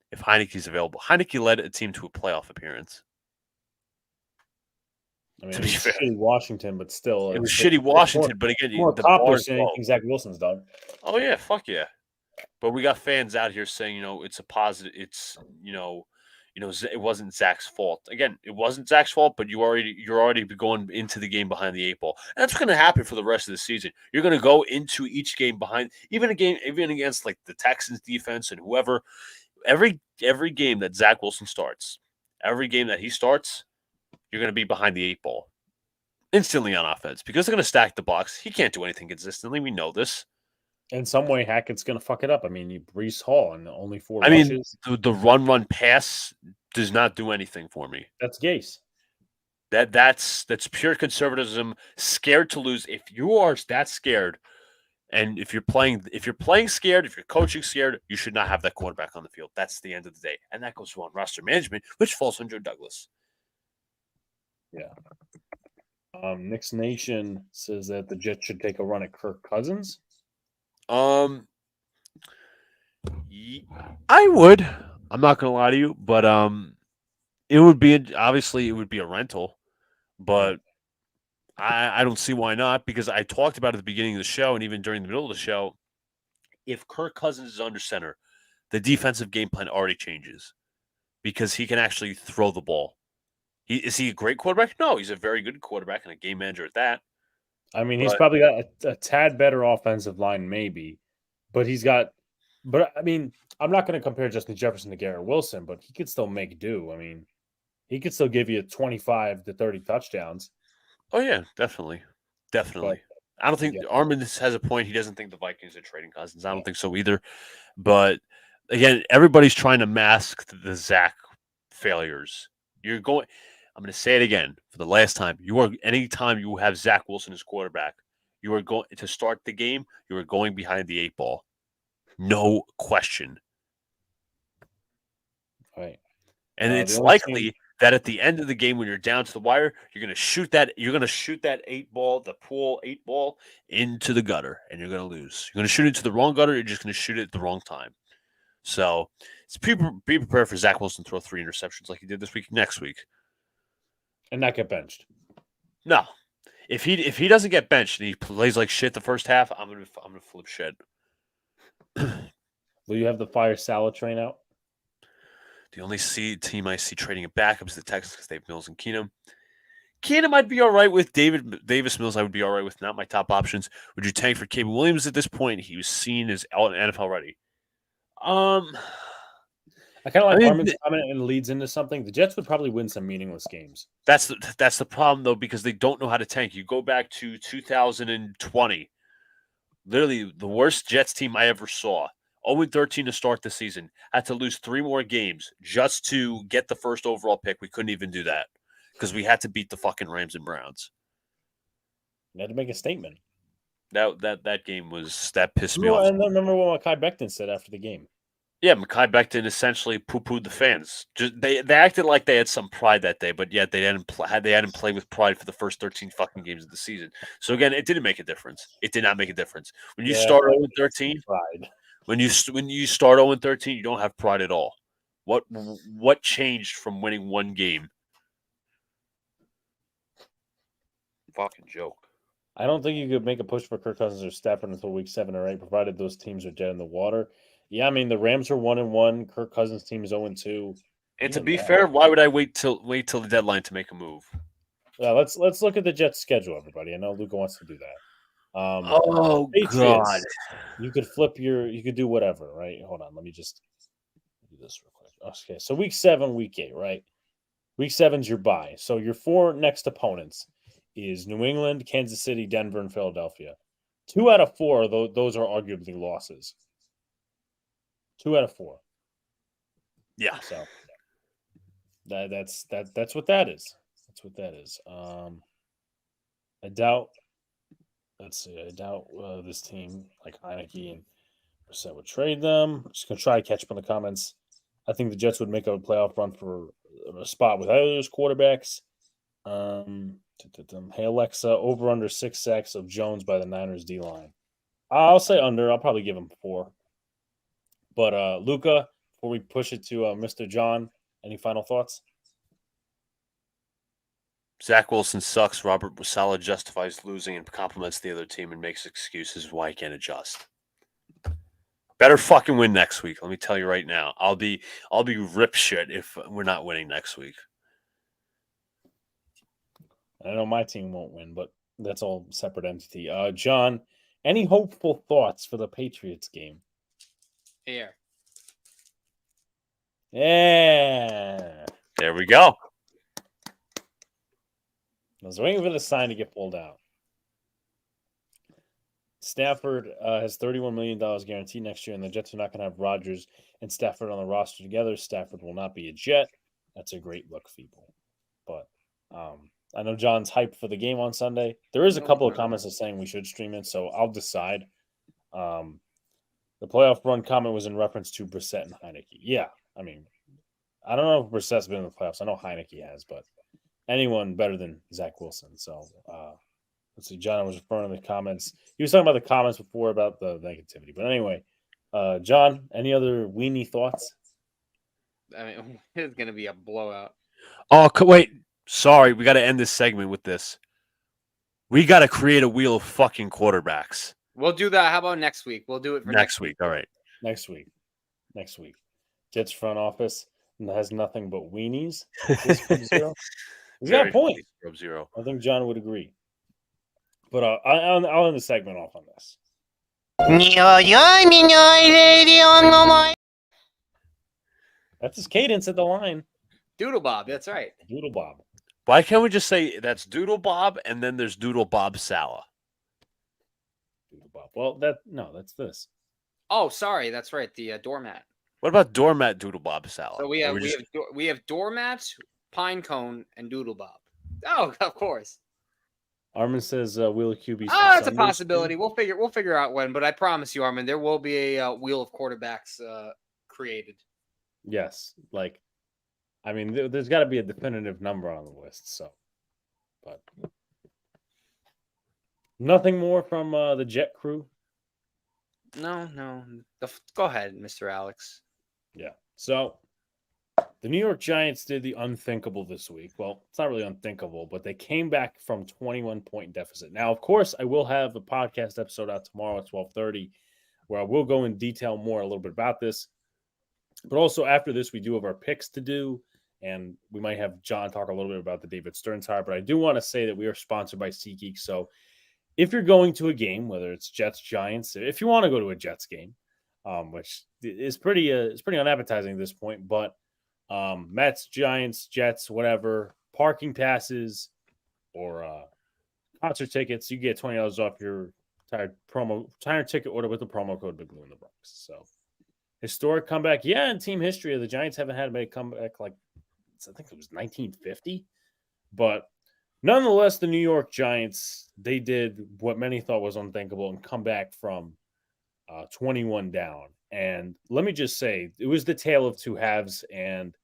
C: If Heineke's available, Heineke led a team to a playoff appearance.
A: I mean, it was shitty Washington, but still.
C: It was shitty Washington, but again,
A: more accomplished than anything Zach Wilson's done.
C: Oh, yeah, fuck yeah. But we got fans out here saying, it's a positive, it's, it wasn't Zach's fault. Again, it wasn't Zach's fault, but you're already going into the game behind the 8 ball. And that's going to happen for the rest of the season. You're going to go into each game behind, even against like the Texans defense and whoever. Every game that Zach Wilson starts, every game that he starts, you're going to be behind the 8 ball instantly on offense because they're going to stack the box. He can't do anything consistently. We know this.
A: In some way, Hackett's going to fuck it up. I mean, Breece Hall and only 4 rushes.
C: The run pass does not do anything for me.
A: That's Gase.
C: That's pure conservatism. Scared to lose. If you are that scared, and if you're playing scared, if you're coaching scared, you should not have that quarterback on the field. That's the end of the day, and that goes on roster management, which falls on Joe Douglas.
A: Yeah. Knicks Nation says that the Jets should take a run at Kirk Cousins.
C: I would. I'm not gonna lie to you, but it would be a rental, but I don't see why not, because I talked about at the beginning of the show and even during the middle of the show, if Kirk Cousins is under center, the defensive game plan already changes because he can actually throw the ball. Is he a great quarterback? No, he's a very good quarterback and a game manager at that.
A: I mean, he's probably got a tad better offensive line, maybe, but I mean, I'm not going to compare Justin Jefferson to Garrett Wilson, but he could still make do. I mean, he could still give you 25 to 30 touchdowns.
C: Oh, yeah, definitely. But, I don't think Armin has a point. He doesn't think the Vikings are trading Cousins. I don't think so either. But, again, everybody's trying to mask the Zach failures. I'm going to say it again for the last time. Anytime you have Zach Wilson as quarterback, you are going to start the game. You are going behind the 8 ball, no question.
A: Right,
C: and it's likely that at the end of the game, when you're down to the wire, you're going to shoot that 8 ball, the pool 8 ball, into the gutter, and you're going to lose. You're going to shoot it to the wrong gutter. You're just going to shoot it at the wrong time. So, be prepared for Zach Wilson to throw 3 interceptions like he did next week.
A: And not get benched.
C: No. If he doesn't get benched and he plays like shit the first half, I'm gonna flip shit.
A: Will you have the fire salad train out?
C: The only team I see trading it back is the Texans because they have Mills and Keenum. Keenum I'd be all right with. Davis Mills I would be all right with. Not my top options. Would you tank for Caleb Williams at this point? He was seen as NFL ready.
A: I kind of like Armin's comment and leads into something. The Jets would probably win some meaningless games.
C: That's the problem, though, because they don't know how to tank. You go back to 2020. Literally, the worst Jets team I ever saw. 0-13 to start the season. Had to lose 3 more games just to get the first overall pick. We couldn't even do that because we had to beat the fucking Rams and Browns.
A: You had to make a statement.
C: That game that pissed me off.
A: And remember what Kai Becton said after the game.
C: Yeah, Mekhi Becton essentially poo-pooed the fans. Just they acted like they had some pride that day, but yet they hadn't played with pride for the first 13 fucking games of the season. So again, it didn't make a difference. It did not make a difference. When you start 0-13,
A: pride.
C: When you start 0-13, you don't have pride at all. What changed from winning one game? Fucking joke.
A: I don't think you could make a push for Kirk Cousins or Stafford until week 7 or 8, provided those teams are dead in the water. Yeah, I mean the Rams are 1-1. Kirk Cousins' team is 0-2.
C: And to be fair, why would I wait till the deadline to make a move?
A: Let's look at the Jets' schedule, everybody. I know Luca wants to do that.
C: Patriots, God!
A: You could do whatever, right? Hold on, let me just do this real quick. Okay, so week 7, week 8, right? Week 7's your bye. So your 4 next opponents is New England, Kansas City, Denver, and Philadelphia. 2 out of 4, those are arguably losses. 2 out of 4.
C: Yeah.
A: So that's what that is. That's what that is. I doubt. Let's see. I doubt this team like Heineke and Brissett would trade them. I'm just gonna try to catch up on the comments. I think the Jets would make a playoff run for a spot with either of those quarterbacks. Hey Alexa, over under 6 sacks of Jones by the Niners D line. I'll say under. I'll probably give him 4. But Luca, before we push it to Mr. John, any final thoughts?
C: Zach Wilson sucks. Robert Saleh justifies losing and compliments the other team and makes excuses why he can't adjust. Better fucking win next week. Let me tell you right now. I'll be rip shit if we're not winning next week.
A: I know my team won't win, but that's all separate entity. John, any hopeful thoughts for the Patriots game?
B: Here.
A: Yeah.
C: There we go.
A: I was waiting for the sign to get pulled out. Stafford has $31 million guaranteed next year, and the Jets are not going to have Rodgers and Stafford on the roster together. Stafford will not be a Jet. That's a great look, people. But I know John's hyped for the game on Sunday. There is a couple of comments that saying we should stream it, so I'll decide. The playoff run comment was in reference to Brissett and Heineke. Yeah, I mean, I don't know if Brissett's been in the playoffs. I know Heineke has, but anyone better than Zach Wilson. So let's see. John was referring to the comments. He was talking about the comments before about the negativity. But anyway, John, any other weenie thoughts?
B: I mean, it's going to be a blowout.
C: Oh, wait. Sorry, we got to end this segment with this. We got to create a wheel of fucking quarterbacks.
B: We'll do that. How about next week? We'll do it for
C: next week. All right.
A: Next week. Jets front office has nothing but weenies. He's got a point.
C: Zero.
A: I think John would agree. But I'll end the segment off on this. That's his cadence at the line.
B: Doodle Bob. That's right.
A: Doodle Bob.
C: Why can't we just say that's Doodle Bob and then there's Doodle Bob Saleh?
A: Doodle Bob. Well, that's this.
B: Oh, sorry. That's right. The doormat.
C: What about Doormat Doodle Bob Saleh?
B: So we have doormats, pine cone, and Doodle Bob. Oh, of course.
A: Armin says wheel of QBs.
B: Oh, that's a possibility. We'll figure out when, but I promise you, Armin, there will be a wheel of quarterbacks created.
A: Yes, I mean, there's got to be a definitive number on the list. So, but nothing more from the Jet crew.
B: No. Go ahead, Mr. Alex.
A: Yeah. So the New York Giants did the unthinkable this week. Well, it's not really unthinkable, but they came back from 21-point deficit. Now, of course, I will have a podcast episode out tomorrow at 12:30 where I will go in detail more a little bit about this. But also after this, we do have our picks to do, and we might have John talk a little bit about the David Stearns hire. But I do want to say that we are sponsored by SeatGeek. So if you're going to a game, whether it's Jets, Giants, if you want to go to a Jets game, which is pretty unappetizing at this point, but Mets, Giants, Jets, whatever, parking passes or concert tickets, you get $20 off your entire ticket order with the promo code Big Blue in the Bronx. So historic comeback. Yeah, in team history, the Giants haven't had a comeback like I think it was 1950. But Nonetheless, the New York Giants, they did what many thought was unthinkable and come back from 21 down. And let me just say, it was the tale of two halves, and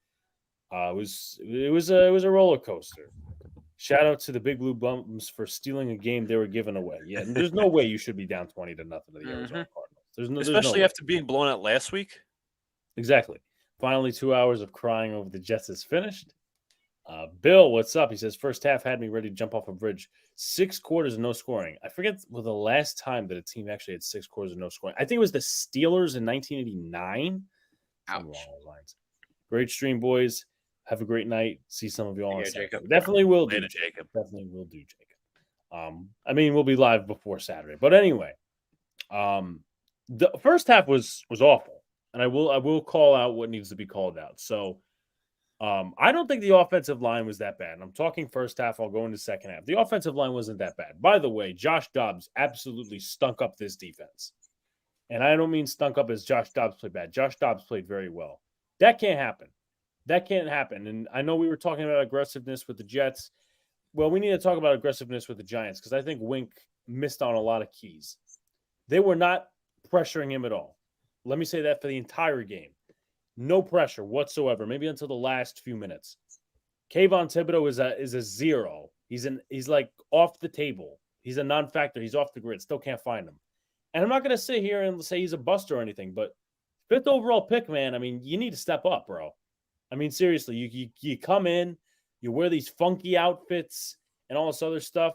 A: it was a roller coaster. Shout out to the Big Blue Bums for stealing a game they were giving away. Yeah, and there's no way you should be down 20 to nothing to the Arizona Cardinals. There's no
C: Especially
A: way.
C: after being blown out last week.
A: Exactly. Finally, 2 hours of crying over the Jets is finished. Bill, what's up? He says, first half had me ready to jump off a bridge. 6 quarters of no scoring. I forget the last time that a team actually had 6 quarters of no scoring. I think it was the Steelers in 1989. Ouch. Lines. Great stream, boys. Have a great night. See some of you all on Saturday.
C: Jacob.
A: Definitely will do,
C: Jacob.
A: Definitely will do, Jacob. I mean, we'll be live before Saturday. But anyway, the first half was awful. And I will call out what needs to be called out. So I don't think the offensive line was that bad. And I'm talking first half. I'll go into second half. The offensive line wasn't that bad. By the way, Josh Dobbs absolutely stunk up this defense. And I don't mean stunk up as Josh Dobbs played bad. Josh Dobbs played very well. That can't happen. That can't happen. And I know we were talking about aggressiveness with the Jets. Well, we need to talk about aggressiveness with the Giants because I think Wink missed on a lot of keys. They were not pressuring him at all. Let me say that for the entire game. No pressure whatsoever, maybe until the last few minutes. Kayvon Thibodeau is a zero. He's like off the table. He's a non-factor. He's off the grid. Still can't find him. And I'm not going to sit here and say he's a buster or anything, but 5th overall pick, man, I mean, you need to step up, bro. I mean, seriously, you come in, you wear these funky outfits and all this other stuff,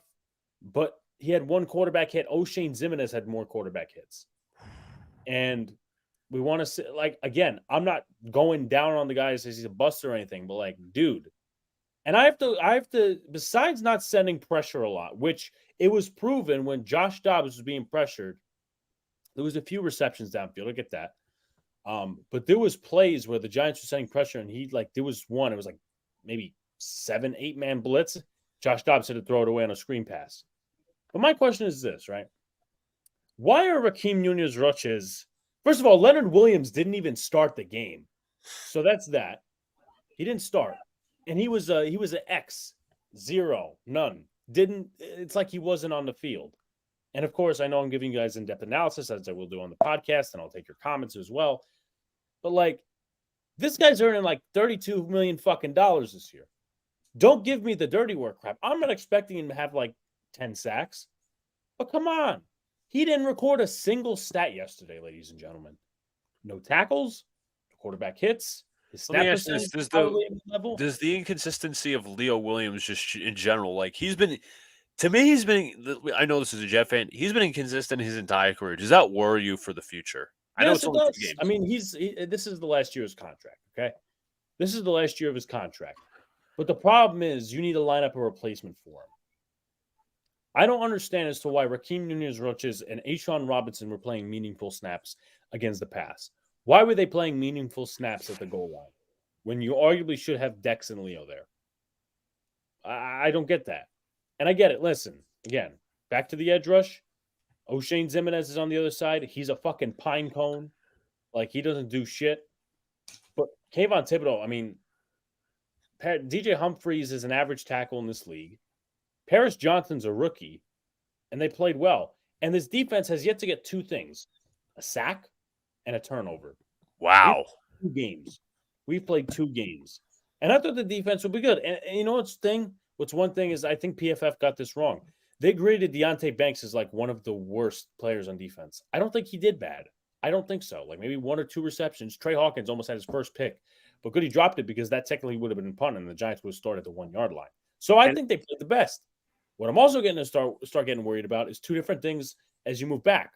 A: but he had one quarterback hit. O'Shane Ximines had more quarterback hits. And we want to say, like, again, I'm not going down on the guy who says he's a buster or anything, but like, dude. And I have to, besides not sending pressure a lot, which it was proven when Josh Dobbs was being pressured, there was a few receptions downfield. I get that. But there was plays where the Giants were sending pressure, and there was one, it was like maybe 7-8 man blitz. Josh Dobbs had to throw it away on a screen pass. But my question is this, right? Why are Raheem Nunez-Roches? First of all, Leonard Williams didn't even start the game, so that's that. He didn't start, and he was an X, 0, none. It's like he wasn't on the field. And of course, I know I'm giving you guys in-depth analysis as I will do on the podcast, and I'll take your comments as well. But like, this guy's earning like $32 million fucking dollars this year. Don't give me the dirty work crap. I'm not expecting him to have like 10 sacks, but come on. He didn't record a single stat yesterday, ladies and gentlemen. No tackles, quarterback hits. His snap percentage
C: does the inconsistency of Leo Williams just in general, like to me, I know this is a Jet fan, he's been inconsistent his entire career. Does that worry you for the future?
A: I know it's only 2 games. I mean, this is the last year of his contract, okay? This is the last year of his contract. But the problem is you need to line up a replacement for him. I don't understand as to why Raheem Nunez-Roches and A'Shawn Robinson were playing meaningful snaps against the pass. Why were they playing meaningful snaps at the goal line when you arguably should have Dex and Leo there? I don't get that. And I get it. Listen, again, back to the edge rush. O'Shane Ximines is on the other side. He's a fucking pine cone. Like, he doesn't do shit. But Kayvon Thibodeau, I mean, DJ Humphries is an average tackle in this league. Paris Johnson's a rookie, and they played well. And this defense has yet to get 2 things, a sack and a turnover.
C: Wow.
A: 2 games. We've played 2 games. And I thought the defense would be good. And you know what's one thing is I think PFF got this wrong. They graded Deonte Banks as like one of the worst players on defense. I don't think he did bad. I don't think so. Like maybe 1 or 2 receptions. Trey Hawkins almost had his first pick. But good, he dropped it because that technically would have been a punt, and the Giants would start at the 1-yard line. So I think they played the best. What I'm also getting to start getting worried about is 2 different things as you move back.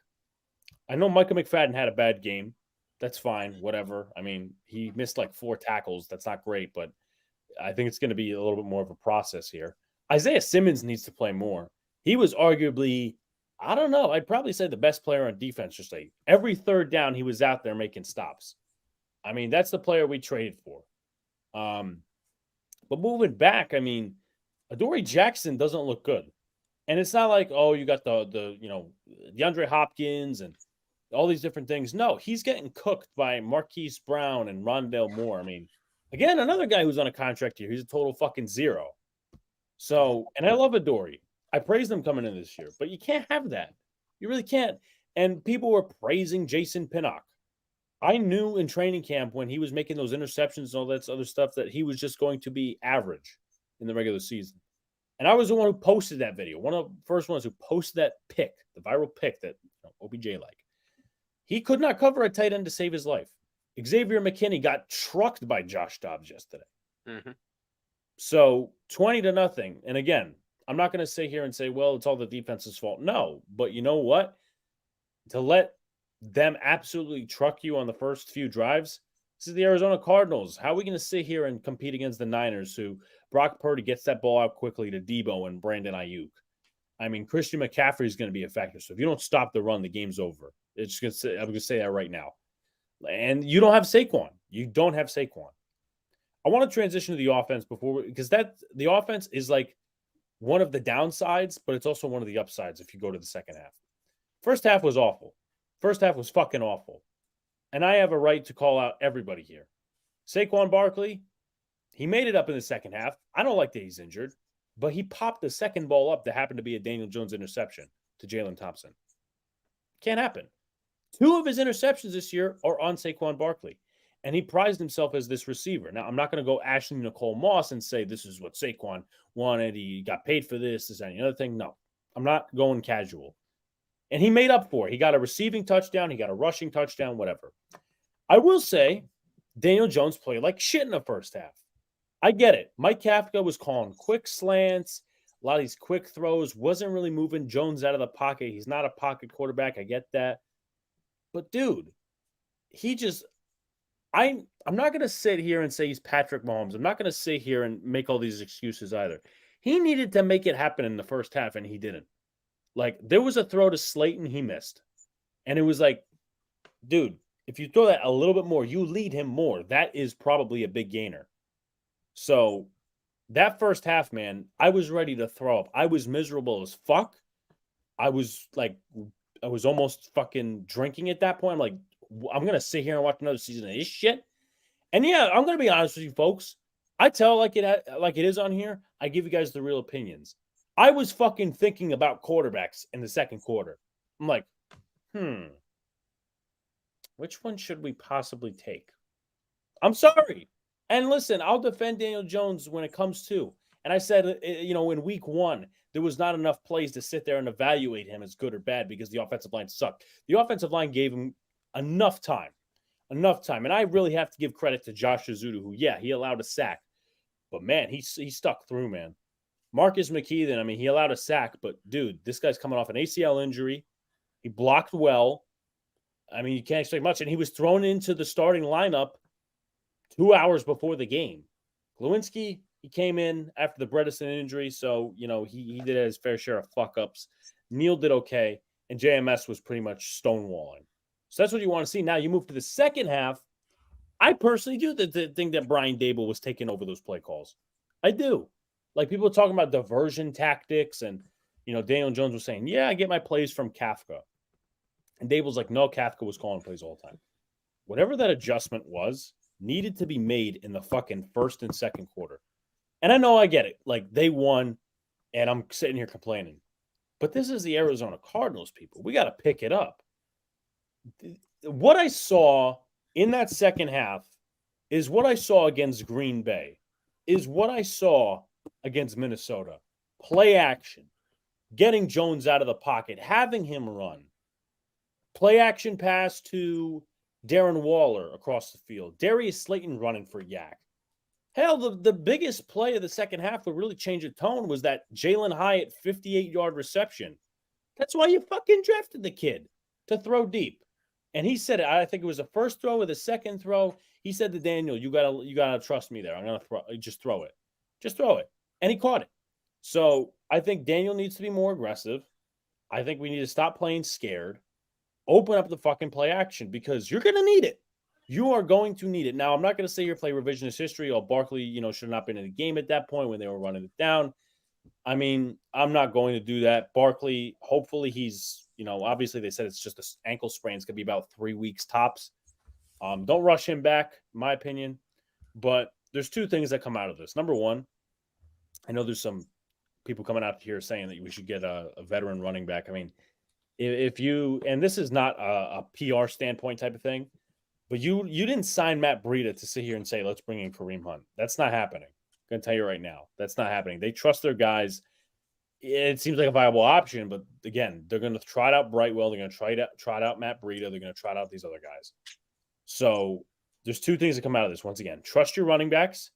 A: I know Micah McFadden had a bad game. That's fine, whatever. I mean, he missed like 4 tackles. That's not great, but I think it's going to be a little bit more of a process here. Isaiah Simmons needs to play more. He was arguably, I don't know, I'd probably say the best player on defense. Just like every third down, he was out there making stops. I mean, that's the player we traded for. But moving back, I mean, Adoree Jackson doesn't look good. And it's not like, oh, you got the DeAndre Hopkins and all these different things. No, he's getting cooked by Marquise Brown and Rondale Moore. I mean, again, another guy who's on a contract here. He's a total fucking 0. So, and I love Adoree. I praised him coming in this year, but you can't have that. You really can't. And people were praising Jason Pinnock. I knew in training camp when he was making those interceptions and all that other stuff that he was just going to be average in the regular season. And I was the one who posted that video, one of the first ones who posted that pick, the viral pick that OBJ liked. He could not cover a tight end to save his life. Xavier McKinney got trucked by Josh Dobbs yesterday.
B: Mm-hmm.
A: So 20-0. And again, I'm not going to sit here and say, well, it's all the defense's fault. No, but you know what? To let them absolutely truck you on the first few drives, this is the Arizona Cardinals. How are we going to sit here and compete against the Niners who Brock Purdy gets that ball out quickly to Debo and Brandon Ayuk? I mean, Christian McCaffrey is going to be a factor. So if you don't stop the run, the game's over. It's going to say, I'm going to say that right now. And you don't have Saquon. You don't have Saquon. I want to transition to the offense because the offense is like one of the downsides, but it's also one of the upsides if you go to the second half. First half was awful. First half was fucking awful. And I have a right to call out everybody here. Saquon Barkley, he made it up in the second half. I don't like that he's injured, but he popped the second ball up that happened to be a Daniel Jones interception to Jalen Thompson. Can't happen. 2 of his interceptions this year are on Saquon Barkley, and he prized himself as this receiver. Now, I'm not going to go Ashley Nicole Moss and say this is what Saquon wanted. He got paid for this, and the other thing. No, I'm not going casual. And he made up for it. He got a receiving touchdown. He got a rushing touchdown, whatever. I will say Daniel Jones played like shit in the first half. I get it. Mike Kafka was calling quick slants, a lot of these quick throws, wasn't really moving Jones out of the pocket. He's not a pocket quarterback. I get that. But, dude, I'm not going to sit here and say he's Patrick Mahomes. I'm not going to sit here and make all these excuses either. He needed to make it happen in the first half, and he didn't. Like, there was a throw to Slayton he missed. And it was like, dude, if you throw that a little bit more, you lead him more. That is probably a big gainer. So, that first half, man, I was ready to throw up. I was miserable as fuck. I was almost fucking drinking at that point. I'm like, I'm going to sit here and watch another season of this shit. And yeah, I'm going to be honest with you folks. I tell like it is on here. I give you guys the real opinions. I was fucking thinking about quarterbacks in the second quarter. I'm like, which one should we possibly take? I'm sorry. And listen, I'll defend Daniel Jones when it comes to. And I said, in week 1, there was not enough plays to sit there and evaluate him as good or bad because the offensive line sucked. The offensive line gave him enough time. And I really have to give credit to Josh Azudu, who, yeah, he allowed a sack. But, man, he stuck through, man. Marcus McKeithen, I mean, he allowed a sack, but, dude, this guy's coming off an ACL injury. He blocked well. I mean, you can't expect much. And he was thrown into the starting lineup 2 hours before the game. Glowinski, he came in after the Bredesen injury, so, he did his fair share of fuck-ups. Neal did okay, and JMS was pretty much stonewalling. So that's what you want to see. Now you move to the second half. I personally do think that Brian Dable was taking over those play calls. I do. Like, people are talking about diversion tactics, and, Daniel Jones was saying, yeah, I get my plays from Kafka. And Dable's like, no, Kafka was calling plays all the time. Whatever that adjustment was needed to be made in the fucking first and second quarter. And I know I get it. Like, they won, and I'm sitting here complaining. But this is the Arizona Cardinals, people. We got to pick it up. What I saw in that second half is what I saw against Green Bay, is what I saw against Minnesota. Play action, getting Jones out of the pocket, having him run. Play action pass to Darren Waller across the field. Darius Slayton running for Yak. Hell, the biggest play of the second half that really changed the tone was that Jalen Hyatt 58-yard reception. That's why you fucking drafted the kid, to throw deep. And he said, I think it was the first throw or the second throw. He said to Daniel, you gotta trust me there. I'm gonna just throw it. Just throw it. And he caught it. So I think Daniel needs to be more aggressive. I think we need to stop playing scared. Open up the fucking play action because you're gonna need it. You are going to need it. Now, I'm not going to say here play revisionist history or Barkley, should have not been in the game at that point when they were running it down. I mean, I'm not going to do that. Barkley, hopefully he's, obviously they said it's just an ankle sprain. It's going to be about 3 weeks tops. Don't rush him back, in my opinion. But there's 2 things that come out of this. Number one, I know there's some people coming out here saying that we should get a veteran running back. I mean, if you, and this is not a PR standpoint type of thing, but you didn't sign Matt Breida to sit here and say, let's bring in Kareem Hunt. That's not happening. I'm going to tell you right now. That's not happening. They trust their guys. It seems like a viable option, but again, they're going to trot out Brightwell. They're going to trot out Matt Breida. They're going to trot out these other guys. So there's two things that come out of this. Once again, trust your running backs,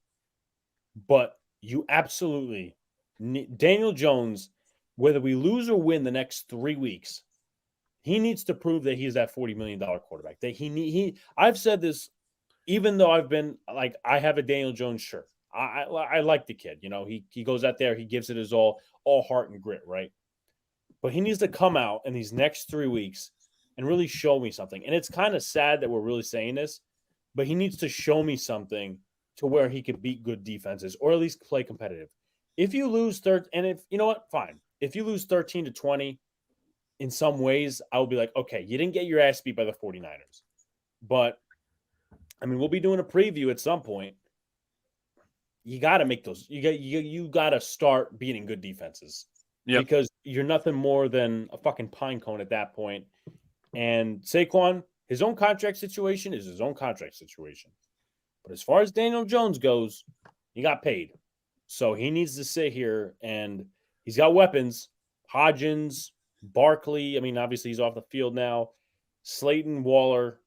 A: but you absolutely need Daniel Jones, whether we lose or win the next 3 weeks, he needs to prove that he's that $40 million quarterback. That I've said this, even though I've been like, I have a Daniel Jones shirt. I like the kid. You know, he goes out there, he gives it his all heart and grit, right? But he needs to come out in these next 3 weeks and really show me something. And it's kind of sad that we're really saying this, but he needs to show me something to where he could beat good defenses or at least play competitive. If you lose and if you know what, fine. If you lose 13-20 in some ways, I will be like, okay, you didn't get your ass beat by the 49ers. But I mean, we'll be doing a preview at some point. You got to make those. You got to start beating good defenses. Yep. Because you're nothing more than a fucking pine cone at that point. And Saquon, his own contract situation is his own contract situation. But as far as Daniel Jones goes, he got paid. So he needs to sit here, and he's got weapons. Hodgins, Barkley. I mean, obviously he's off the field now. Slayton, Waller,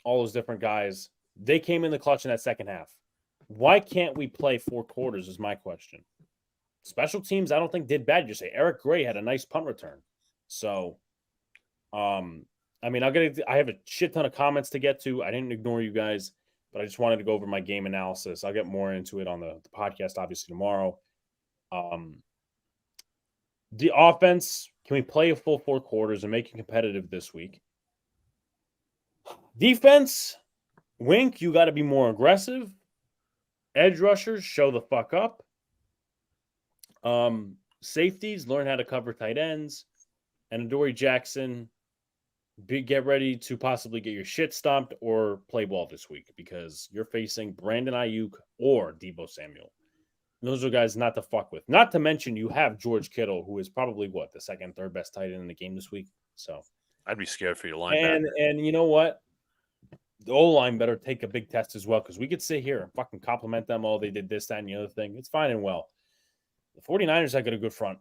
A: all those different guys. They came in the clutch in that second half. Why can't we play 4 quarters is my question. Special teams, I don't think did bad. You say Eric Gray had a nice punt return. So, I mean, I have a shit ton of comments to get to. I didn't ignore you guys, but I just wanted to go over my game analysis. I'll get more into it on the podcast, obviously, tomorrow. The offense, can we play a full 4 quarters and make it competitive this week? Defense, Wink, you got to be more aggressive. Edge rushers, show the fuck up. Safeties, learn how to cover tight ends. And Adoree Jackson, get ready to possibly get your shit stomped or play ball this week because you're facing Brandon Ayuk or Deebo Samuel. Those are guys not to fuck with. Not to mention you have George Kittle, who is probably the second, third best tight end in the game this week. So
C: I'd be scared for your linebacker.
A: And you know what? The O-line better take a big test as well because we could sit here and fucking compliment them. Oh, they did this, that, and the other thing. It's fine and well. The 49ers have got a good front.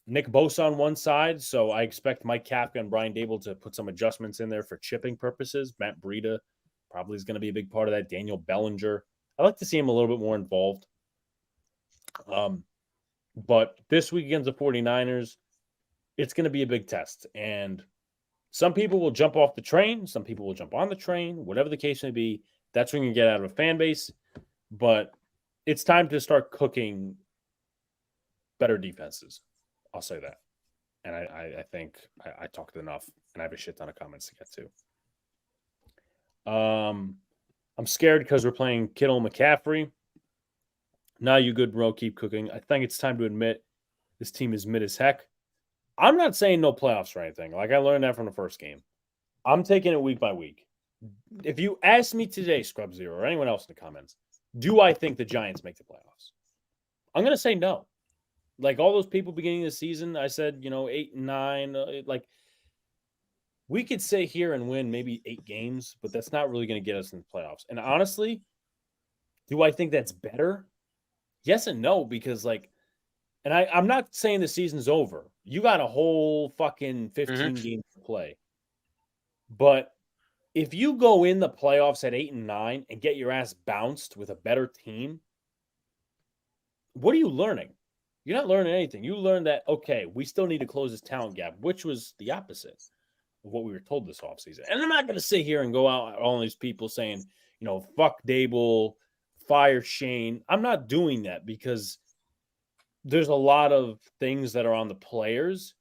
A: Nick Bosa on one side, so I expect Mike Kafka and Brian Dable to put some adjustments in there for chipping purposes. Matt Breida probably is going to be a big part of that. Daniel Bellinger. I'd like to see him a little bit more involved. But this week against the 49ers, it's going to be a big test. And some people will jump off the train. Some people will jump on the train. Whatever the case may be, that's when you get out of a fan base. But it's time to start cooking better defenses. I'll say that. And I think I talked enough, and I have a shit ton of comments to get to. I'm scared because we're playing Kittle and McCaffrey. Now you good, bro. Keep cooking. I think it's time to admit this team is mid as heck. I'm not saying no playoffs or anything. Like I learned that from the first game. I'm taking it week by week. If you ask me today, Scrub Zero, or anyone else in the comments, do I think the Giants make the playoffs? I'm going to say no. Like all those people beginning of the season, I said, 8 and 9. Like we could sit here and win maybe 8 games, but that's not really going to get us in the playoffs. And honestly, do I think that's better? Yes and no, because and I'm not saying the season's over. You got a whole fucking 15 games to play. But if you go in the playoffs at 8 and 9 and get your ass bounced with a better team, what are you learning? You're not learning anything. You learn that, okay, we still need to close this talent gap, which was the opposite of what we were told this offseason. And I'm not going to sit here and go out all these people saying, fuck Dable, fire Shane. I'm not doing that because there's a lot of things that are on the players.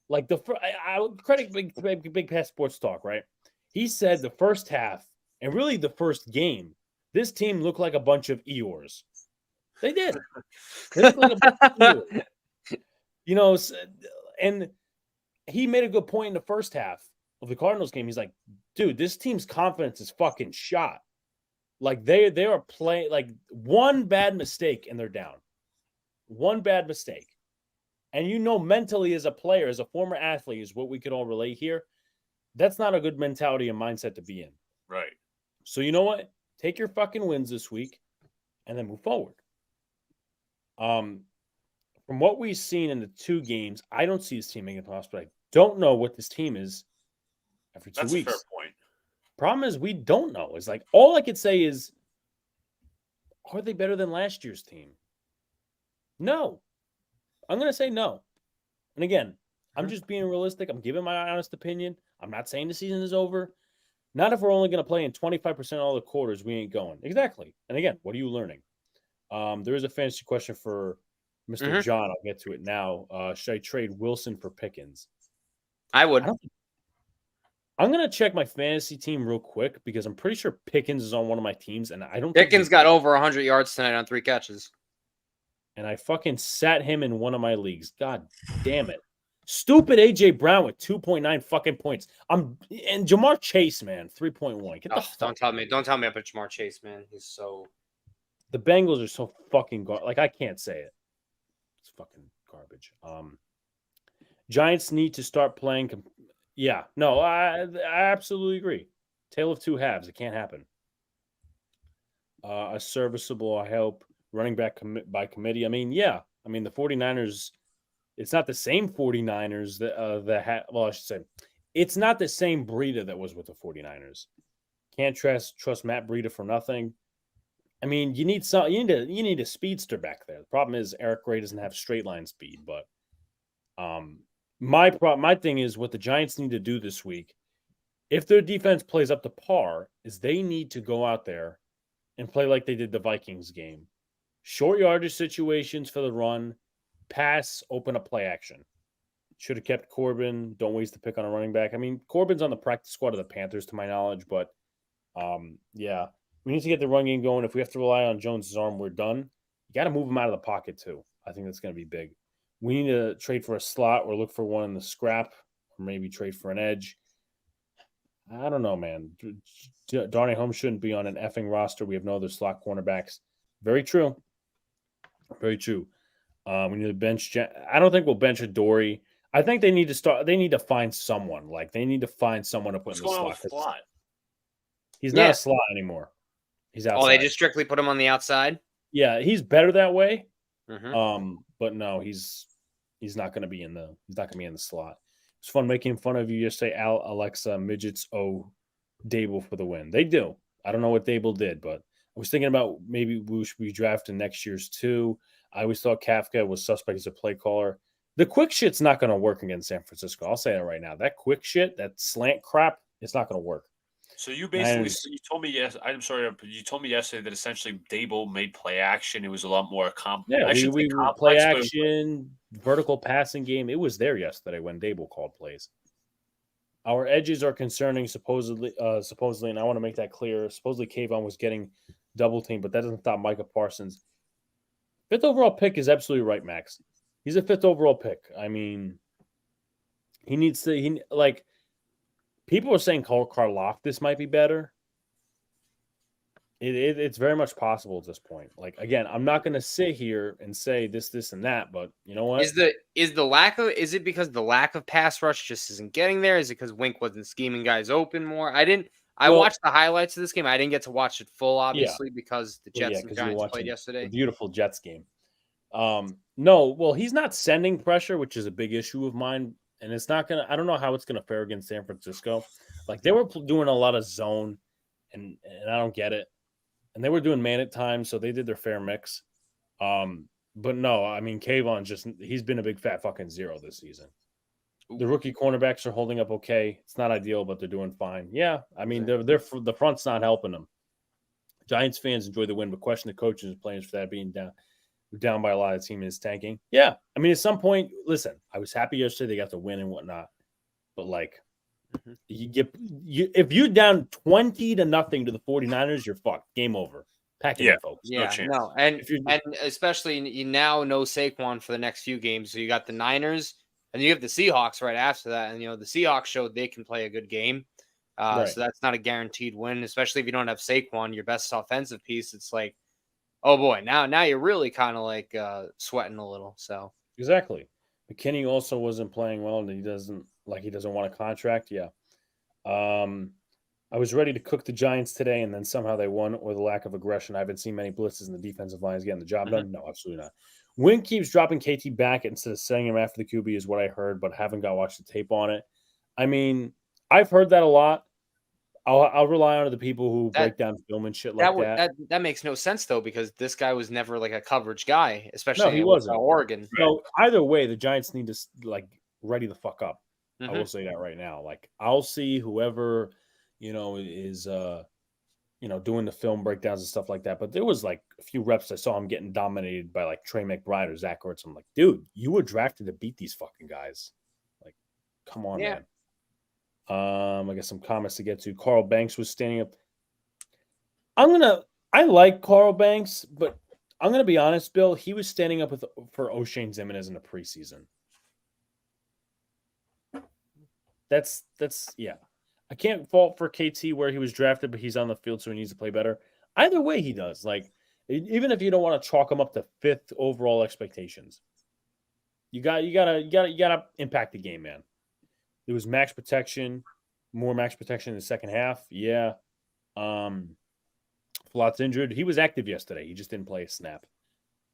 A: Like I credit Big Pass Sports Talk, right? He said the first half and really the first game, this team looked like a bunch of Eeyores. They did. They looked like a bunch of Eeyores. And he made a good point in the first half of the Cardinals game. He's like, dude, this team's confidence is fucking shot. Like they are playing like one bad mistake and they're down. one bad mistake. And you know mentally as a player, as a former athlete, is what we could all relate here. That's not a good mentality and mindset to be in.
C: Right.
A: So you know what? Take your fucking wins this week and then move forward. From what we've seen in the 2 games, I don't see this team making the playoffs, but I don't know what this team is after 2
C: That's
A: weeks.
C: a fair point.
A: Problem is, we don't know. It's like all I could say is, are they better than last year's team? No. I'm going to say no. And again, I'm just being realistic. I'm giving my honest opinion. I'm not saying the season is over. Not if we're only going to play in 25% of all the quarters, we ain't going. Exactly. And again, what are you learning? There is a fantasy question for Mr. John. I'll get to it now. Should I trade Wilson for Pickens?
B: I would.
A: I'm going to check my fantasy team real quick because I'm pretty sure Pickens is on one of my teams, and I don't
B: Pickens got over 100 yards tonight on 3 catches.
A: And I fucking sat him in one of my leagues. God damn it. Stupid AJ Brown with 2.9 fucking points. And Jamar Chase, man, 3.1. Get the fuck.
B: Don't tell me about Jamar Chase, man. He's so.
A: The Bengals are so fucking like I can't say it. It's fucking garbage. Giants need to start playing. Yeah, no, I absolutely agree. Tale of 2 halves. It can't happen. A serviceable, I hope, running back by committee. I mean, yeah. I mean, the 49ers. It's not the same 49ers I should say, it's not the same Breida that was with the 49ers. Can't trust Matt Breida for nothing. I mean, you need a speedster back there. The problem is Eric Gray doesn't have straight line speed, but my thing is what the Giants need to do this week, if their defense plays up to par, is they need to go out there and play like they did the Vikings game. Short yardage situations for the run. Pass, open up play action. Should have kept Corbin. Don't waste the pick on a running back. I mean, Corbin's on the practice squad of the Panthers, to my knowledge, but yeah, we need to get the run game going. If we have to rely on Jones' arm, we're done. You got to move him out of the pocket too. I think that's going to be big. We need to trade for a slot or look for one in the scrap, or maybe trade for an edge. I don't know, man. Darnay Holmes shouldn't be on an effing roster. We have no other slot cornerbacks. Very true. Very true. We need to bench. I don't think we'll bench Adoree. I think they need to start. They need to find someone. Like they need to find someone to put in the slot. He's not a slot anymore. He's outside.
B: Oh, they just strictly put him on the outside.
A: Yeah, he's better that way. But no, he's not going to be in the. He's not going to be in the slot. It's fun making fun of you yesterday, Alexa midgets. Dable for the win. They do. I don't know what Dable did, but I was thinking about maybe we should be drafting next year's too. I always thought Kafka was suspect as a play caller. The quick shit's not going to work against San Francisco. I'll say that right now. That quick shit, that slant crap, it's not going to work.
C: So you basically you told me I'm sorry, but you told me yesterday that essentially Dable made play action. It was a lot more complex.
A: Yeah, we play action, vertical passing game. It was there yesterday when Dable called plays. Our edges are concerning, supposedly, and I want to make that clear. Supposedly, Kayvon was getting double teamed, but that doesn't stop Micah Parsons. 5th overall pick is absolutely right, Max. He's a 5th overall pick. I mean, he needs to. People are saying Karlaftis might be better. It's very much possible at this point. Like again, I'm not going to sit here and say this, and that, but you know what?
B: Is it because the lack of pass rush just isn't getting there? Is it because Wink wasn't scheming guys open more? I watched the highlights of this game. I didn't get to watch it full, obviously, because the Jets and Giants played yesterday.
A: The beautiful Jets game. No, he's not sending pressure, which is a big issue of mine. And it's not going to – I don't know how it's going to fare against San Francisco. Like, they were doing a lot of zone, and I don't get it. And they were doing man at times, so they did their fair mix. But no, I mean, Kayvon's he's been a big fat fucking zero this season. The rookie cornerbacks are holding up okay. It's not ideal, but they're doing fine. Yeah, I mean, they're the front's not helping them. Giants fans enjoy the win, but question the coaches and players for that being down by a lot. The team is tanking. Yeah, I mean, at some point, listen, I was happy yesterday they got the win and whatnot, but if you're down 20-0 to the 49ers, you're fucked. Game over. Pack it in, folks.
B: Yeah, no, and especially you now know Saquon for the next few games. So you got the Niners. And you have the Seahawks right after that. And, the Seahawks showed they can play a good game. So that's not a guaranteed win, especially if you don't have Saquon, your best offensive piece. It's like, Oh boy, now you're really kind of like sweating a little. So
A: Exactly. McKinney also wasn't playing well, and he doesn't want a contract. Yeah. I was ready to cook the Giants today, and then somehow they won with a lack of aggression. I haven't seen many blitzes, and the defensive line is getting the job done. No, absolutely not. Wynn keeps dropping KT back instead of setting him after the QB is what I heard, but haven't got watched the tape on it. I mean, I've heard that a lot. I'll rely on the people who break down film and shit like that.
B: That makes no sense though, because this guy was never like a coverage guy, especially
A: No, he wasn't.
B: Oregon.
A: So either way, the Giants need to like ready the fuck up. I will say that right now. Like I'll see whoever is doing the film breakdowns and stuff like that. But there was like a few reps I saw him getting dominated by like Trey McBride or Zach Ertz. I'm like, dude, you were drafted to beat these fucking guys. Like, come on, man. I got some comments to get to. Carl Banks was standing up. I like Carl Banks, but I'm gonna be honest, Bill. He was standing up for O'Shane Ximines in the preseason. That's yeah. I can't fault for KT where he was drafted, but he's on the field, so he needs to play better. Either way, he does. Like, even if you don't want to chalk him up to 5th overall expectations, you gotta impact the game, man. There was max protection, more max protection in the second half. Yeah. Flott's injured. He was active yesterday. He just didn't play a snap.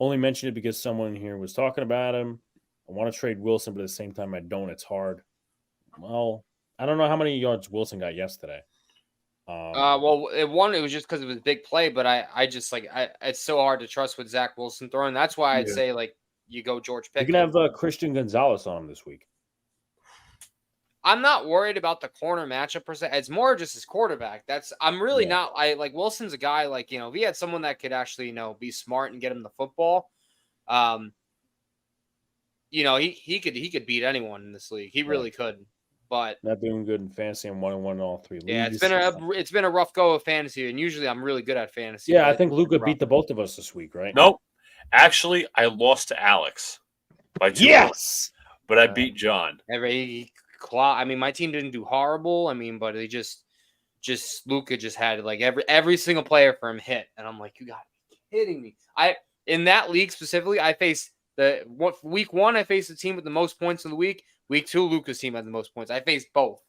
A: Only mentioned it because someone here was talking about him. I want to trade Wilson, but at the same time, I don't. It's hard. Well, I don't know how many yards Wilson got yesterday.
B: Well, it was just because it was a big play, but I just it's so hard to trust with Zach Wilson throwing. That's why I'd say like you go George Pickens.
A: You can have Christian Gonzalez on him this week.
B: I'm not worried about the corner matchup per se. It's more just his quarterback. I'm really not. I like Wilson's a guy like if he had someone that could actually be smart and get him the football. He could beat anyone in this league. He really could. But
A: not doing good in fantasy. I'm 1-1 in all 3 leagues.
B: Yeah, it's been a rough go of fantasy, and usually I'm really good at fantasy.
A: Yeah, I think Luca beat the both of us this week, right?
C: Nope. Actually, I lost to Alex by 2 points, but I beat John.
B: My team didn't do horrible. But they just Luca just had like every single player for him hit, and I'm like, you got to be kidding me. In that league specifically, I faced week 1. I faced the team with the most points of the week. Week 2, Luca's team had the most points. I faced both.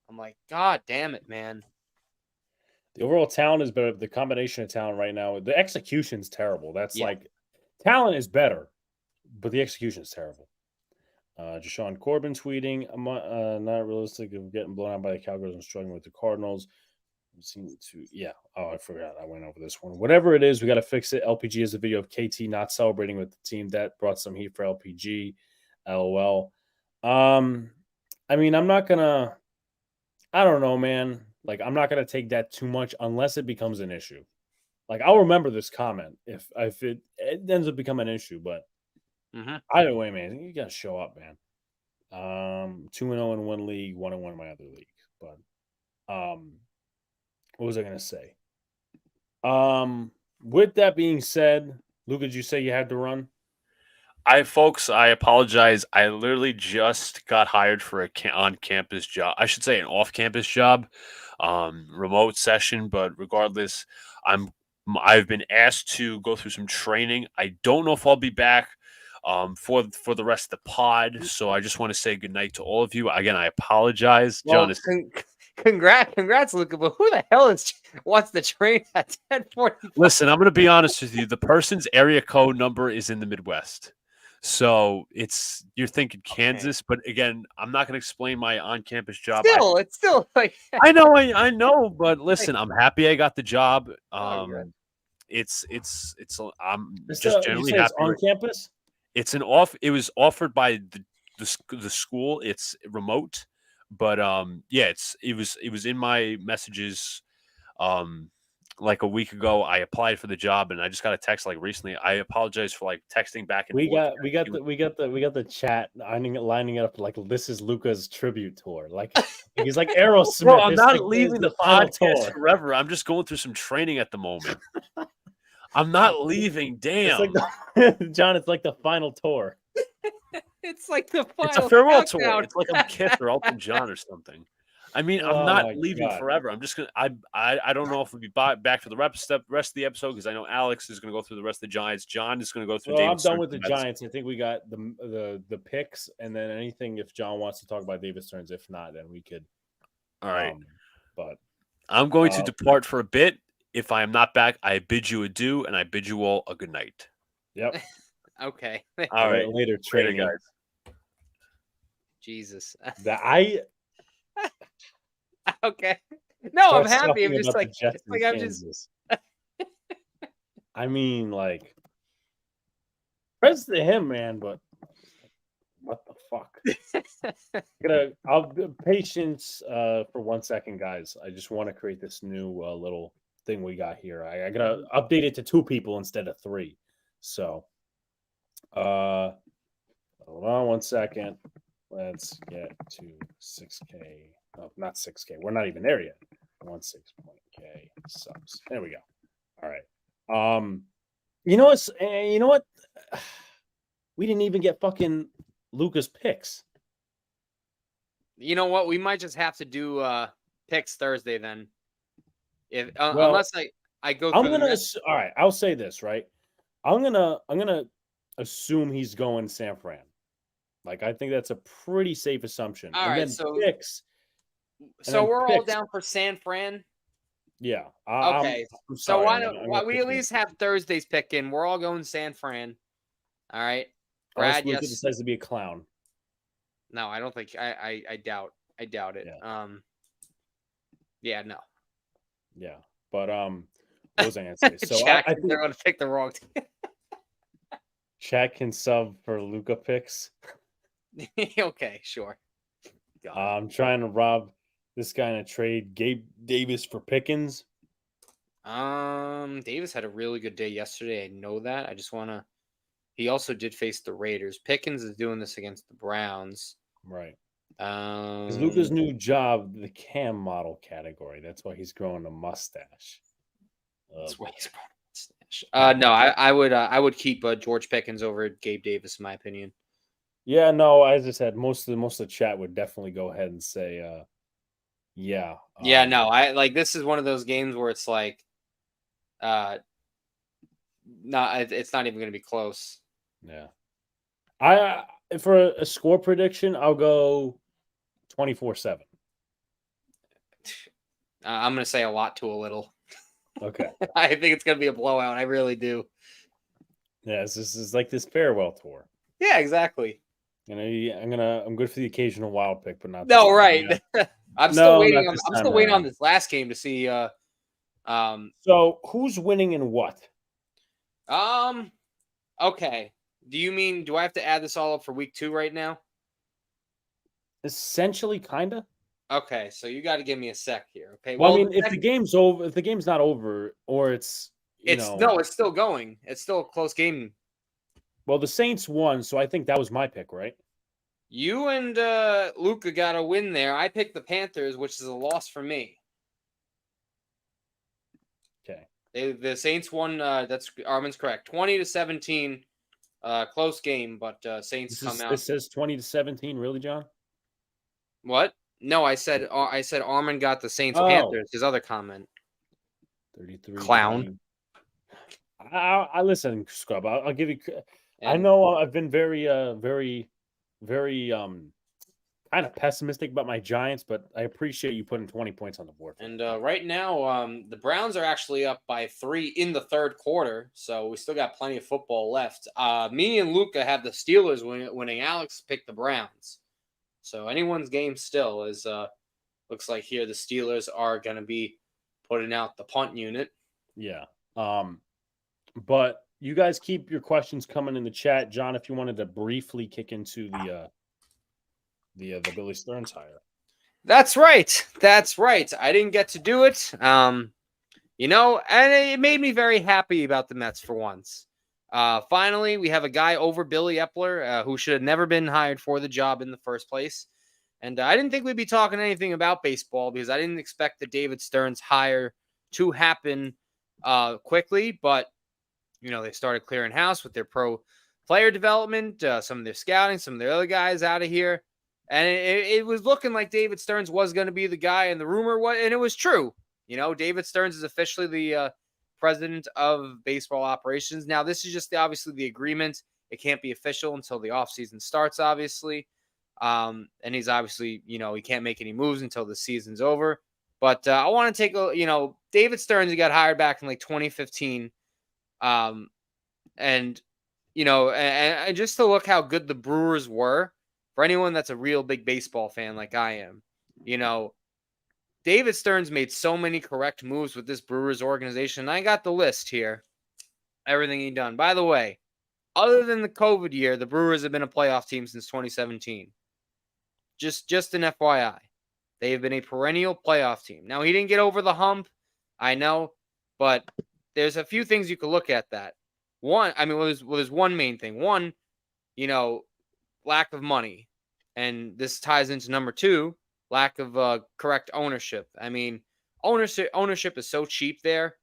B: I'm like, God damn it, man.
A: The overall talent is better. The combination of talent right now, the execution's terrible. That's like talent is better, but the execution is terrible. Deshaun Corbin tweeting, I'm not realistic of getting blown out by the Cowboys and struggling with the Cardinals. I forgot. I went over this one. Whatever it is, we got to fix it. LPG is a video of KT not celebrating with the team. That brought some heat for LPG. LOL. I'm not gonna. I don't know, man. Like, I'm not gonna take that too much unless it becomes an issue. Like, I'll remember this comment if it ends up becoming an issue. But either way, man, you gotta show up, man. 2-0 in one league, 1-1 in my other league. But what was I gonna say? With that being said, Luca, did you say you had to run?
C: I apologize. I literally just got hired for an on-campus job. I should say an off-campus job, remote session. But regardless, I've been asked to go through some training. I don't know if I'll be back for the rest of the pod. So I just want to say goodnight to all of you. Again, I apologize.
B: Well, John, congrats, Luca. But who the hell wants to train at 10:40?
C: Listen, I'm going to be honest with you. The person's area code number is in the Midwest. So you're thinking Kansas, but again, I'm not going to explain my on-campus job.
B: It's still like
C: I know, but listen, I'm happy I got the job. I'm just generally happy.
A: On campus?
C: It was offered by the school. It's remote, but it was in my messages. Like a week ago, I applied for the job, and I just got a text like recently. I apologize for like texting back and forth.
A: We got the chat lining it up like this is Luca's tribute tour. Like he's like Aerosmith.
C: Bro, I'm not leaving the podcast forever. I'm just going through some training at the moment. I'm not leaving. Damn,
A: John, it's like the final tour.
B: It's like the final.
C: It's a farewell tour. It's like I'm Kiss or Elton John or something. I mean, I'm
A: Oh
C: not
A: my
C: leaving
A: God.
C: forever. I'm just gonna. I don't know if we'll be back for the rest of the episode because I know Alex is gonna go through the rest of the Giants. John is gonna go through.
A: Well, I'm
C: David
A: done
C: Stern's
A: with the
C: Mets.
A: Giants. I think we got the picks, and then anything if John wants to talk about David Stearns. If not, then we could.
C: All right.
A: But
C: I'm going to depart for a bit. If I am not back, I bid you adieu, and I bid you all a good night.
A: Yep.
B: Okay.
C: All right.
A: Later, trainee.
C: guys.
B: Jesus. Okay. No, I'm happy. I'm just like, I'm just.
A: I mean, like, credits to him, man. But what the fuck? I'll patience for 1 second, guys. I just want to create this new little thing we got here. I gotta update it to 2 people instead of 3. So, hold on 1 second. Let's get to 6K. No, not 6K. We're not even there yet. 16K subs. There we go. All right. You know what? You know what? We didn't even get fucking Luca's picks.
B: You know what? We might just have to do picks Thursday then. If unless I go through.
A: All right. I'll say this, right? I'm gonna assume he's going San Fran. Like, I think that's a pretty safe assumption.
B: All right, so
A: picks.
B: So we're all down for San Fran.
A: Yeah.
B: Okay. So why we at least have Thursday's pick in? We're all going San Fran. All right. Brad,
A: Luka decides to be a clown.
B: No, I don't think. I doubt it.
A: Yeah.
B: Yeah. No.
A: Yeah. But what was I gonna say? So
B: I think they're gonna pick the wrong team.
A: Chat can sub for Luka picks.
B: Okay, sure.
A: I'm trying to rob this guy in a trade. Gabe Davis for Pickens.
B: Davis had a really good day yesterday. I know that. I just want to. He also did face the Raiders. Pickens is doing this against the Browns.
A: Right. Luka's new job, the Cam model category. That's why he's growing a mustache.
B: That's why he's growing a mustache. No, I would keep George Pickens over Gabe Davis, in my opinion.
A: Yeah, no, as I said, most of the chat would definitely go ahead and say, yeah.
B: Yeah, no, I like this is one of those games where it's like, it's not even going to be close.
A: Yeah, for a score prediction, I'll go 24-7.
B: I'm going to say a lot to a little.
A: Okay.
B: I think it's going to be a blowout. I really do.
A: Yeah, this is like this farewell tour.
B: Yeah, exactly.
A: You know, I'm good for the occasional wild pick, but not.
B: No, right. I'm still waiting. I'm still waiting on this last game to see.
A: So who's winning in what?
B: Okay. Do I have to add this all up for week 2 right now?
A: Essentially, kinda.
B: Okay, so you got to give me a sec here. Okay.
A: Well, I mean, if the game's over, if the game's not over, or it's
B: still going. It's still a close game.
A: Well, the Saints won, so I think that was my pick, right?
B: You and Luca got a win there. I picked the Panthers, which is a loss for me.
A: Okay.
B: The Saints won. That's Armin's correct. 20-17, close game, but Saints come out.
A: It says 20-17, really, John?
B: What? No, I said Armin got the Saints Panthers. His other comment.
A: 33.
B: Clown.
A: I listen, Scrub. I'll give you. I know I've been very, very, very kind of pessimistic about my Giants, but I appreciate you putting 20 points on the board.
B: And right now, the Browns are actually up by 3 in the third quarter, so we still got plenty of football left. Me and Luca have the Steelers winning. Alex picked the Browns, so anyone's game still is. Looks like here the Steelers are going to be putting out the punt unit.
A: Yeah. But you guys keep your questions coming in the chat. John, if you wanted to briefly kick into the Billy Stearns hire.
B: That's right. I didn't get to do it. And it made me very happy about the Mets for once. Finally, we have a guy over Billy Epler who should have never been hired for the job in the first place. And I didn't think we'd be talking anything about baseball because I didn't expect the David Stearns hire to happen quickly, but they started clearing house with their pro player development, some of their scouting, some of their other guys out of here. And it was looking like David Stearns was going to be the guy, and the rumor was, and it was true. David Stearns is officially the president of baseball operations. Now, this is just obviously the agreement. It can't be official until the offseason starts, obviously. And he's obviously, he can't make any moves until the season's over. But I want to take David Stearns, he got hired back in like 2015. And, and just to look how good the Brewers were, for anyone that's a real big baseball fan like I am, David Stearns made so many correct moves with this Brewers organization. I got the list here. Everything he done. By the way, other than the COVID year, the Brewers have been a playoff team since 2017. Just an FYI. They have been a perennial playoff team. Now, he didn't get over the hump, I know, but there's a few things you could look at that. One, there's one main thing. One, lack of money. And this ties into number two, lack of correct ownership. Ownership is so cheap there.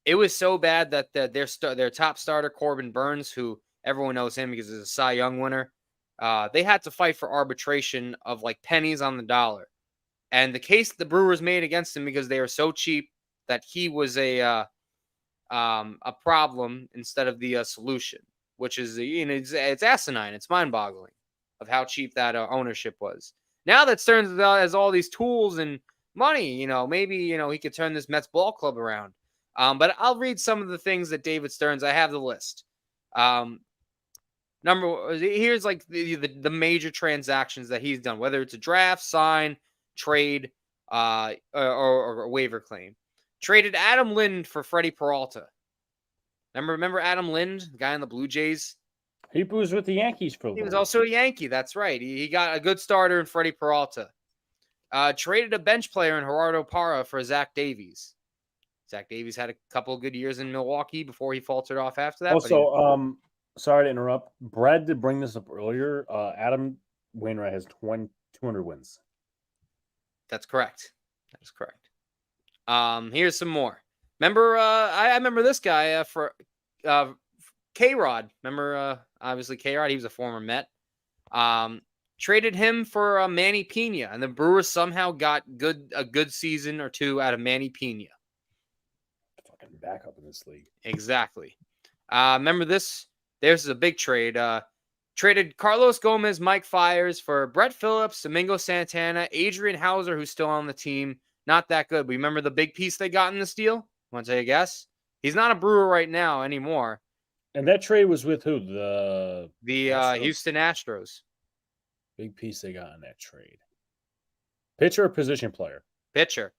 B: It was so bad that their top starter, Corbin Burns, who everyone knows him because he's a Cy Young winner, they had to fight for arbitration of like pennies on the dollar. And the case the Brewers made against him because they were so cheap that he was a problem instead of the solution, which is it's asinine. It's mind-boggling of how cheap that ownership was. Now that Stearns has all these tools and money, maybe he could turn this Mets ball club around. But I'll read some of the things that David Stearns. I have the list. Here's like the major transactions that he's done, whether it's a draft, sign, trade, or a waiver claim. Traded Adam Lind for Freddie Peralta. Remember Adam Lind, the guy in the Blue Jays?
A: He was with the Yankees for a
B: He was also a Yankee. That's right. He got a good starter in Freddie Peralta. Traded a bench player in Gerardo Parra for Zach Davies. Zach Davies had a couple of good years in Milwaukee before he faltered off after that.
A: Also, sorry to interrupt. Brad did bring this up earlier. Adam Wainwright has 200 wins.
B: That's correct. That is correct. Here's some more. Remember, I remember this guy for K-Rod. Remember, obviously K-Rod. He was a former Met. Traded him for Manny Pena, and the Brewers somehow got a good season or two out of Manny Pena.
A: Fucking backup in this league.
B: Exactly. Remember this? There's a big trade. Traded Carlos Gomez, Mike Fiers for Brett Phillips, Domingo Santana, Adrian Hauser, who's still on the team. Not that good. But remember the big piece they got in this deal? Want to take a guess? He's not a Brewer right now anymore.
A: And that trade was with who? The
B: Houston Astros.
A: Big piece they got in that trade. Pitcher or position player?
B: Pitcher.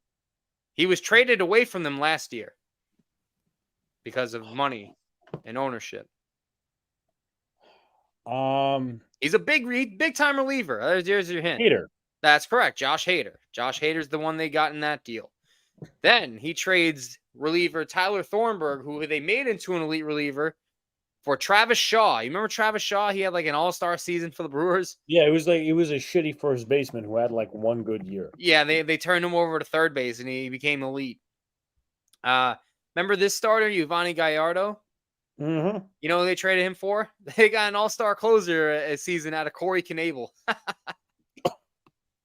B: He was traded away from them last year because of money and ownership. He's a big time reliever. There's your hint.
A: Hader.
B: That's correct. Josh Hader. Josh Hader's the one they got in that deal. Then he trades reliever Tyler Thornburg, who they made into an elite reliever, for Travis Shaw. You remember Travis Shaw? He had like an all-star season for the Brewers.
A: Yeah, it was a shitty first baseman who had like one good year.
B: Yeah, they turned him over to third base and he became elite. Remember this starter, Yovani Gallardo?
A: Mm-hmm.
B: You know what they traded him for? They got an all-star closer a season out of Corey Knebel.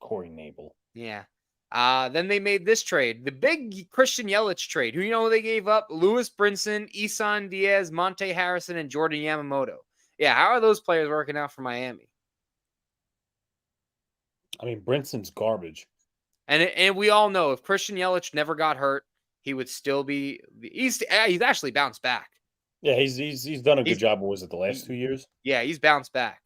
A: Corey Knebel.
B: Yeah. Then they made this trade, the big Christian Yelich trade. Who they gave up? Lewis Brinson, Isan Diaz, Monte Harrison, and Jordan Yamamoto. Yeah, how are those players working out for Miami?
A: Brinson's garbage.
B: And we all know if Christian Yelich never got hurt, he would still be. He's actually bounced back.
A: Yeah, he's done a good job. What was it, the last 2 years?
B: Yeah, he's bounced back.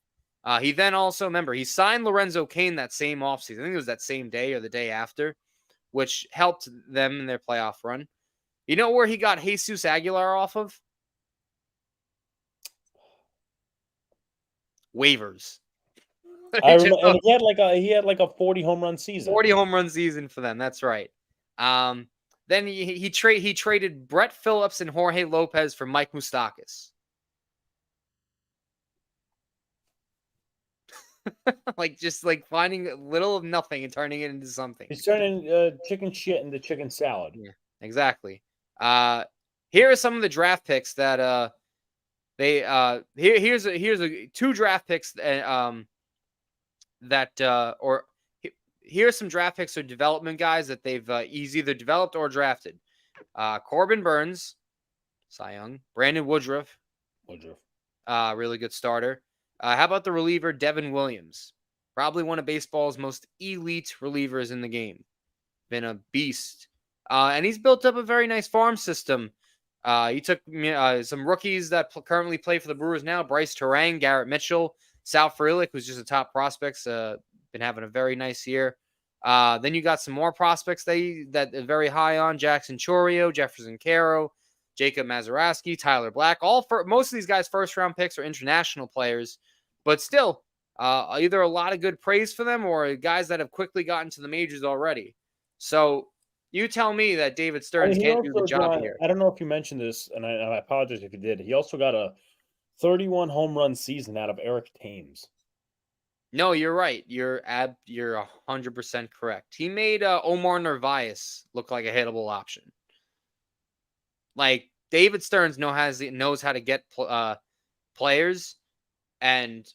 B: He then also, remember, he signed Lorenzo Cain that same offseason. I think it was that same day or the day after, which helped them in their playoff run. You know where he got Jesus Aguilar off of? Waivers.
A: I remember, and he had like a 40 home run season.
B: 40 home run season for them. That's right. Then he traded Brett Phillips and Jorge Lopez for Mike Moustakas. just finding little of nothing and turning it into something.
A: He's turning chicken shit into chicken salad.
B: Yeah, exactly. Here are some of the draft picks that here's two draft picks that here's some draft picks or development guys that he's either developed or drafted. Corbin Burns, Cy Young. Brandon Woodruff, really good starter. How about the reliever Devin Williams? Probably one of baseball's most elite relievers in the game. Been a beast. And he's built up a very nice farm system. He took some rookies that currently play for the Brewers now. Bryce Terang, Garrett Mitchell, Sal Frelick, who's just a top prospect. Been having a very nice year. Then you got some more prospects that are very high on. Jackson Chorio, Jefferson Caro, Jacob Mazeroski, Tyler Black. Most of these guys' first-round picks are international players. But still, either a lot of good praise for them or guys that have quickly gotten to the majors already. So you tell me that David Stearns can't do the job here.
A: I don't know if you mentioned this, and I apologize if you did. He also got a 31 home run season out of Eric Thames.
B: No, you're right. You're 100% correct. He made Omar Narvaez look like a hittable option. Like David Stearns knows how to get players and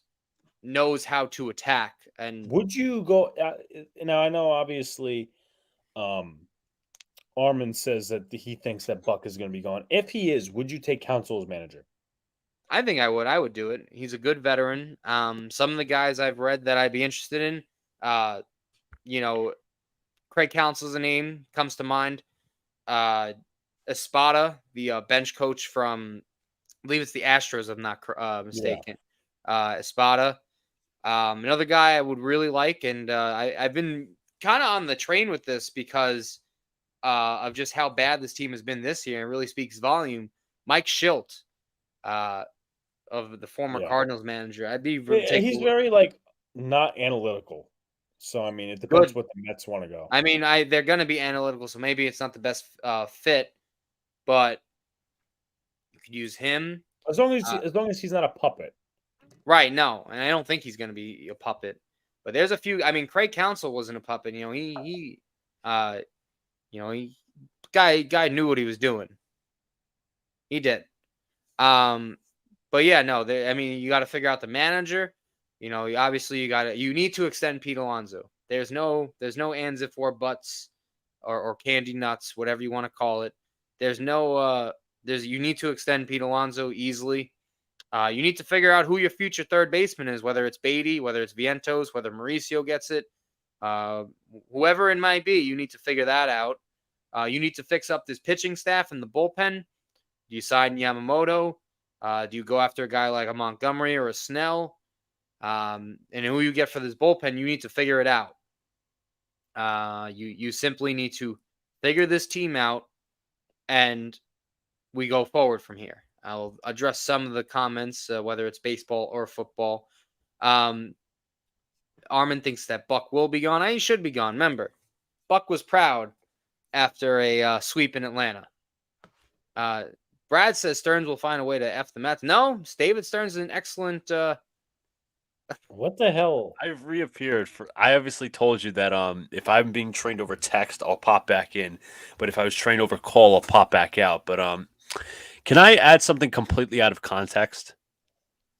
B: knows how to attack. And
A: would you go now? I know obviously, Armin says that he thinks that Buck is going to be gone. If he is, would you take Counsell as manager?
B: I think I would. I would do it. He's a good veteran. Some of the guys I've read that I'd be interested in, Craig Counsell's a name comes to mind. Espada, the bench coach from, I believe it's the Astros, if I'm not mistaken. Yeah. Espada. Another guy I would really like, and I've been kind of on the train with this because of just how bad this team has been this year. It really speaks volume. Mike Schilt, of the former Cardinals manager.
A: He's very not analytical. So I mean, it depends what the Mets want to go.
B: I mean, they're going to be analytical, so maybe it's not the best fit, but you could use him
A: as long as he's not a puppet.
B: Right? No, and I don't think he's going to be a puppet. But there's a few. I mean, Craig Counsell wasn't a puppet. He guy knew what he was doing. He did. But yeah, no. You got to figure out the manager. Obviously you need to extend Pete Alonso. There's no ands if or buts or candy nuts, whatever you want to call it. You need to extend Pete Alonso easily. You need to figure out who your future third baseman is, whether it's Beatty, whether it's Vientos, whether Mauricio gets it. Whoever it might be, you need to figure that out. You need to fix up this pitching staff and the bullpen. Do you sign Yamamoto? Do you go after a guy like a Montgomery or a Snell? And who you get for this bullpen, you need to figure it out. You simply need to figure this team out, and we go forward from here. I'll address some of the comments, whether it's baseball or football. Armin thinks that Buck will be gone. He should be gone. Remember, Buck was proud after a sweep in Atlanta. Brad says Stearns will find a way to F the Mets. No, David Stearns is an excellent...
A: What the hell?
C: I've reappeared. I obviously told you that if I'm being trained over text, I'll pop back in. But if I was trained over call, I'll pop back out. But can I add something completely out of context?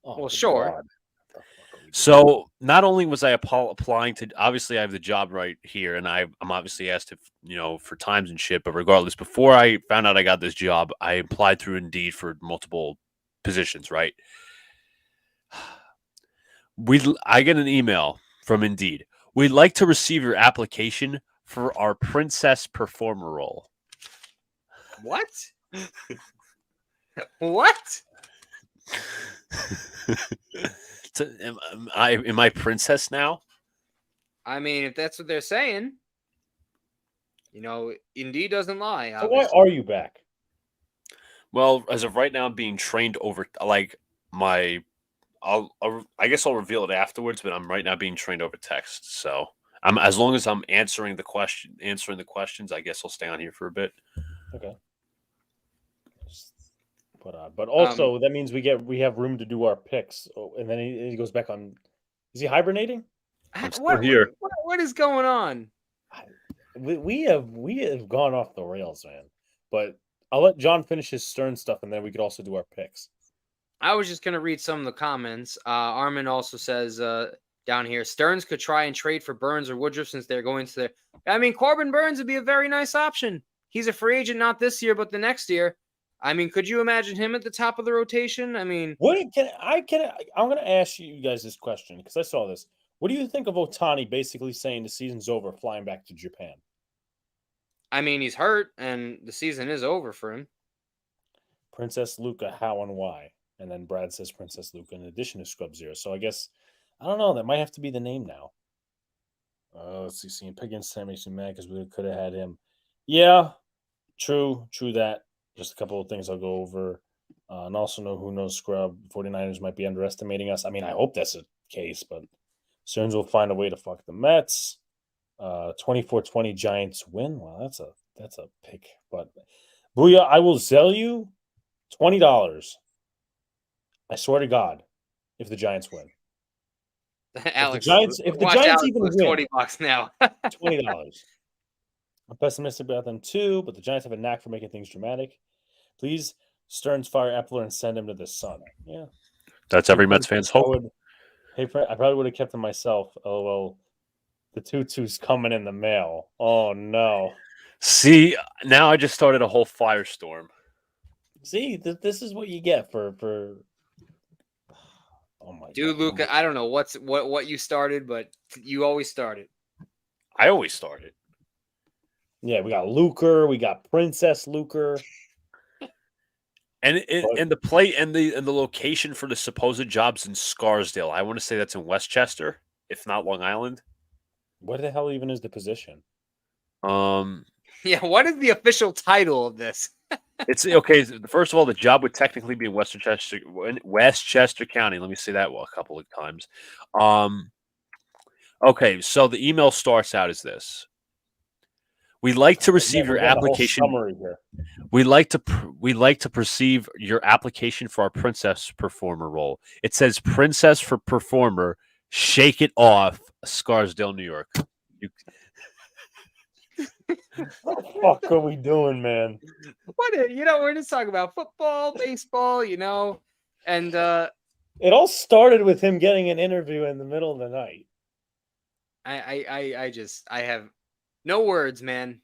B: Well, sure.
A: God.
C: So not only was I applying to, obviously I have the job right here, and I'm obviously asked if for times and shit. But regardless, before I found out I got this job, I applied through Indeed for multiple positions. Right. I get an email from Indeed. We'd like to receive your application for our princess performer role.
B: What? What?
C: So, am I princess now?
B: I mean, if that's what they're saying, Indeed doesn't lie.
A: So why are you back?
C: Well, as of right now, I'm being trained over my. I guess I'll reveal it afterwards, but I'm right now being trained over text. So as long as I'm answering the questions, I guess I'll stay on here for a bit.
A: Okay. But also that means we have room to do our picks, and then he goes back on. Is he hibernating?
C: I'm still here.
B: What is going on?
A: We have gone off the rails, man. But I'll let John finish his Stern stuff, and then we could also do our picks.
B: I was just going to read some of the comments. Armin also says down here. Stearns could try and trade for Burns or Woodruff since they're going to the. I mean, Corbin Burns would be a very nice option. He's a free agent, not this year, but the next year. I mean, could you imagine him at the top of the rotation? I mean,
A: I'm going to ask you guys this question because I saw this. What do you think of Ohtani basically saying the season's over, flying back to Japan?
B: I mean, he's hurt, and the season is over for him.
A: Princess Luca, how and why? And then Brad says Princess Luca in addition to Scrub Zero. So I guess, I don't know, that might have to be the name now. Let's see, seeing Pickens, Sam makes me mad because we could have had him. Yeah, true that. Just a couple of things I'll go over. And also know who knows Scrub. 49ers might be underestimating us. I mean, I hope that's the case, but Stearns will find a way to fuck the Mets. 24-20 Giants win. Wow, that's a pick. But Booyah, I will sell you $20. I swear to God, if the Giants win.
B: Alex,
A: if the Giants even win,
B: $20 now.
A: $20. I'm pessimistic about them too, but the Giants have a knack for making things dramatic. Please, Stearns fire Epler and send him to the sun. Yeah,
C: That's every Mets fan's hope.
A: I probably would have kept them myself. LOL. The tutu's coming in the mail. Oh no.
C: See, now I just started a whole firestorm.
A: See, this is what you get for. Oh my
B: Dude,
A: God.
B: Luca, I don't know what you started, but you always started.
C: I always started.
A: Yeah, we got Luker, we got Princess Luker.
C: And the play and the location for the supposed jobs in Scarsdale. I want to say that's in Westchester, if not Long Island.
A: What the hell even is the position?
B: Yeah, what is the official title of this?
C: It's okay. First of all, the job would technically be in Westchester County. Let me say that a couple of times. Okay, so the email starts out as this: we'd like to receive your application. We'd like to perceive your application for our princess performer role. It says princess for performer. Shake it off, Scarsdale, New York.
A: What the fuck are we doing, man?
B: We're just talking about football, baseball, and
A: it all started with him getting an interview in the middle of the night.
B: I have no words, man.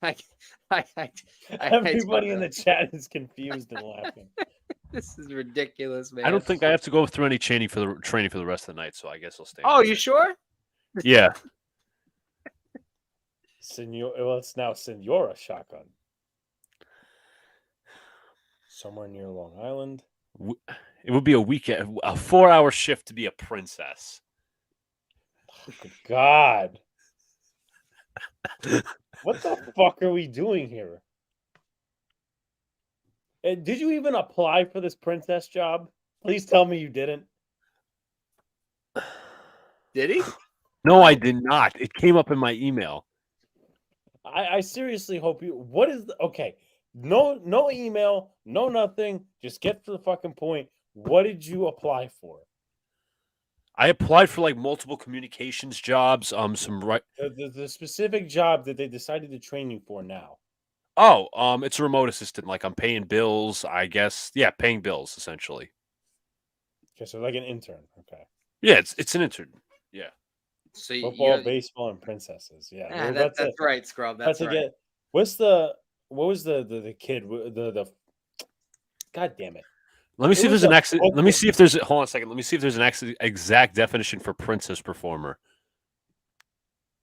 A: Everybody in the chat is confused and laughing.
B: This is ridiculous, man.
C: I don't think I have to go through any training for the rest of the night, so I guess I'll stay.
B: Oh, you sure?
C: Yeah.
A: It's now Senora Shotgun. Somewhere near Long Island.
C: It would be a 4-hour shift to be a princess.
A: Oh, good God. What the fuck are we doing here? Did you even apply for this princess job? Please tell me you didn't.
B: Did he?
C: No, I did not. It came up in my email.
A: I seriously hope you. What is okay? No email, no nothing. Just get to the fucking point. What did you apply for?
C: I applied for multiple communications jobs.
A: The specific job that they decided to train you for now.
C: Oh, it's a remote assistant. I'm paying bills, I guess. Yeah, paying bills essentially.
A: Okay, so like an intern. Okay.
C: Yeah, it's an intern. Yeah.
B: So
A: football, baseball, and princesses. Yeah,
B: that's right, Scrub. That's right.
A: What was the kid? The God damn it.
C: Let me see if there's an accident. Let me see if there's. Hold on a second. Let me see if there's an exact definition for princess performer.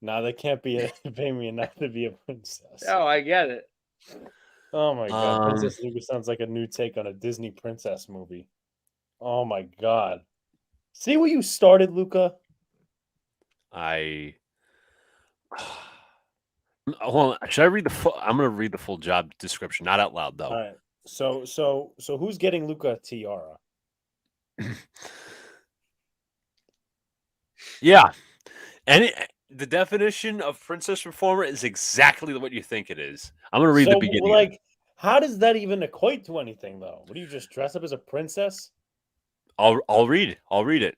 A: No, they can't be pay me enough to be a princess.
B: Oh, I get it.
A: Oh my God, Princess Luca sounds like a new take on a Disney princess movie. Oh my God, see where you started, Luca.
C: Hold on. Should I read the full? I'm going to read the full job description, not out loud though.
A: All right. So who's getting Luca a tiara?
C: Yeah, and the definition of princess performer is exactly what you think it is. I'm going to read the beginning.
A: How does that even equate to anything, though? What do you just dress up as a princess?
C: I'll read it.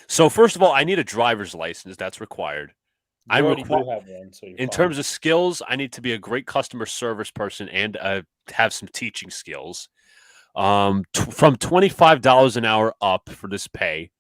C: So first of all, I need a driver's license. That's required.
A: You already do have one. So
C: in terms of skills, I need to be a great customer service person and have some teaching skills. From $25 an hour up for this pay.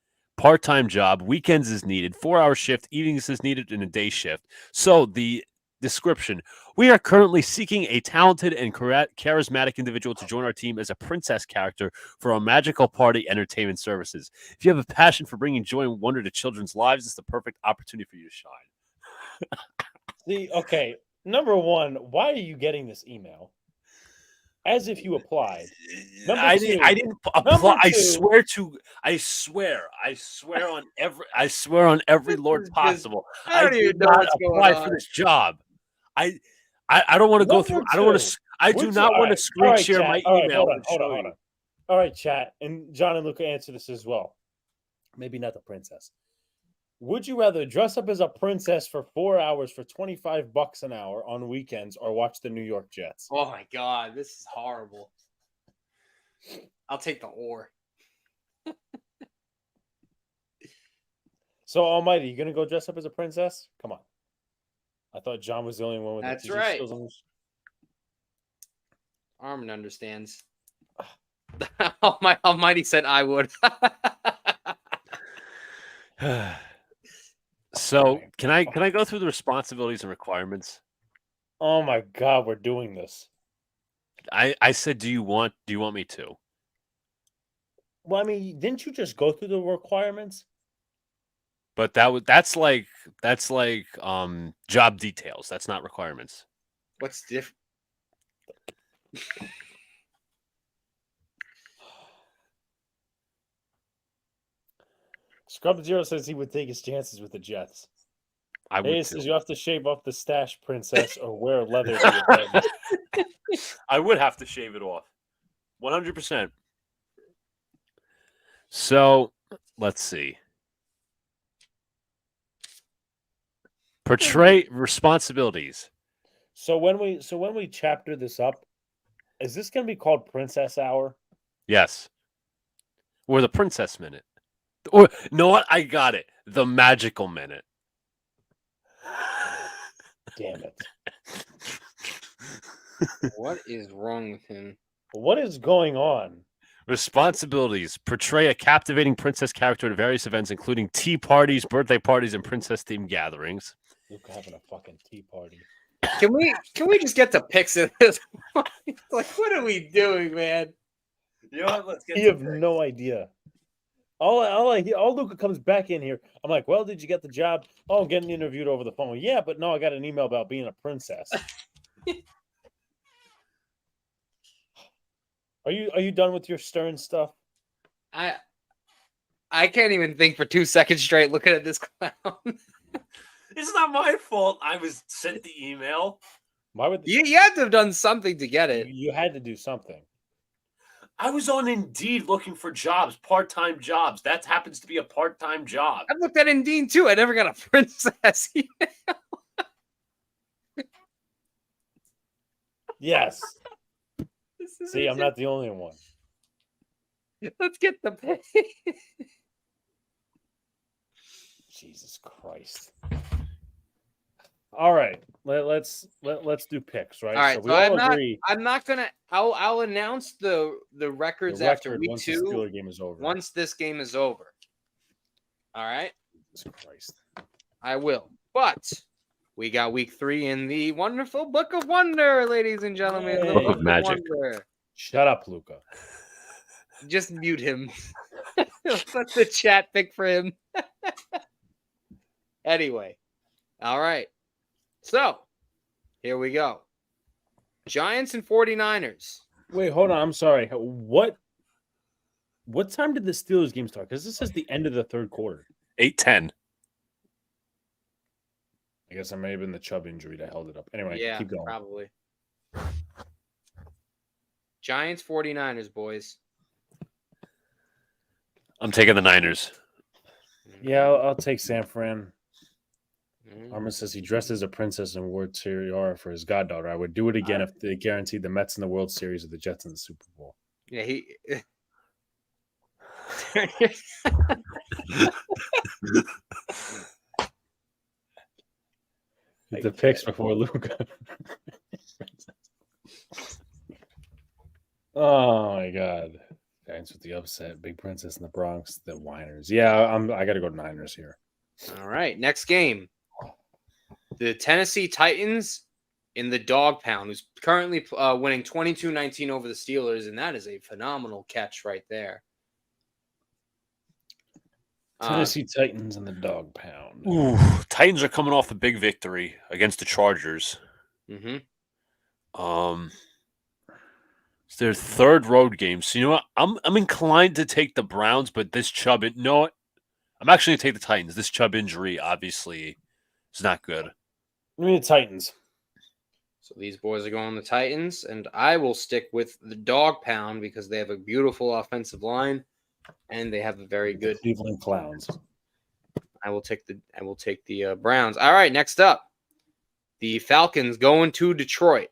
C: part-time job. Weekends is needed. 4-hour shift. Evenings is needed, and a day shift. So the description: we are currently seeking a talented and charismatic individual to join our team as a princess character for our magical party entertainment services. If you have a passion for bringing joy and wonder to children's lives, it's the perfect opportunity for you to shine.
A: See, okay. Number one, why are you getting this email? As if you applied.
C: I didn't apply. I swear on every Lord possible.
B: I don't even know what's going on
C: for this job. I don't want to go through. I don't want to. I do not want to screen share my email.
A: Hold on. All right, chat, and John and Luca answer this as well. Maybe not the princess. Would you rather dress up as a princess for 4 hours for $25 an hour on weekends or watch the New York Jets?
B: Oh my God, this is horrible. I'll take the or.
A: So, Almighty, you gonna go dress up as a princess? Come on. I thought John was the only one with
B: That's
A: the
B: right.
A: skills on his...
B: Armin understands. My Almighty said I would.
C: So can I go through the responsibilities and requirements?
A: Oh my God, we're doing this.
C: I said, do you want me to?
A: Well, I mean, didn't you just go through the requirements?
C: But that's like job details. That's not requirements.
B: What's different?
A: Scrub Zero says he would take his chances with the Jets.
C: I would.
A: Hey, says you have to shave off the stash, princess, or wear leather to your head.
C: I would have to shave it off. 100%. So let's see. Portray responsibilities.
A: So when we chapter this up, is this going to be called Princess Hour?
C: Yes. Or the Princess Minute. Or you know what? I got it. The Magical Minute.
A: Damn it.
B: What is wrong with him?
A: What is going on?
C: Responsibilities. Portray a captivating princess character at various events, including tea parties, birthday parties, and princess-themed gatherings.
A: Luke having a fucking tea party.
B: Can we just get to picks at this point? Like, what are we doing, man?
C: You know what? Let's get.
A: You have no idea. All Luca comes back in here. I'm like, well, did you get the job? Oh, I'm getting interviewed over the phone. Yeah, but no, I got an email about being a princess. Are you done with your Stern stuff?
B: I can't even think for 2 seconds straight looking at this clown.
C: It's not my fault. I was sent the email.
A: Why would
B: you had to have done something to get it?
A: You had to do something.
C: I was on Indeed looking for jobs, part-time jobs. That happens to be a part-time job.
B: I looked at Indeed too. I never got a princess email.
A: Yes. See, I'm not the only one.
B: Let's get the pay.
A: Jesus Christ. All right, let's do picks, right?
B: All right,
A: so we all agree.
B: I'm not gonna. I'll announce the records after week
A: once
B: 2.
A: The Steeler game is over.
B: Once this game is over. All right.
A: Jesus Christ.
B: I will. But we got week 3 in the wonderful Book of Wonder, ladies and gentlemen.
A: Hey.
B: The
C: Book of Magic.
B: Wonder.
A: Shut up, Luca.
B: Just mute him. Let the chat pick for him. Anyway. All right. So, here we go. Giants and 49ers.
A: Wait, hold on. I'm sorry. What time did the Steelers game start? Because this is the end of the third quarter.
C: 8:10.
A: I guess I may have been the Chubb injury that held it up. Anyway,
B: Yeah,
A: keep going.
B: probably. Giants, 49ers, boys.
C: I'm taking the Niners.
A: Yeah, I'll take San Fran.
B: Mm-hmm.
A: Armin says he dressed as a princess and wore tiara for his goddaughter. I would do it again if they guaranteed the Mets in the World Series or the Jets in the Super Bowl.
B: Yeah, he.
A: The picks before Luca. Oh my God. Okay. Giants with the upset. Big Princess in the Bronx. The Whiners. Yeah, I got to go Niners here.
B: All right, next game. The Tennessee Titans in the dog pound, who's currently winning 22-19 over the Steelers, and that is a phenomenal catch right there.
A: Tennessee Titans in the dog pound.
C: Ooh, Titans are coming off a big victory against the Chargers.
B: Mm-hmm.
C: It's their third road game. So you know what? I'm inclined to take the Browns, but this Chubb, no, I'm actually gonna take the Titans. This Chubb injury obviously is not good.
A: Give me the Titans.
B: So these boys are going the Titans, and I will stick with the dog pound because they have a beautiful offensive line, and they have a very good
A: Cleveland Clowns.
B: I will take the Browns. All right, next up, the Falcons going to Detroit.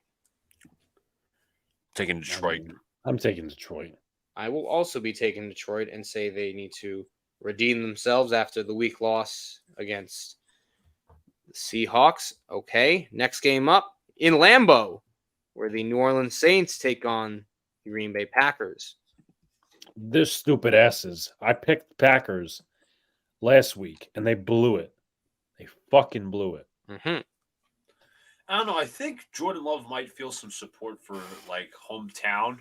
C: Taking Detroit.
A: I'm taking Detroit.
B: I will also be taking Detroit and say they need to redeem themselves after the weak loss against the Seahawks. Okay, next game up in Lambeau, where the New Orleans Saints take on the Green Bay Packers.
A: They're stupid asses. I picked Packers last week, and they blew it. They fucking blew it.
B: Mm-hmm.
C: I don't know. I think Jordan Love might feel some support for like hometown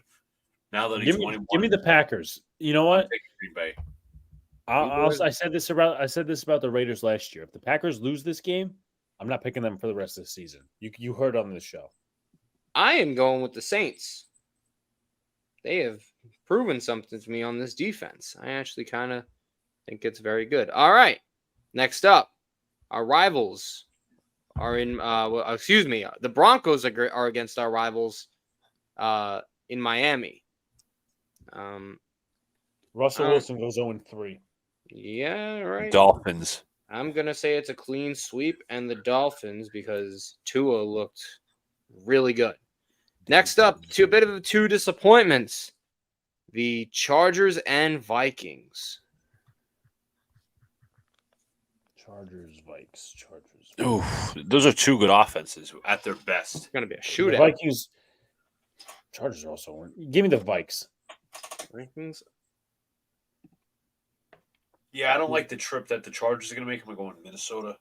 C: now that he's winning.
A: Give me the Packers. You know what?
C: Green Bay.
A: I said this about the Raiders last year. If the Packers lose this game, I'm not picking them for the rest of the season. You heard on this show.
B: I am going with the Saints. They have proven something to me on this defense. I actually kind of think it's very good. All right. Next up, our rivals are in the Broncos are against our rivals in Miami.
A: Russell Wilson goes 0-3.
B: Yeah, right.
C: Dolphins.
B: I'm going to say it's a clean sweep and the Dolphins because Tua looked really good. Next up, to a bit of two disappointments. The Chargers and Vikings.
A: Chargers, Vikes, Chargers.
C: Ooh, those are two good offenses at their best.
B: It's going to be a shootout.
A: The Vikings. Chargers also win. Give me the Vikes.
B: Vikings.
C: Yeah, I don't like the trip that the Chargers are going to make. I'm going to Minnesota.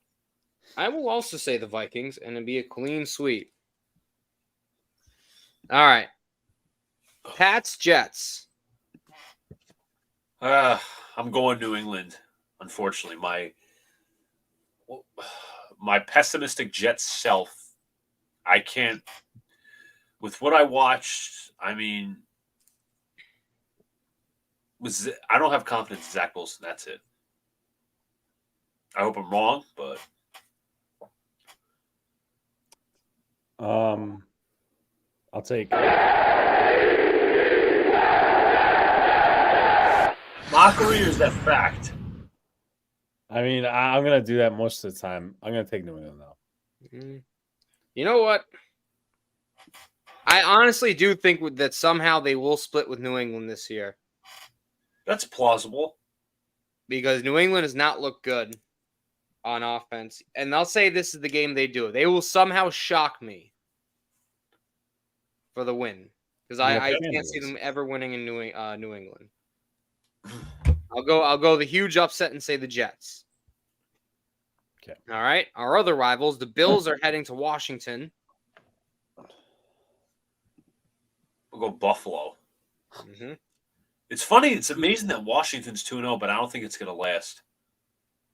B: I will also say the Vikings, and it'll be a clean sweep. All right. Pats, Jets.
C: I'm going New England. Unfortunately, my pessimistic Jets self, I can't. With what I watched, I mean, I don't have confidence in Zach Wilson. That's it. I hope I'm wrong, but
A: I'll take
C: mockery, or is that fact?
A: I mean, I'm gonna do that most of the time. I'm gonna take New England though.
B: You know what? I honestly do think that somehow they will split with New England this year.
C: That's plausible.
B: Because New England has not looked good on offense. And I'll say this is the game they do. They will somehow shock me for the win. Because I can't see them ever winning in New England. I'll go the huge upset and say the Jets.
A: Okay.
B: All right. Our other rivals, the Bills are heading to Washington.
C: We'll go Buffalo.
B: Mm-hmm.
C: It's funny. It's amazing that Washington's 2-0, but I don't think it's going to last.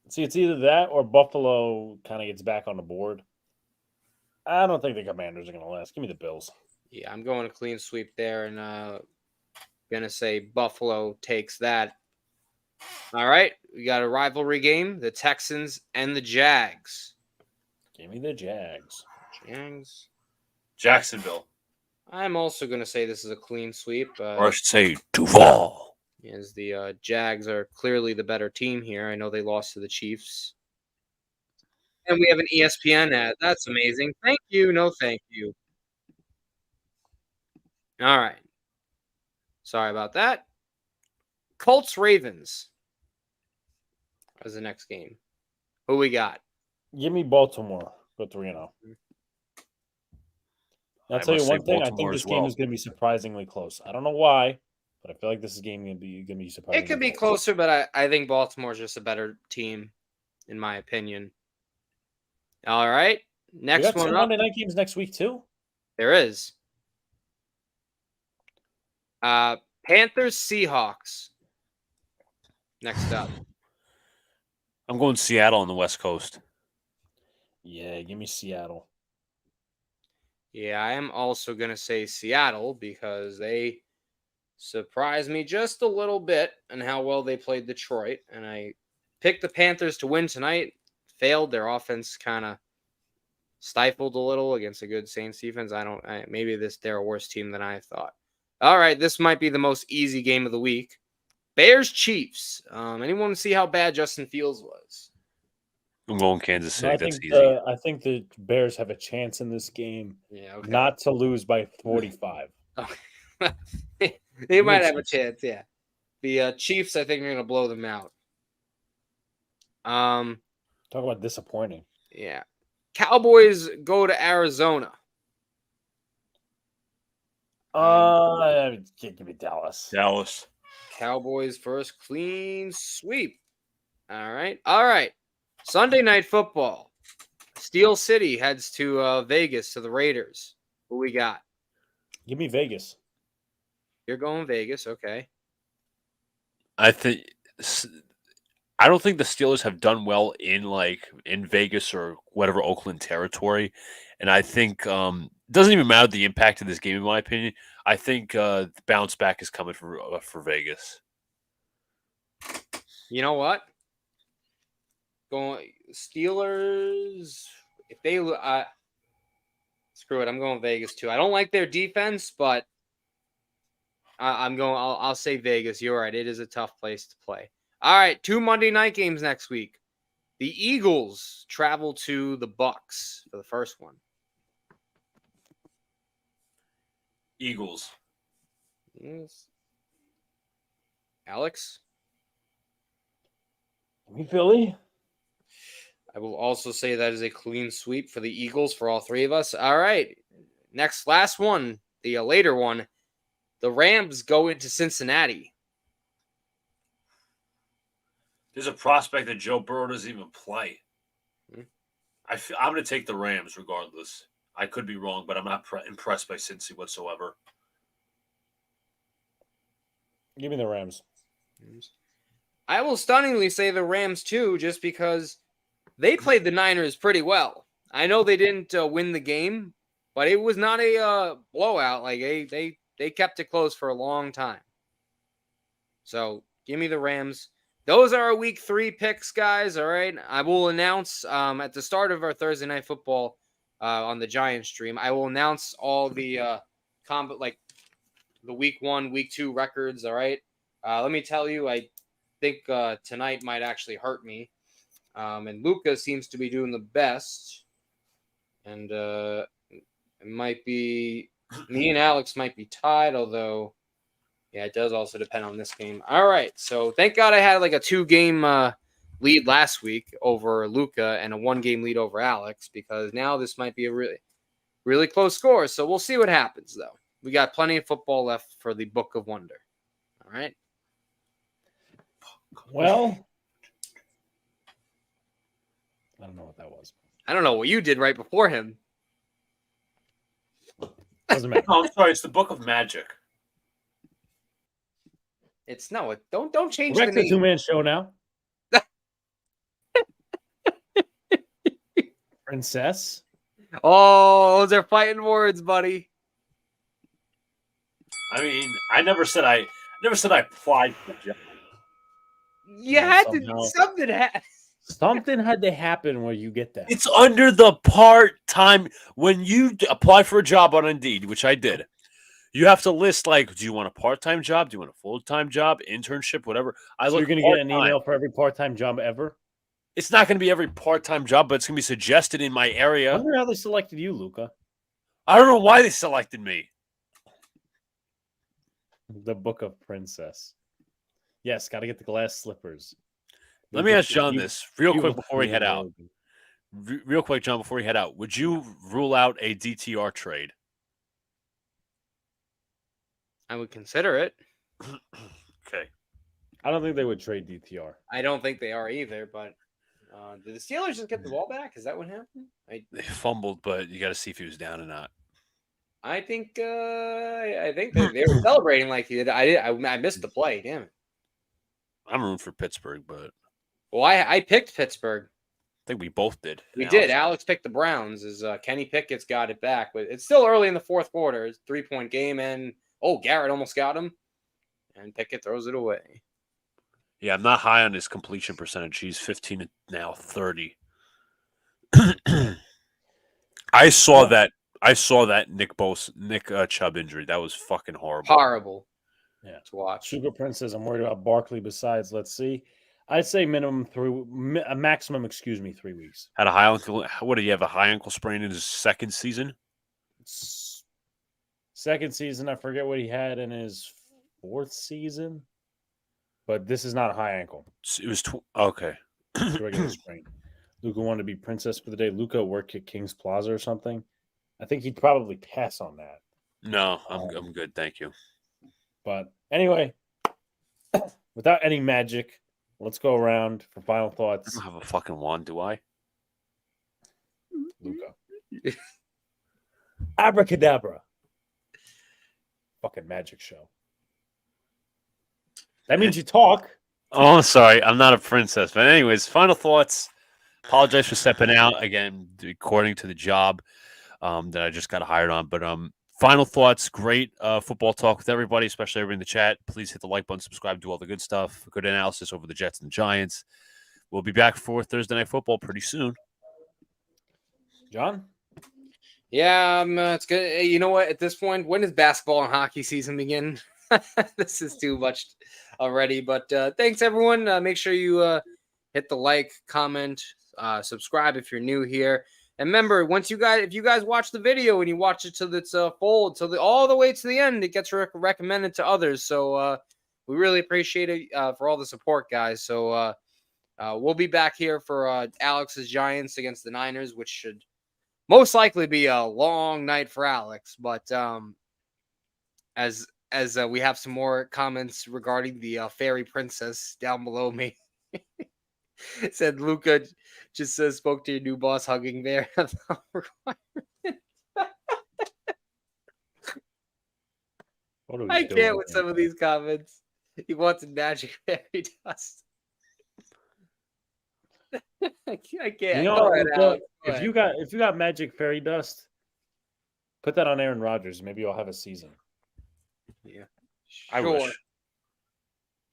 A: See, it's either that or Buffalo kind of gets back on the board. I don't think the Commanders are going to last. Give me the Bills.
B: Yeah, I'm going a clean sweep there, and going to say Buffalo takes that. All right, we got a rivalry game, the Texans and the Jags.
A: Give me the Jags.
B: Jags.
C: Jacksonville.
B: I'm also going to say this is a clean sweep.
C: Or I should say Duval.
B: As the Jags are clearly the better team here. I know they lost to the Chiefs. And we have an ESPN ad. That's amazing. Thank you. No, thank you. All right. Sorry about that. Colts Ravens as the next game. Who we got?
A: Give me Baltimore. Go 3-0. I'll tell you one thing. I think this game is going to be surprisingly close. I don't know why, but I feel like this is game gonna be surprising.
B: It could be closer, but I think Baltimore's just a better team, in my opinion. All right, next
A: we got
B: one
A: two
B: up.
A: Monday night games next week too.
B: There is. Panthers Seahawks. Next up.
C: I'm going Seattle on the West Coast.
A: Yeah, give me Seattle.
B: Yeah, I am also going to say Seattle because they surprised me just a little bit in how well they played Detroit. And I picked the Panthers to win tonight. Failed. Their offense kind of stifled a little against a good Saints defense. Maybe they're a worse team than I thought. All right, this might be the most easy game of the week. Bears Chiefs. Anyone see how bad Justin Fields was?
C: I'm going Kansas City. That's easy.
A: I think the Bears have a chance in this game.
B: Yeah, okay.
A: Not to lose by 45.
B: They might have a chance, yeah. The Chiefs, I think, are going to blow them out.
A: Talk about disappointing.
B: Yeah. Cowboys go to Arizona.
A: Give me Dallas.
C: Dallas.
B: Cowboys first clean sweep. All right. Sunday night football. Steel City heads to Vegas to the Raiders. Who we got?
A: Give me Vegas.
B: You're going Vegas, okay.
C: I don't think the Steelers have done well in Vegas or whatever Oakland territory, and I think it doesn't even matter the impact of this game in my opinion. I think the bounce back is coming for Vegas.
B: You know what? Going Steelers. If they screw it, I'm going Vegas too. I don't like their defense, but I'll say Vegas. You're right. It is a tough place to play. All right, 2 Monday night games next week. The Eagles travel to the Bucks for the first one.
C: Eagles.
B: Yes. Alex?
A: Give me Philly.
B: I will also say that is a clean sweep for the Eagles for all three of us. All right. Last one, the later one. The Rams go into Cincinnati.
C: There's a prospect that Joe Burrow doesn't even play. I'm going to take the Rams regardless. I could be wrong, but I'm not impressed by Cincy whatsoever.
A: Give me the Rams.
B: I will stunningly say the Rams too, just because they played the Niners pretty well. I know they didn't win the game, but it was not a blowout. Like they kept it close for a long time. So give me the Rams. Those are our week 3 picks, guys. All right. I will announce at the start of our Thursday night football on the Giants stream. I will announce all the the week 1, week 2 records. All right. Let me tell you, I think tonight might actually hurt me. And Luca seems to be doing the best. And it might be me and Alex might be tied, although, yeah, it does also depend on this game. All right. So thank God I had like a 2-game lead last week over Luca and a 1-game lead over Alex, because now this might be a really, really close score. So we'll see what happens, though. We got plenty of football left for the Book of Wonder. All right.
A: Well, I don't know what that was.
B: I don't know what you did right before him.
A: Doesn't matter.
C: Oh, I'm sorry. It's the Book of Magic.
B: It's no. Don't change
A: We're
B: the
A: back to the
B: name.
A: 2-man show now. Princess.
B: Oh, those are fighting words, buddy.
C: I mean, I never said I applied for the job.
B: You had to
A: Somehow. Something had to happen where you get that.
C: It's under the part-time. When you apply for a job on Indeed, which I did, you have to list, like, do you want a part-time job? Do you want a full-time job, internship, whatever?
A: So you're going to get an email for every part-time job ever?
C: It's not going to be every part-time job, but it's going to be suggested in my
A: I
C: area.
A: wonder how they selected you, Luca.
C: I don't know why they selected me.
A: The Book of Princess. Yes, got to get the glass slippers.
C: Let me ask John this real quick before we head out. Real quick, John, before we head out, would you rule out a DTR trade?
B: I would consider it.
C: Okay.
A: I don't think they would trade DTR.
B: I don't think they are either, but did the Steelers just get the ball back? Is that what happened?
C: They fumbled, but you got to see if he was down or not.
B: I think they were celebrating like he did. I missed the play. Damn it.
C: I'm rooting for Pittsburgh, but
B: Well, I picked Pittsburgh.
C: I think we both did.
B: We did. Alex picked the Browns. As Kenny Pickett's got it back, but it's still early in the fourth quarter. It's a 3-point game, and Garrett almost got him, and Pickett throws it away.
C: Yeah, I'm not high on his completion percentage. He's 15 and now 30. I saw that Nick Chubb injury. That was fucking horrible.
B: Horrible.
A: Yeah.
B: To watch.
A: Sugar Prince says, I'm worried about Barkley besides, let's see. I'd say maximum 3 weeks.
C: Had a high ankle. What did he have? A high ankle sprain in his second season?
A: Second season. I forget what he had in his fourth season. But this is not a high ankle.
C: It was okay.
A: Regular sprain. Luca wanted to be princess for the day. Luca worked at King's Plaza or something. I think he'd probably pass on that.
C: No, I'm good, thank you.
A: But anyway, without any magic, let's go around for final thoughts.
C: I don't have a fucking wand, do I?
A: Luca. Abracadabra. Fucking magic show. That means you talk.
C: Oh, sorry. I'm not a princess. But anyways, final thoughts. Apologize for stepping out. Again, according to the job that I just got hired on. But final thoughts. Great football talk with everybody, especially everybody in the chat. Please hit the like button, subscribe, do all the good stuff. Good analysis over the Jets and the Giants. We'll be back for Thursday Night Football pretty soon.
A: John?
B: Yeah, it's good. You know what? At this point, when does basketball and hockey season begin? This is too much already. But thanks, everyone. Make sure you hit the like, comment, subscribe if you're new here. And remember, if you guys watch the video and you watch it till it's full, all the way to the end, it gets recommended to others. So we really appreciate it for all the support, guys. So we'll be back here for Alex's Giants against the Niners, which should most likely be a long night for Alex. But as we have some more comments regarding the fairy princess down below me. Said Luca just spoke to your new boss hugging bear. I can't with some of these comments. He wants magic fairy dust. I can't.
A: You know, Luca, if you got magic fairy dust, put that on Aaron Rodgers. Maybe you'll have a season.
B: Yeah,
C: I wish.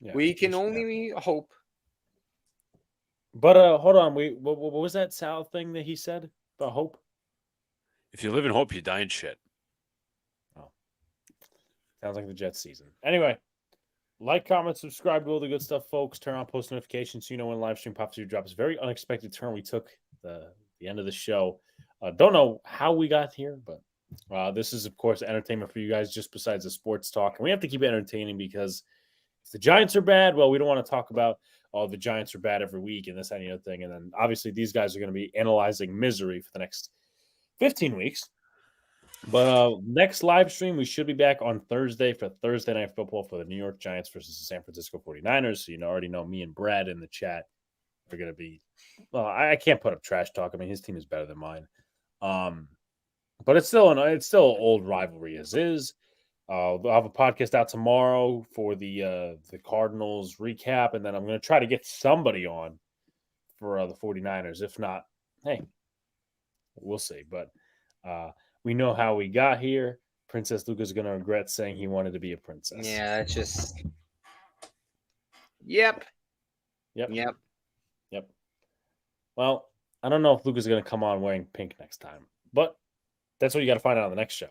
A: Yeah,
B: we can only hope.
A: But hold on, what was that Sal thing that he said about hope?
C: If you live in hope, you die in shit.
A: Oh, sounds like the Jets season. Anyway, like, comment, subscribe, do all the good stuff, folks. Turn on post notifications so you know when live stream pops. You drops. Very unexpected turn we took the end of the show. Don't know how we got here, but this is of course entertainment for you guys. Just besides the sports talk, and we have to keep it entertaining because if the Giants are bad, well, we don't want to talk about. Oh, the Giants are bad every week and this, and the other thing. And then obviously these guys are going to be analyzing misery for the next 15 weeks. But next live stream, we should be back on Thursday for Thursday Night Football for the New York Giants versus the San Francisco 49ers. So you already know me and Brad in the chat are going to be – well, I can't put up trash talk. I mean, his team is better than mine. But it's still an old rivalry as is. I'll have a podcast out tomorrow for the Cardinals recap, and then I'm going to try to get somebody on for the 49ers. If not, hey, we'll see. But we know how we got here. Princess Luca's going to regret saying he wanted to be a princess.
B: Yeah, it's just – Yep.
A: Well, I don't know if Luca's going to come on wearing pink next time, but that's what you got to find out on the next show.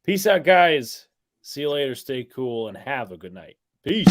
A: Peace out, guys. See you later. Stay cool and have a good night. Peace.